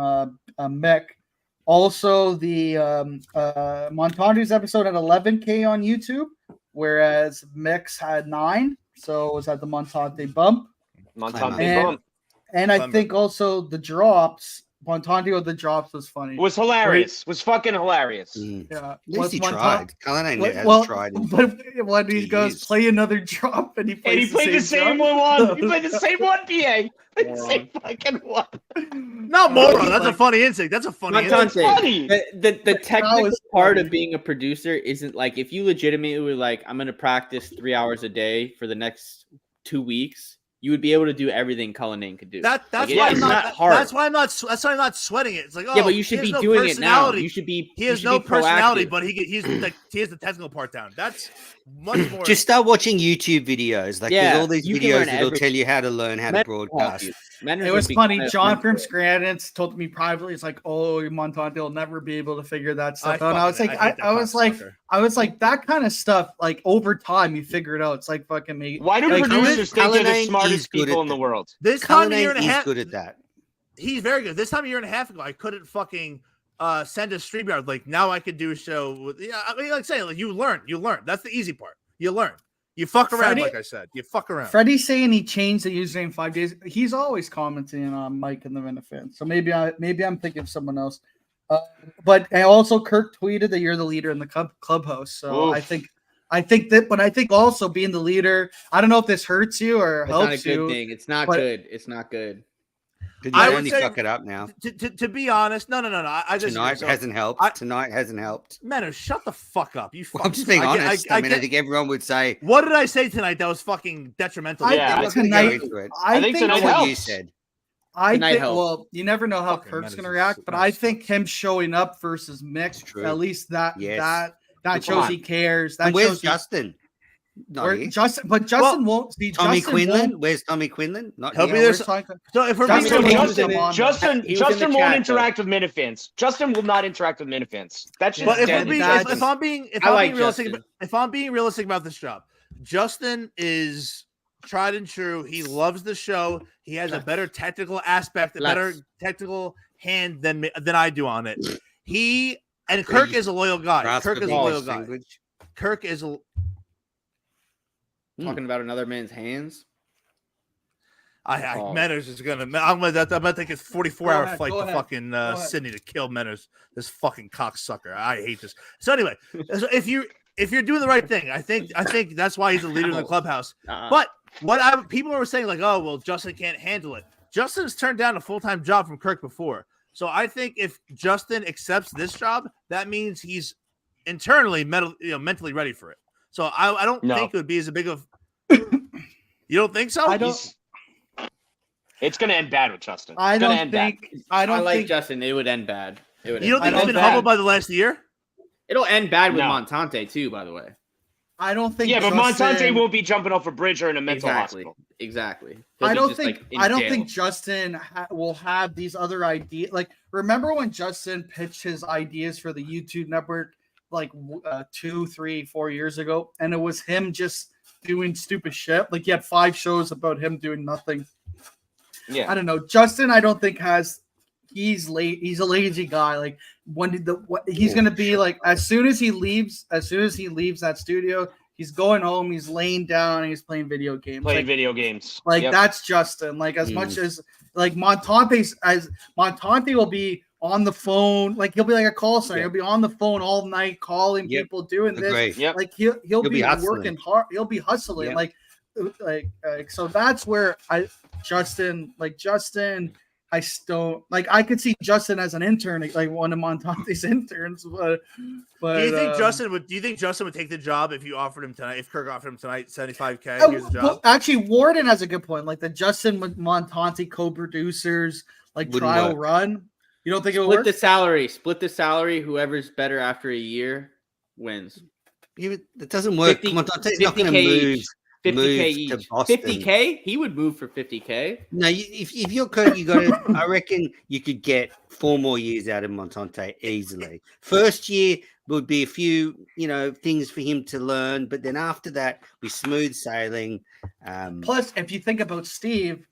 Mick. Also, the Montante's episode had 11K on YouTube, whereas Mick's had 9. So it was at the Montante bump. And I think also the drops. Montante with the drops was funny. Was hilarious. Was fucking hilarious. Yeah. At least he tried. Cullen hasn't tried. But when he goes, play another drop, and he plays the same one. He played the same one, PA. The same fucking one. No, moron. That's a funny instinct. That's a funny instinct. The technical part of being a producer isn't like if you legitimately were like, I'm going to practice 3 hours a day for the next 2 weeks. You would be able to do everything Cullinane could do. That's like, why it's not hard. That's why I'm not sweating it. It's like, yeah, but you should be doing it now. You should be. He has no personality, but he has the technical part down. That's much more. Just start watching YouTube videos. Like there's all these videos that'll tell you how to learn how to broadcast. It was funny. John from Scranton told me privately, it's like, oh, Montante will never be able to figure that stuff out. And I was like, I was like, that kind of stuff, like over time, you figure it out. It's like fucking me. Why do producers think they're the smartest people in the world? This time a year and a half, good at that. He's very good. This time a year and a half ago, I couldn't fucking send a StreamYard. Like now, I could do a show with. Yeah, I mean, like saying, like you learn. That's the easy part. You learn. You fuck around, like I said. You fuck around. Freddie's saying he changed the username 5 days. He's always commenting on Mike and the Minifans. So maybe I'm thinking of someone else. But also Kirk tweeted that you're the leader in the clubhouse. So I think that, but I think also being the leader, I don't know if this hurts you or helps you. It's not a good thing. It's not good. It's not good. I would only fuck it up now. To be honest, no. Tonight hasn't helped. Tonight hasn't helped. Man, shut the fuck up. You. I'm just being honest. I think everyone would say. What did I say tonight that was fucking detrimental? I think tonight what you said. I think. Well, you never know how Kirk's gonna react, but I think him showing up versus Mick, at least that shows he cares. That where's Justin? Justin won't see Tommy Quinlan. Where's Tommy Quinlan? He'll be there. So if we're Justin won't interact with Minifans. Justin will not interact with Minifans. That's just. But if I'm being realistic about this job, Justin is tried and true. He loves the show. He has a better technical aspect, a better technical hand than I do on it. Kirk is a loyal guy. Kirk is talking about another man's hands. Menners is gonna. I'm gonna take a 44-hour flight to fucking Sydney to kill Menners. This fucking cocksucker. I hate this. So anyway, if you're doing the right thing, I think that's why he's the leader in the clubhouse. But people were saying like, oh well, Justin can't handle it. Justin's turned down a full-time job from Kirk before, so I think if Justin accepts this job, that means he's internally mentally ready for it. So I don't think it would be as big of. You don't think so? I don't. It's going to end bad with Justin. I don't think. I like Justin. It would end bad. You don't think he's been humbled by the last year? It'll end bad with Montante too. By the way. I don't think. Yeah, but Montante won't be jumping off a bridge or in a mental hospital. Exactly. I don't think Justin will have these other ideas. Like, remember when Justin pitched his ideas for the YouTube network? Like 2, 3, 4 years ago, and it was him just doing stupid shit. Like he had 5 shows about him doing nothing. Yeah. I don't know. Justin, I don't think he's late. He's a lazy guy. Like he's gonna be like as soon as he leaves that studio, he's going home, he's laying down, and he's playing video games. Video games. Like that's Justin. Like as much as like Montante will be on the phone, like he'll be like a call center. He'll be on the phone all night calling people, doing this. Like he'll be working hard. He'll be hustling. Like so that's where Justin. I still like. I could see Justin as an intern, like one of Montante's interns. But do you think Justin would take the job if you offered him tonight? If Kirk offered him tonight, $75K. Here's the job. Well, actually, Warden has a good point. Like the Justin Montante co-producers, like trial run. You don't think it would work? Split the salary. Whoever's better after a year wins. It doesn't work. Montante's not going to move. 50K each. To Boston. 50K? He would move for 50K. No, if you're Kirk, you got to. I reckon you could get 4 more years out of Montante easily. First year would be a few, things for him to learn, but then after that, be smooth sailing. Plus, if you think about Steve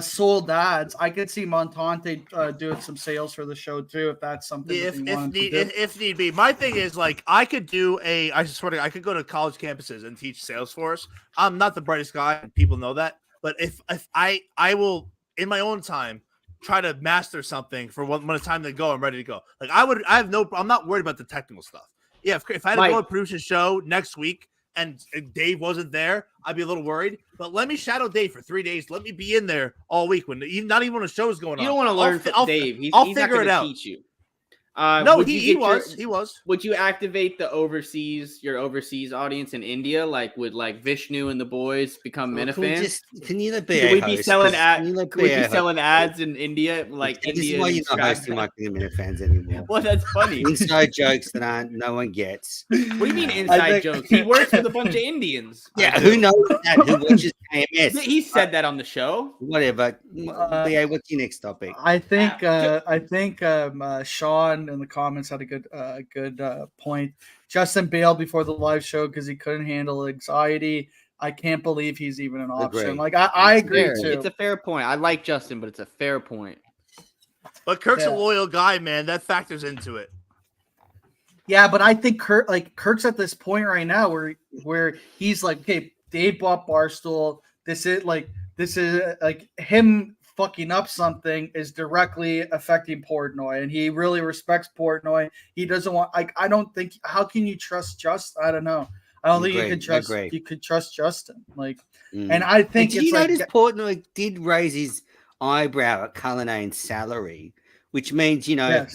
sold ads. I could see Montante doing some sales for the show too, if that's something. If need be. My thing is like I could go to college campuses and teach Salesforce. I'm not the brightest guy, and people know that. But if I will in my own time try to master something for when it's time to go, I'm ready to go. Like I'm not worried about the technical stuff. Yeah, if I had to go and produce a show next week and Dave wasn't there, I'd be a little worried. But let me shadow Dave for 3 days. Let me be in there all week not even when a show is going on. You don't want to learn from Dave. He's figure it out. Teach you. No, he was. Would you activate your overseas audience in India, like would Vishnu and the boys become Minifans? Can you let Could we be selling ads in India? Like this is why you're not hosting my Minifans anymore. Well, that's funny. Inside jokes that no one gets. What do you mean inside jokes? He works with a bunch of Indians. Yeah, who knows that? Who watches KMS? He said that on the show. Whatever. What's your next topic? I think Sean in the comments had a good point. Justin bailed before the live show because he couldn't handle anxiety. I can't believe he's even an option. Agreed. Like I agree too. It's a fair point. I like Justin, but it's a fair point. But Kirk's a loyal guy, man. That factors into it. Yeah, but I think Kirk's at this point right now where he's like, okay, Dave bought Barstool. This is like him fucking up something is directly affecting Portnoy, and he really respects Portnoy. He doesn't want I don't think how can you trust I don't know. I don't think you could trust Justin. And I think did you notice Portnoy did raise his eyebrow at Cullinane's salary, which means they'll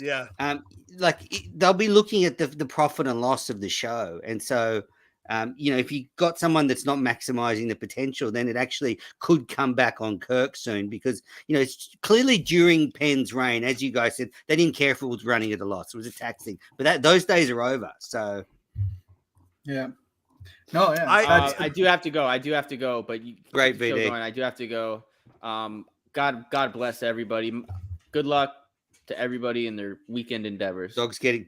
be looking at the profit and loss of the show, and so if you got someone that's not maximizing the potential, then it actually could come back on Kirk soon because, it's clearly during Penn's reign, as you guys said, they didn't care if it was running at a loss. It was a taxing, but those days are over. So, yeah. No, yeah. I do have to go, but great VD. I do have to go. God bless everybody. Good luck to everybody in their weekend endeavors. Dogs are getting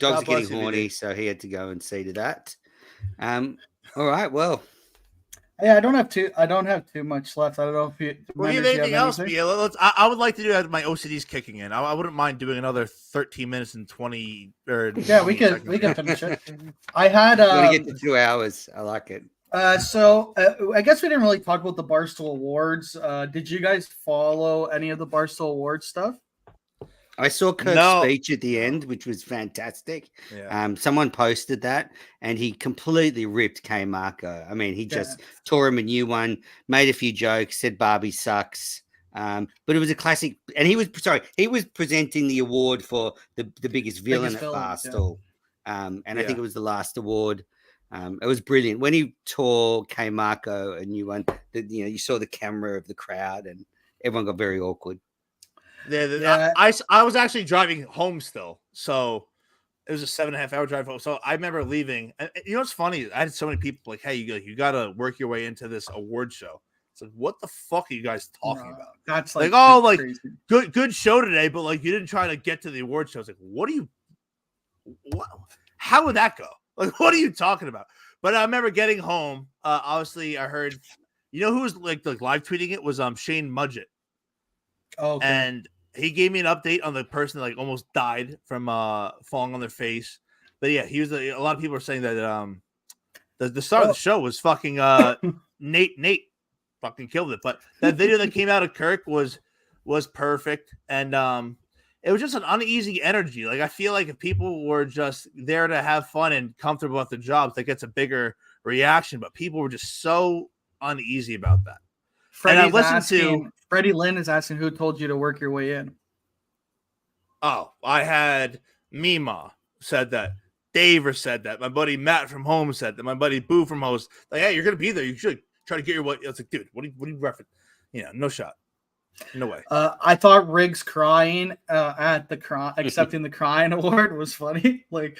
horny, so he had to go and see to that. All right. Well, yeah, I don't have too much left. I don't know if you. Well, you have anything else? Yeah, I would like to do my OCD's kicking in. I wouldn't mind doing another 13 minutes and 20. Yeah, we can finish it. I had. Want to get to 2 hours? I like it. So I guess we didn't really talk about the Barstool Awards. Did you guys follow any of the Barstool Awards stuff? I saw Kirk's speech at the end, which was fantastic. Yeah. Someone posted that, and he completely ripped K Marco. I mean, he just tore him a new one, made a few jokes, said Barbie sucks. But it was a classic, and he was presenting the award for the biggest villain at Barstool. Yeah. And I think it was the last award. It was brilliant when he tore K Marco a new one. You saw the camera of the crowd, and everyone got very awkward. I was actually driving home still, so it was a 7.5 hour drive home. So I remember leaving. And you know what's funny? I had so many people like, "Hey, you got to work your way into this award show." It's like, what the fuck are you guys talking about? That's crazy. good show today, but you didn't try to get to the award show. It's like, what? How would that go? What are you talking about? But I remember getting home. Obviously, I heard, you know who was like live tweeting it was Shane Mudgett. Oh, okay. And he gave me an update on the person that like almost died from falling on their face. But yeah, he was. A lot of people are saying that the star of the show was fucking Nate. Nate fucking killed it. But that video that came out of Kirk was perfect, and it was just an uneasy energy. Like I feel like if people were just there to have fun and comfortable at the jobs, that gets a bigger reaction. But people were just so uneasy about that. Freddie Lynn is asking who told you to work your way in. Oh, I had Mima said that. Daver said that. My buddy Matt from home said that. My buddy Boo from host, like, hey, you're gonna be there. You should try to get your way. It's like, dude, what are you referencing? No shot. No way. I thought Riggs crying at the accepting the crying award was funny. Like,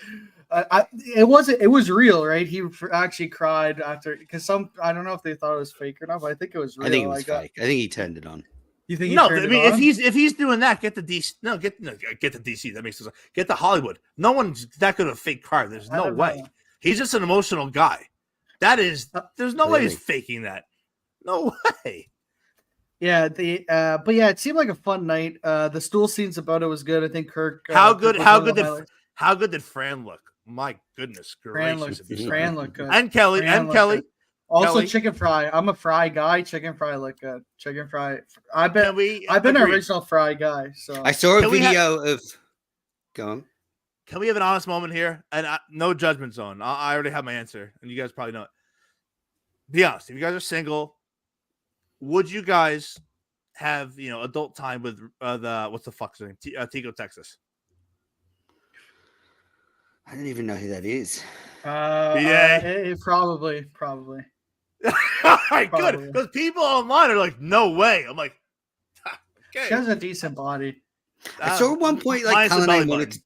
it was real, right? He actually cried after because I don't know if they thought it was fake or not, but I think it was real. I think it was fake. I think he turned it on. You think? No, I mean, if he's doing that, get the DC. No, get the DC. That makes sense. Get the Hollywood. No one's that good of a fake card. There's no way. He's just an emotional guy. That is. There's no way he's faking that. No way. Yeah, but yeah, it seemed like a fun night. The stool scenes about it was good. I think Kirk. How good did Fran look? My goodness gracious. Fran looked good. And Kelly. Good. Also, Kelly. chicken fry. I'm a fry guy. Chicken fry look good. Chicken fry. I've been an original fry guy. So I saw a video of. Go on. Can we have an honest moment here? And no judgment zone. I already have my answer, and you guys probably know it. Be honest. If you guys are single, would you guys have adult time with what's the fuck's name? Tico, Texas? I don't even know who that is. Probably. All right, good. Because people online are like, no way. I'm like, okay. She has a decent body. I saw at one point like Cullinane wanted to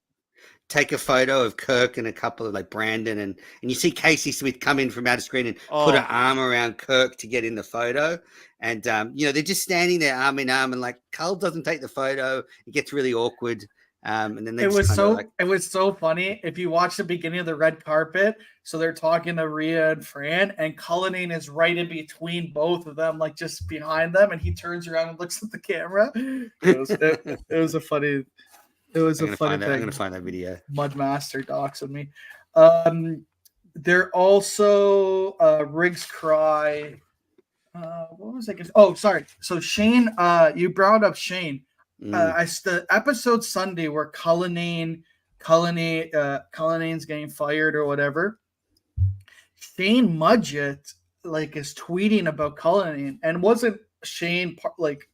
take a photo of Kirk and a couple of like Brandon and you see Casey Smith come in from outer screen and put her arm around Kirk to get in the photo. And they're just standing there arm in arm and like Cull doesn't take the photo. It gets really awkward. And then it was so funny. If you watch the beginning of the red carpet, so they're talking to Rhea and Fran, and Cullinane is right in between both of them, like just behind them, and he turns around and looks at the camera. It was a funny. It was a funny thing. I'm gonna find that video. Mudmaster doxing me. They're also Riggs cry. What was I going to? Oh, sorry. So Shane, you brought up Shane. The episode Sunday where Cullinane's getting fired or whatever. Shane Mudgett is tweeting about Cullinane, and wasn't Shane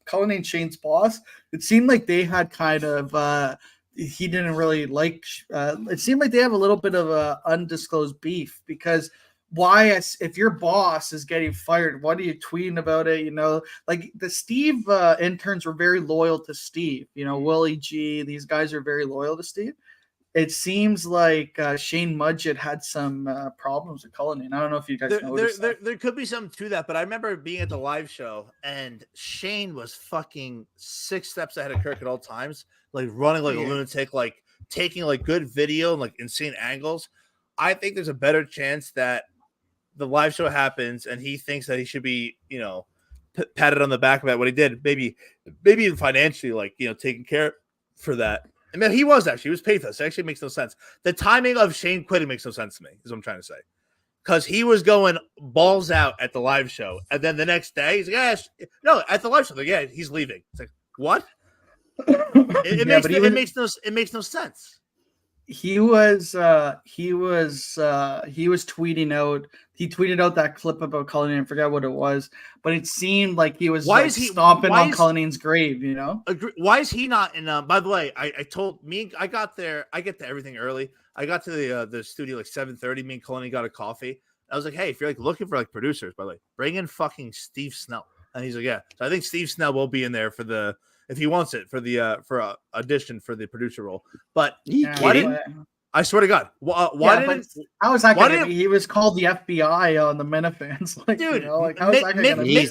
Cullinane Shane's boss? It seemed like they had kind of he didn't really like. It seemed like they have a little bit of a undisclosed beef because. Why, if your boss is getting fired, what are you tweeting about it? Like the Steve interns were very loyal to Steve. Willie G, these guys are very loyal to Steve. It seems like Shane Mudgett had some problems with Cullinane. I don't know if you guys noticed that. There could be something to that, but I remember being at the live show and Shane was fucking 6 steps ahead of Kirk at all times, like running like a lunatic, like taking like good video and like insane angles. I think there's a better chance that the live show happens and he thinks that he should be, patted on the back about what he did. Maybe even financially, taken care for that. I mean, he was paid for this. It actually makes no sense. The timing of Shane quitting makes no sense to me, is what I'm trying to say. Because he was going balls out at the live show. And then the next day, he's like, at the live show, he's leaving. It's like, what? It makes no sense. He was tweeting out. He tweeted out that clip about Cullinane. I forgot what it was, but it seemed like he was stomping on Cullinane's grave. Why is he not in? By the way, I got there. I get to everything early. I got to the studio 7:30. Me and Cullinane got a coffee. I was like, hey, if you're looking for producers, by the way, bring in fucking Steve Snell. And he's like, yeah. So I think Steve Snell will be in there for the. If he wants it for the for audition for the producer role, but why didn't I swear to God? Why didn't how was that going? He was called the FBI on the Minifans, dude. How was that going to be?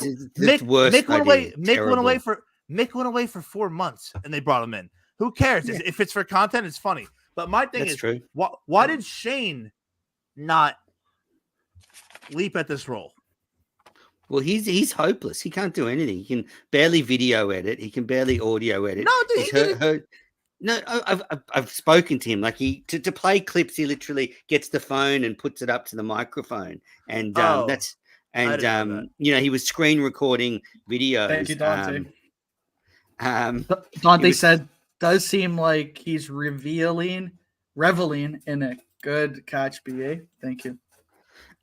Mick went away for 4 months, and they brought him in. Who cares? Yeah. If it's for content, it's funny. But my thing is, why did Shane not leap at this role? Well, he's hopeless. He can't do anything. He can barely video edit. He can barely audio edit. No, dude, No, I've spoken to him. Like to play clips, he literally gets the phone and puts it up to the microphone, and he was screen recording videos. Thank you, Dante. Dante said, "Does seem like he's reveling in it." Good catch, BA. Thank you.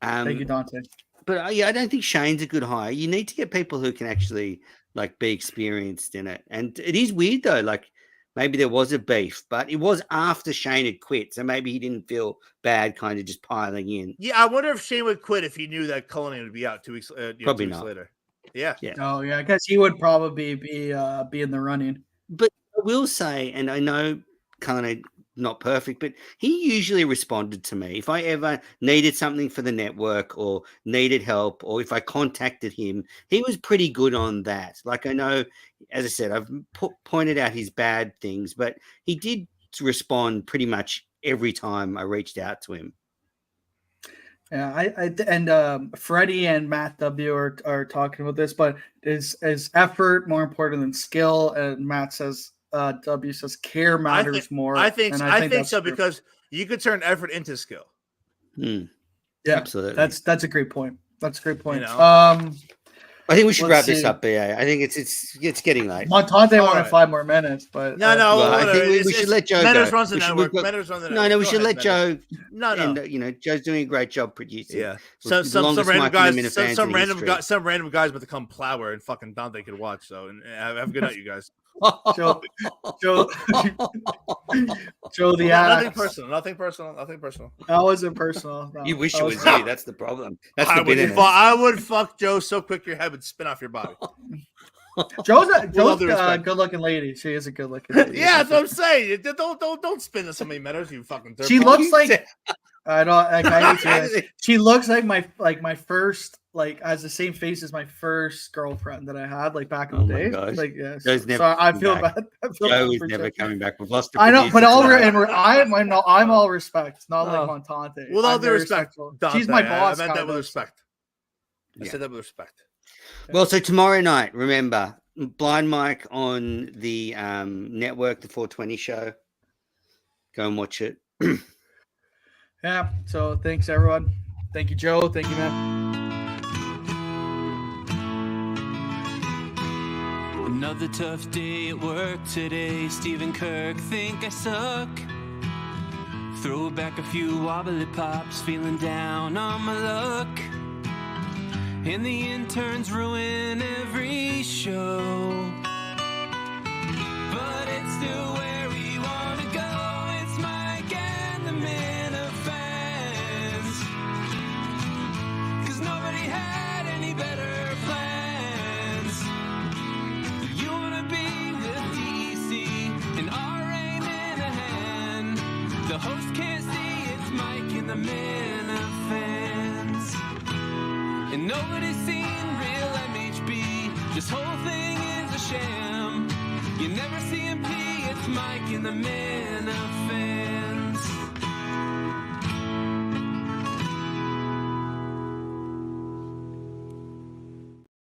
Thank you, Dante. But I don't think Shane's a good hire. You need to get people who can actually like be experienced in it. And it is weird though. Like maybe there was a beef, but it was after Shane had quit, so maybe he didn't feel bad, kind of just piling in. Yeah, I wonder if Shane would quit if he knew that Cullinane would be out 2 weeks. Probably 2 weeks not. later. Yeah. Oh yeah, I guess he would probably be in the running. But I will say, and I know Cullinane not perfect, but he usually responded to me. If I ever needed something for the network or needed help, or if I contacted him, he was pretty good on that. Like I know, as I said, I've pointed out his bad things, but he did respond pretty much every time I reached out to him. Yeah, Freddie and Matt W are talking about this, but is effort more important than skill? And Matt says, W says care matters more. I think so true. because you could turn effort into skill. Yeah, absolutely. That's a great point. That's a great point. You know? I think we should wrap this up, BA. I think it's getting late. Montante wanted 5 more minutes, but I think we should let Joe Meadows go. runs the network. Meadows runs the network. No, we should let Joe. No. And, Joe's doing a great job producing. Yeah. Some random guys but to come plower and fucking Dante could watch. So and have a good night, you guys. Joe, the ass. Nothing personal. That wasn't personal. No. You wish it was you. That's the problem. That's I would fuck Joe so quick your head would spin off your body. Joe's a good-looking lady. She is a good-looking lady. Yeah, that's what I'm saying. Don't spin this on me, Meadows. You fucking. She looks like. I don't. Like, she looks like my first, like, has the same face as my first girlfriend that I had, like, back in the day. Like, yeah. I feel bad. Joe is never coming back. We've lost. I know, but I'm all respect, not like Montante. With all due respect, Dante, she's my boss. I meant that with respect. I said that with respect. Well, so tomorrow night, remember, Blind Mike on the network, the 420 show. Go and watch it. Yeah, so thanks everyone. Thank you, Joe. Thank you, man. Another tough day at work today. Stephen Kirk, think I suck. Throw back a few wobbly pops, feeling down on my luck. And the interns ruin every show. But it's still where we want to go. It's Mike and the Minifans. 'Cause nobody had any better plans. You want to be with DC and RA Minahan. The host can't see it's Mike and the Minifans. And nobody's seen real MHB. This whole thing is a sham. You never see him pee. It's Mike and the Minifans.